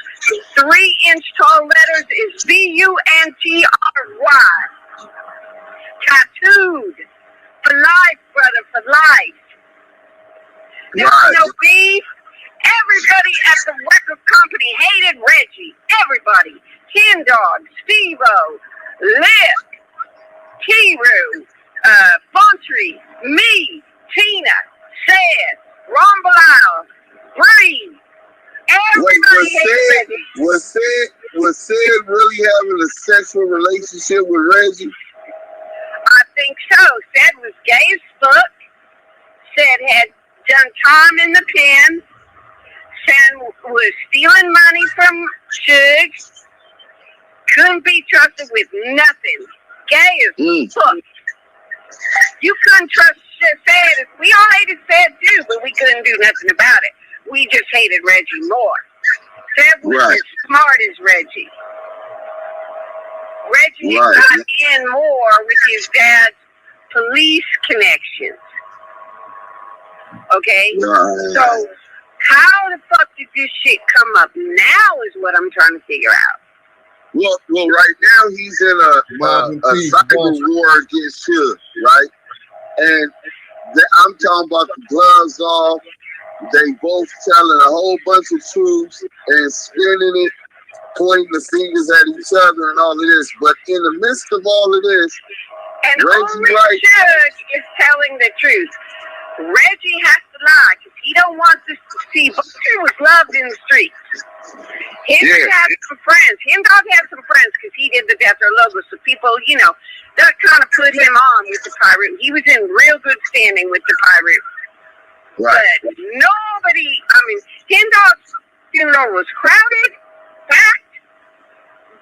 3-inch tall letters is Buntry. Tattooed. For life, brother, for life. There was no beef. Everybody at the record company hated Reggie. Everybody. Ken Dog, Steve-O, Lip, T-Roo, Buntry, me, Tina, Sid, Ron Bilal, Bree. Everybody hated Reggie. Was Sid really having a sexual relationship with Reggie? I think so. Sid was gay as fuck. Sid had done time in the pen. Sid was stealing money from Suge. Couldn't be trusted with nothing. Gay as fuck. You couldn't trust Sid. We all hated Sid too, but we couldn't do nothing about it. We just hated Reggie more. Sid was as smart as Reggie. Reggie got in more with his dad's police connections. Okay? So, how the fuck did this shit come up now is what I'm trying to figure out. Well, right now he's in a cyber war against Suge, right? And I'm talking about the gloves off. They both telling a whole bunch of truths and spinning it, pointing the fingers at each other and all of this. But in the midst of all of this, and Reggie only Wright Suge is telling the truth. Reggie has to lie because he don't want this to see. Buntry was loved in the streets. Hendrix had some friends. Dog had some friends because he did the Death Row logo. So people, you know, that kind of put him on with the pirate. He was in real good standing with the pirate. But nobody, I mean, Dog's funeral was crowded, packed,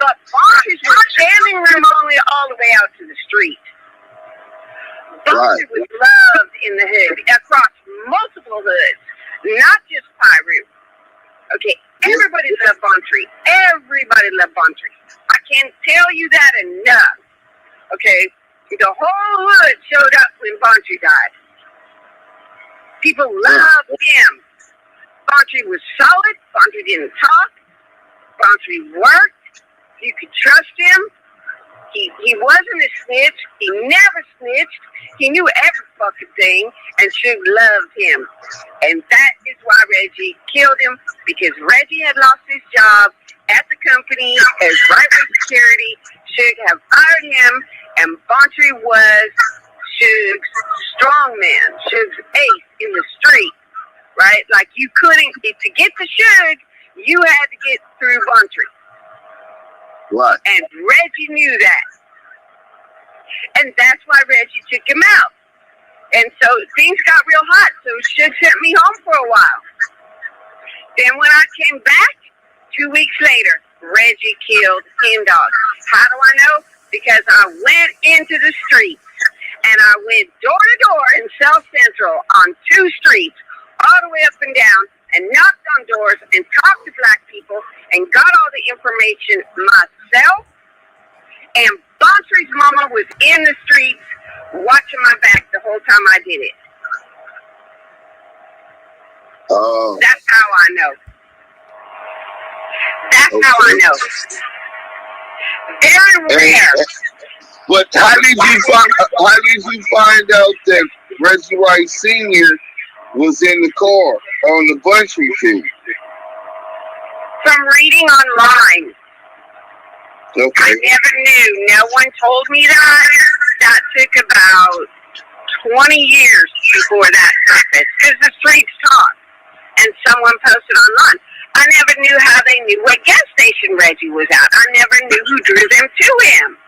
but Buntry's was standing room only all the way out to the street. Buntry was loved in the hood, across multiple hoods, not just pirate. Okay, everybody loved Buntry. Everybody loved Buntry. I can't tell you that enough. Okay, the whole hood showed up when Buntry died. People loved him. Buntry was solid. Buntry didn't talk. Buntry worked. You could trust him. He wasn't a snitch. He never snitched. He knew every fucking thing, and Suge loved him. And that is why Reggie killed him, because Reggie had lost his job at the company as right-wing security. Suge had fired him, and Buntry was Suge's strongman, Suge's ace in the street, right? Like, you couldn't, to get to Suge, you had to get through Buntry. And Reggie knew that. And that's why Reggie took him out. And so things got real hot, so Suge sent me home for a while. Then when I came back, 2 weeks later, Reggie killed Dog. How do I know? Because I went into the streets, and I went door to door in South Central on 2 streets, all the way up and down, and knocked on doors and talked to black people and got all the information myself. And Buntry's mama was in the streets watching my back the whole time I did it. Oh. That's how I know. That's how I know. Very rare. But how did you find out that Reggie Wright Sr. was in the car on the Buntry thing? From reading online. Okay. I never knew. No one told me that. That took about 20 years before that surfaced. Because the streets talk. And someone posted online. I never knew how they knew what gas station Reggie was at. I never knew who drew them to him.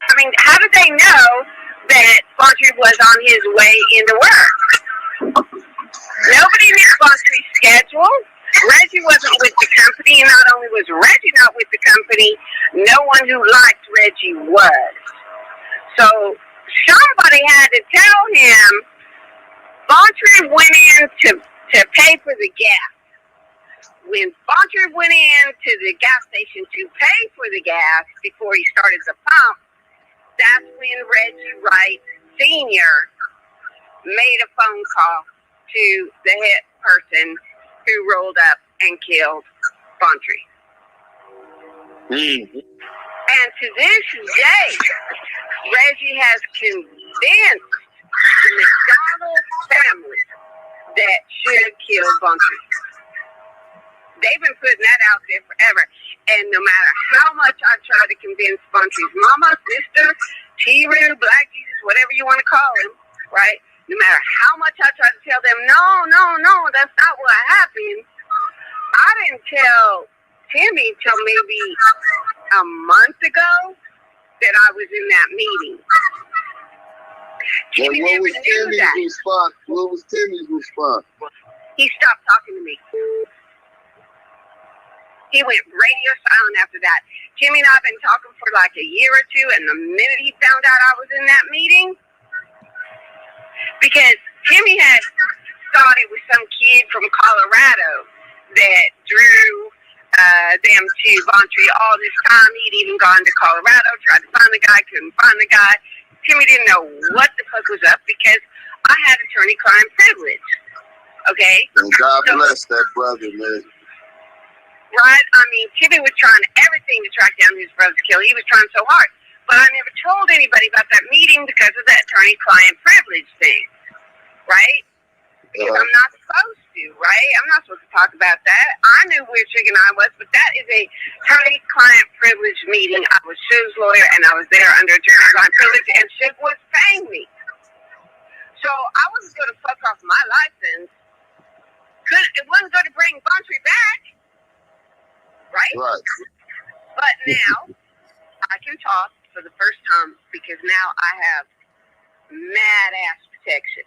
I mean, how did they know that Buntry was on his way into work? Nobody knew Buntry's schedule. Reggie wasn't with the company, and not only was Reggie not with the company, no one who liked Reggie was. So somebody had to tell him Buntry went in to pay for the gas. when Boncher went in to the gas station to pay for the gas before he started the pump, that's when Reggie Wright Jr. made a phone call to the hit person who rolled up and killed Boncher. And to this day, Reggie has convinced the McDonald family that Suge killed Boncher. They've been putting that out there forever. And no matter how much I try to convince Boncher's mama, sister, T-Roo, Black Jesus, whatever you want to call him, right? No matter how much I try to tell them, no, that's not what happened. I didn't tell Timmy till maybe a month ago that I was in that meeting. Timmy never knew that. What was Timmy's response? He stopped talking to me. He went radio silent after that. Timmy and I have been talking for like a year or two, and the minute he found out I was in that meeting, because Timmy had thought it was some kid from Colorado that drew them to Boncher all this time. He'd even gone to Colorado, tried to find the guy, couldn't find the guy. Timmy didn't know what the fuck was up because I had attorney-client privilege. Okay? And God bless that brother, man. Right? I mean, Timmy was trying everything to track down his brother's killer. He was trying so hard. But I never told anybody about that meeting because of that attorney-client privilege thing. Right? Because I'm not supposed to, right? I'm not supposed to talk about that. I knew where Suge and I was, but that is a attorney-client privilege meeting. I was Suge's lawyer, and I was there under attorney-client privilege, and Suge was paying me. So I wasn't going to fuck off my license. It wasn't going to bring Boncher back. Right? But now, I can talk for the first time because now I have mad-ass protection.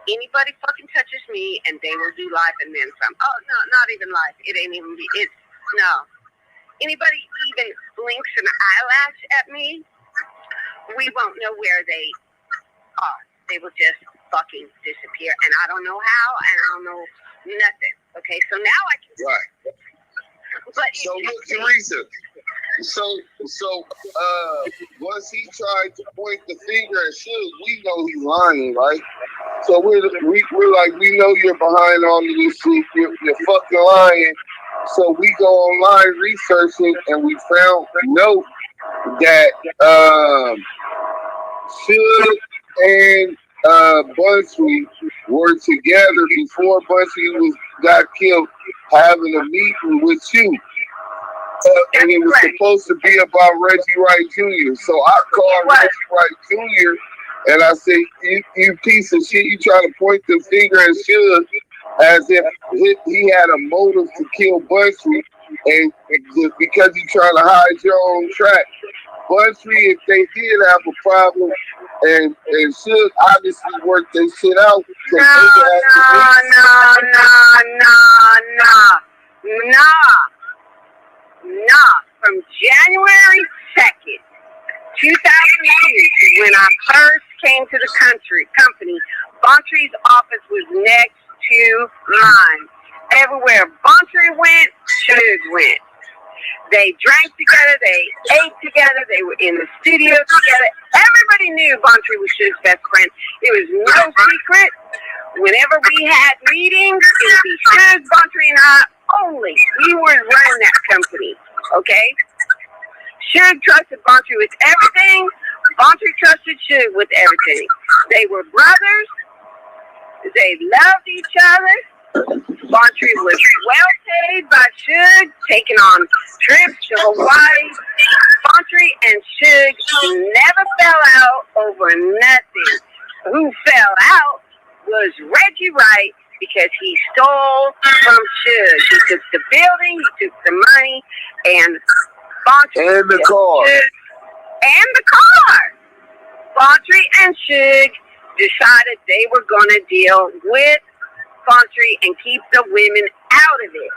Anybody fucking touches me and they will do life and then some. Oh, no, not even life. It ain't even, no. Anybody even blinks an eyelash at me, we won't know where they are. They will just fucking disappear. And I don't know how, and I don't know nothing. Okay, so now I can. Right. But so look, Teresa. So once he tried to point the finger at Suge, we know he's lying, right? So we're like, we know you're behind all of this shit. You're fucking lying. So we go online researching, and we found a note that Suge and Bunchy were together before Bunchy got killed, having a meeting with you. And it was supposed to be about Reggie Wright Jr. So I called Reggie Wright Jr. and I said, you piece of shit, you try to point the finger at Suge as if he had a motive to kill Bunchy, and just because you're trying to hide your own track. Bunchy, if they did have a problem, and Suge obviously worked their shit out. Nah. From January 2nd, 2002, when I first came to the company, Boncher's office was next to mine. Everywhere Boncher went, Suge went. They drank together, they ate together, they were in the studio together. Everybody knew Boncher was Suge's best friend. It was no secret. Whenever we had meetings, it would be Suge, Boncher, and I only. We were running that company, okay? Suge trusted Boncher with everything. Boncher trusted Suge with everything. They were brothers. They loved each other. Boncher was well paid by Suge, taking on trips to Hawaii. Boncher and Suge never fell out over nothing. Who fell out was Reggie Wright because he stole from Suge. He took the building, he took the money, and Boncher and the car. And the car. Boncher and Suge decided they were going to deal with Boncher and keep the women out of it.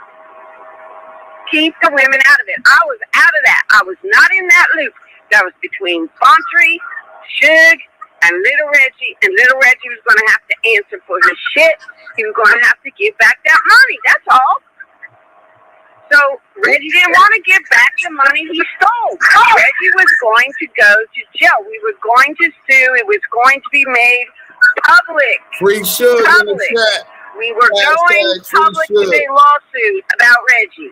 Keep the women out of it. I was out of that. I was not in that loop. That was between Boncher, Suge, and Little Reggie. And Little Reggie was going to have to answer for his shit. He was going to have to give back that money. That's all. So Reggie didn't want to give back the money he stole. Reggie was going to go to jail. We were going to sue. It was going to be made public. Free Suge in the chat. We were going public with a lawsuit about Reggie.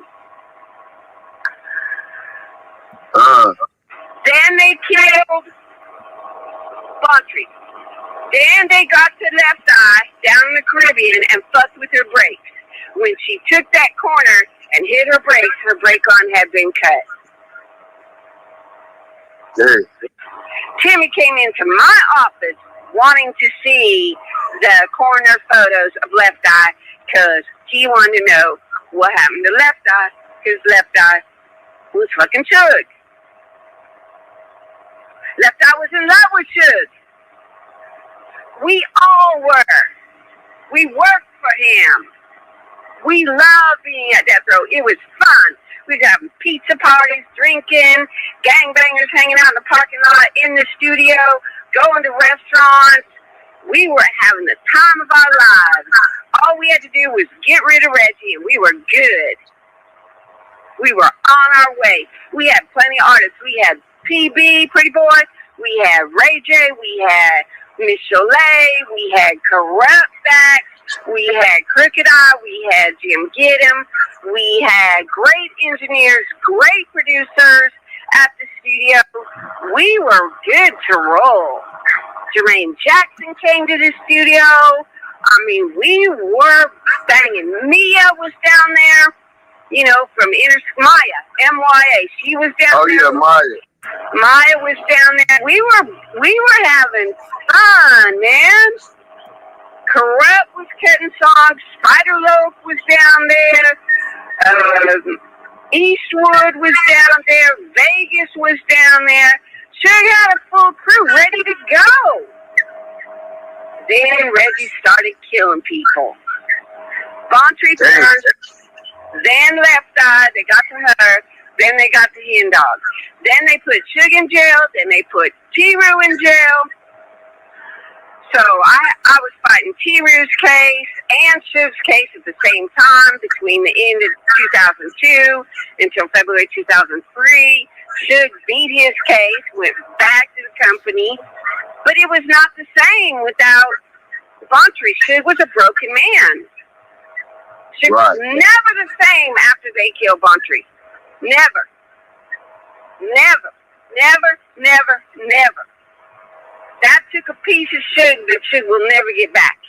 Then they killed Bontry. Then they got to Left Eye down in the Caribbean and fucked with her brakes. When she took that corner and hit her brakes, her brake arm had been cut. Timmy came into my office wanting to see the coroner photos of Left Eye because he wanted to know what happened to Left Eye because Left Eye was fucking Suge. Left Eye was in love with Suge. We all were. We worked for him. We loved being at Death Row. It was fun. We were having pizza parties, drinking, gangbangers hanging out in the parking lot, in the studio, going to restaurants. We were having the time of our lives. All we had to do was get rid of Reggie, and we were good. We were on our way. We had plenty of artists. We had PB, Pretty Boy. We had Ray J. We had Miss Cholet. We had Corrupt Back. We had Crooked Eye. We had Jim Giddem. We had great engineers, great producers at the studio. We were good to roll. Jermaine Jackson came to the studio. I mean, we were banging. Mia was down there, you know, from Maya, M-Y-A. She was down there. Oh, yeah, Maya. Maya was down there. We were having fun, man. Corrupt was cutting songs. Spider Loaf was down there. Eastwood was down there. Vegas was down there. Suge had a full crew ready to go. Then Reggie started killing people. Bontry turned. Then Left Eye. They got to her. Then they got to Hen Dog. Then they put Suge in jail. Then they put T-Roo in jail. So I was fighting T-Roo's case and Suge's case at the same time between the end of 2002 until February 2003. Suge beat his case, went back to the company, but it was not the same without Bontry. Suge was a broken man. Suge was never the same after they killed Bontry. Never. Never. Never, never, never. That took a piece of Suge that Suge will never get back.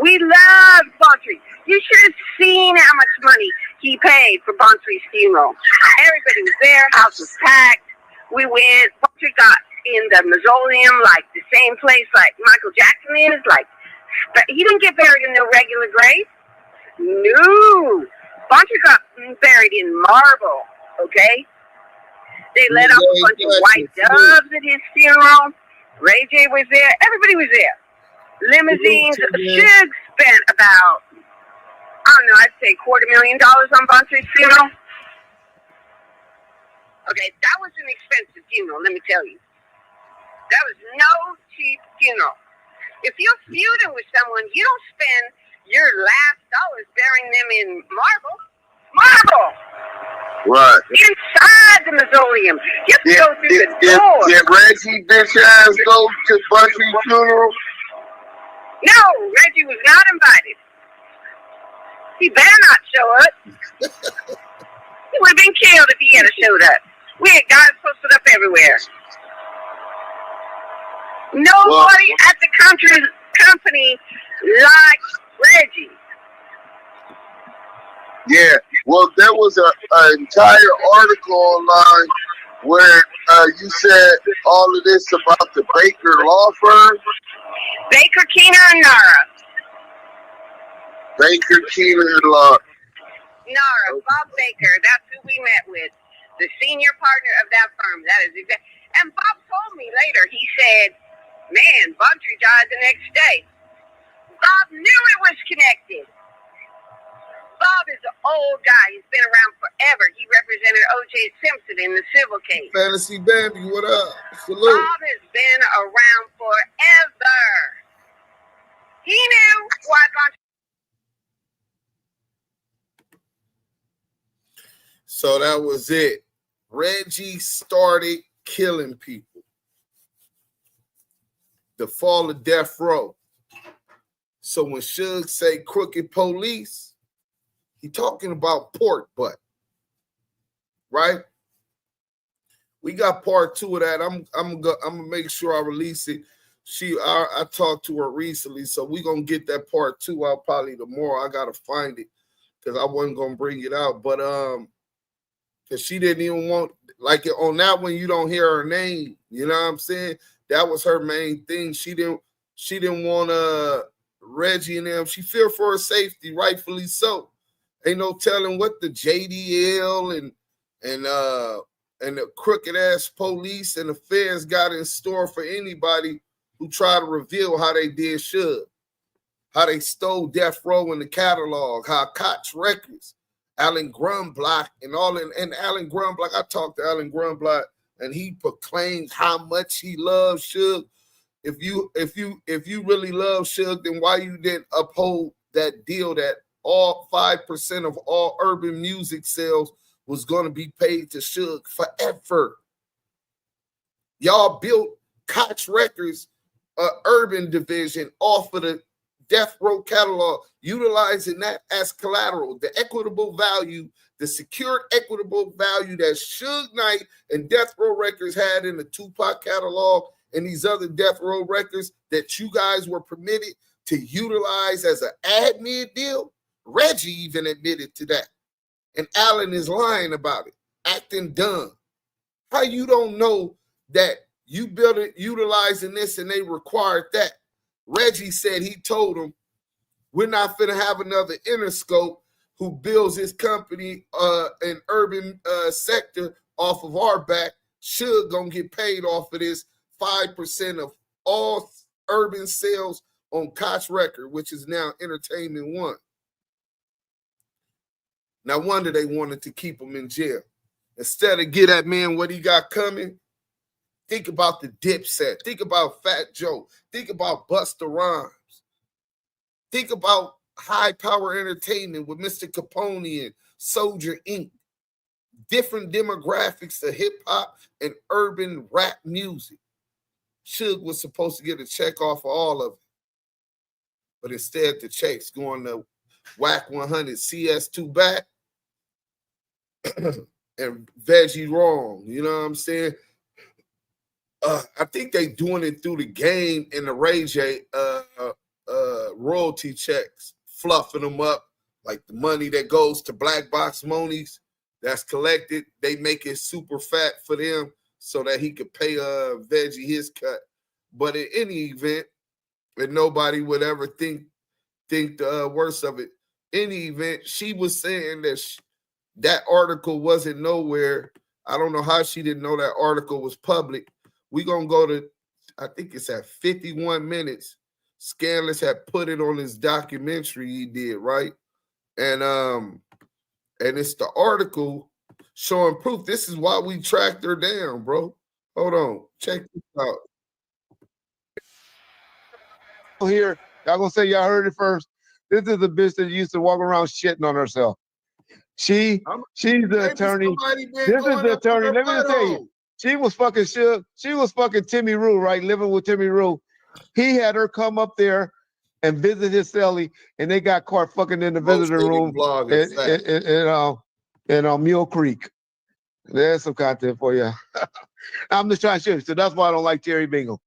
We loved Bontry. You should have seen how much money he paid for Bontry's funeral. Everybody was there. House was packed. We went. Bontry got in the mausoleum, like the same place like Michael Jackson is. Like, he didn't get buried in no regular grave. No. Bontry got buried in marble, okay? They let off a bunch of white doves at his funeral. Ray J was there. Everybody was there. Limousines. Suge spent about, I don't know, I'd say $250,000 on Bontry's funeral. Okay, that was an expensive funeral, let me tell you. That was no cheap funeral. If you're feuding with someone, you don't spend your last dollars burying them in marble. Marble! Right. Inside the mausoleum. You have to go through the door. Did Reggie bitch ass go to Bontry's funeral? No, Reggie was not invited. He better not show up. He would have been killed if he had showed up. We had guys posted up everywhere. Nobody at the company liked Reggie. Yeah, well, there was an entire article online where you said all of this about the Baker law firm. Baker, Keener, and Nara. Baker, Keener, and Nara. Bob Baker, that's who we met with. The senior partner of that firm. That is exactly. And Bob told me later, he said, man, Bontry died the next day. Bob knew it was connected. Bob is an old guy. He's been around forever. He represented O.J. Simpson in the civil case. Fantasy Bambi, what up? Salute. Bob has been around forever. He knew why Bontry. So that was it. Reggie started killing people. The fall of death row. So when Suge say crooked police, he talking about pork butt, right? We got part 2 of that. I'm gonna make sure I release it. I talked to her recently, so we gonna get that part 2 out probably tomorrow. I gotta find it because I wasn't gonna bring it out, but because she didn't even want, like on that one, you don't hear her name. You know what I'm saying? That was her main thing. She didn't want Reggie and them. She feared for her safety, rightfully so. Ain't no telling what the JDL and the crooked ass police and the feds got in store for anybody who tried to reveal how they did Suge, how they stole Death Row in the catalog, how Koch Records, Alan Grumblock, and Alan Grumblock. I talked to Alan Grumblock, and he proclaimed how much he loves Suge. If you really love Suge, then why you didn't uphold that deal that all 5% of all urban music sales was going to be paid to Suge forever? Y'all built Koch Records, urban division, off of the Death Row catalog, utilizing that as collateral, the equitable value, the secured equitable value that Suge Knight and Death Row Records had in the Tupac catalog and these other Death Row records that you guys were permitted to utilize as an admin deal. Reggie even admitted to that. And Alan is lying about it, acting dumb. How you don't know that you built it utilizing this and they required that? Reggie said he told him, we're not finna have another Interscope who builds his company in urban sector off of our back. Suge gonna get paid off of this 5% of all urban sales on Koch Record, which is now Entertainment One. No wonder they wanted to keep him in jail. Instead of get that man what he got coming, think about the Dipset. Think about Fat Joe. Think about Busta Rhymes. Think about High Power Entertainment with Mr. Capone and Soldier Inc. Different demographics of hip-hop and urban rap music. Suge was supposed to get a check off of all of it. But instead, the check's going to Wack100 CS2 back and Veggie wrong. You know what I'm saying? I think they doing it through the game and the Ray J royalty checks, fluffing them up like the money that goes to Black Box Monies that's collected. They make it super fat for them so that he could pay Veggie his cut. But in any event, and nobody would ever think the worst of it. Any event, she was saying that that article wasn't nowhere. I don't know how she didn't know that article was public. We're going to go to, I think it's at 51 minutes. Scandalous had put it on his documentary he did, right? And it's the article showing proof. This is why we tracked her down, bro. Hold on. Check this out. Here, y'all gonna say y'all heard it first. This is a bitch that used to walk around shitting on herself. She's the attorney. This is the attorney. Let me just tell you, she was fucking Suge. She was fucking Timmy Rue, right? Living with Timmy Rue. He had her come up there and visit his celly, and they got caught fucking in the visitor room in Mule Creek. There's some content for you. I'm just trying to show you. So that's why I don't like Terry Bingham.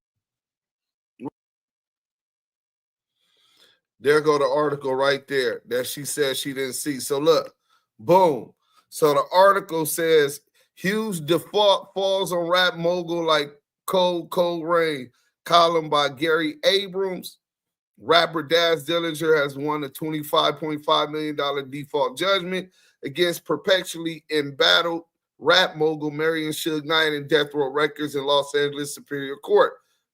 There go the article right there that she said she didn't see. So look, boom. So the article says huge default falls on rap mogul like cold rain. Column by Gary Abrams. Rapper Daz Dillinger has won a $25.5 million default judgment against perpetually embattled rap mogul Marion Suge Knight and Death Row Records in Los Angeles Superior Court.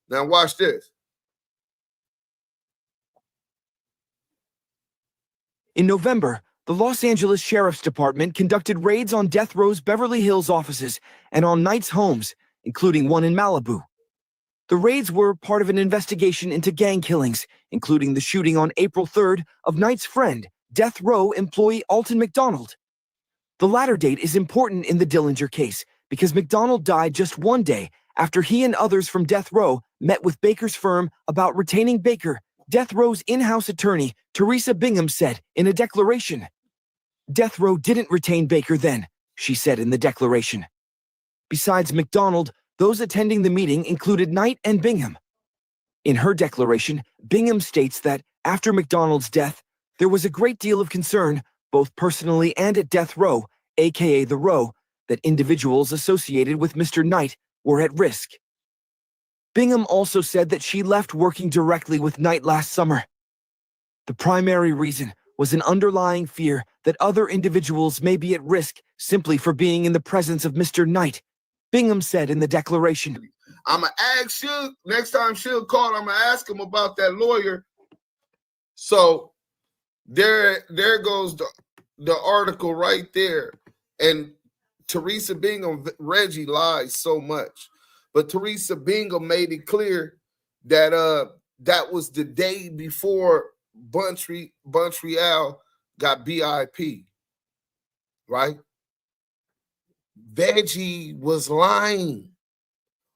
Now watch this. In November, the Los Angeles Sheriff's Department conducted raids on Death Row's Beverly Hills offices and on Knight's homes, including one in Malibu. The raids were part of an investigation into gang killings, including the shooting on April 3rd of Knight's friend, Death Row employee Alton McDonald. The latter date is important in the Dillinger case because McDonald died just one day after he and others from Death Row met with Baker's firm about retaining Baker. Death Row's in-house attorney, Teresa Bingham, said in a declaration, "Death Row didn't retain Baker then," she said in the declaration. Besides McDonald, those attending the meeting included Knight and Bingham. In her declaration, Bingham states that after McDonald's death, there was a great deal of concern, both personally and at Death Row, aka the Row, that individuals associated with Mr. Knight were at risk. Bingham also said that she left working directly with Knight last summer. The primary reason was an underlying fear that other individuals may be at risk simply for being in the presence of Mr. Knight, Bingham said in the declaration. I'm going to ask Suge, next time Suge called, I'm going to ask him about that lawyer. So there goes the article right there. And Teresa Bingham, Reggie lies so much. But Teresa Bingham made it clear that that was the day before Montreal got BIP, right? Veggie was lying.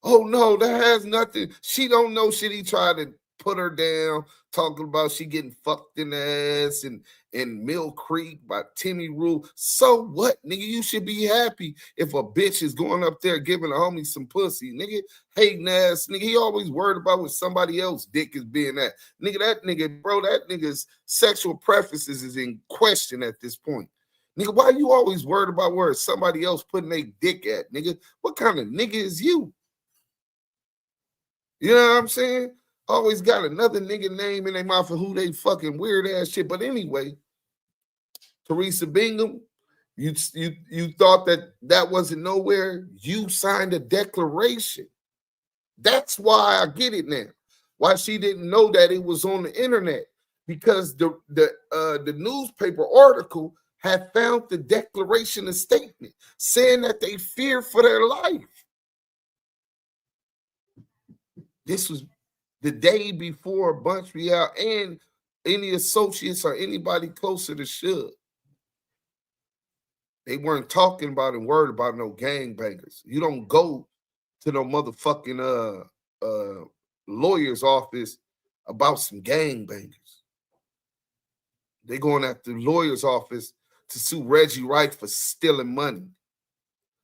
Oh no, that has nothing. She don't know shit. He tried to put her down, talking about she getting fucked in the ass and Mill Creek by Timmy Rule. So what, nigga? You should be happy if a bitch is going up there giving a homie some pussy, nigga. Hating ass, nigga. He always worried about what somebody else's dick is being at. Nigga, that nigga's sexual preferences is in question at this point. Nigga, why you always worried about where somebody else putting their dick at, nigga? What kind of nigga is you? You know what I'm saying? Always got another nigga name in their mouth for who they fucking weird ass shit. But anyway, Teresa Bingham, you thought that wasn't nowhere. You signed a declaration. That's why I get it now. Why she didn't know that it was on the internet, because the newspaper article had found the declaration and statement saying that they fear for their life. This was the day before Montreal and any associates or anybody closer to Suge. They weren't talking about and worried about no gangbangers. You don't go to no motherfucking lawyer's office about some gangbangers. They going at the lawyer's office to sue Reggie Wright for stealing money,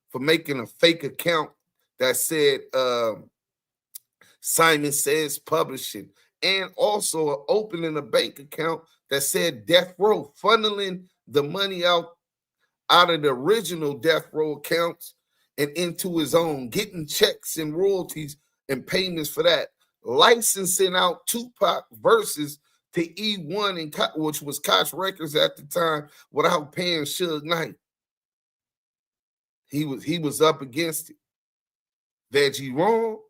for making a fake account that said Simon Says Publishing, and also opening a bank account that said Death Row, funneling the money out of the original Death Row accounts and into his own, getting checks and royalties and payments for that, licensing out Tupac verses to E1, and which was Koch Records at the time, without paying Suge Knight. He was up against it. Veggie Wrong,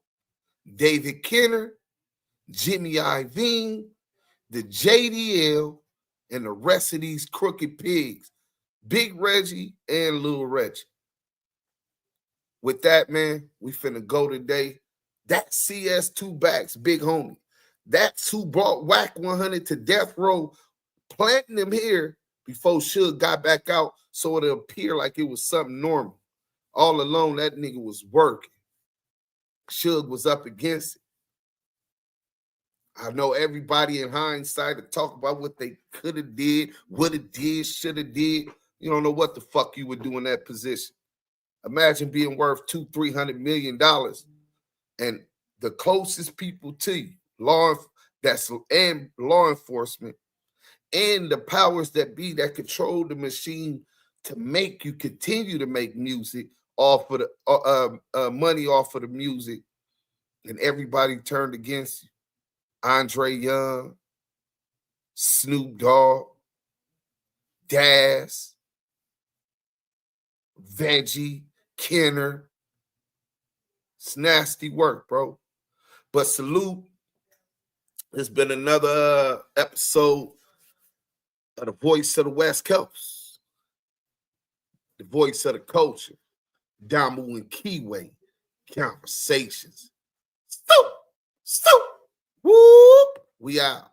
David Kenner, Jimmy Iovine, the JDL, and the rest of these crooked pigs, Big Reggie and Little Reggie. With that, man, we finna go today. That's CS2 Backs, big homie. That's who brought Wack100 to Death Row, planting him here before Suge got back out, so it'll appear like it was something normal. All alone, that nigga was working. Suge was up against it. I know everybody in hindsight to talk about what they could have did, would have did, should have did. You don't know what the fuck you would do in that position. Imagine being worth $200-300 million, and the closest people to you, law enforcement, and the powers that be that control the machine to make you continue to make music off of the money off of the music, and everybody turned against you. Andre Young, Snoop Dogg, Daz, Veggie, Kenner. It's nasty work, bro. But salute. It's been another episode of the Voice of the West Coast, the voice of the culture, Damu and Keyway Conversations. Stoop, stoop, whoop. We out.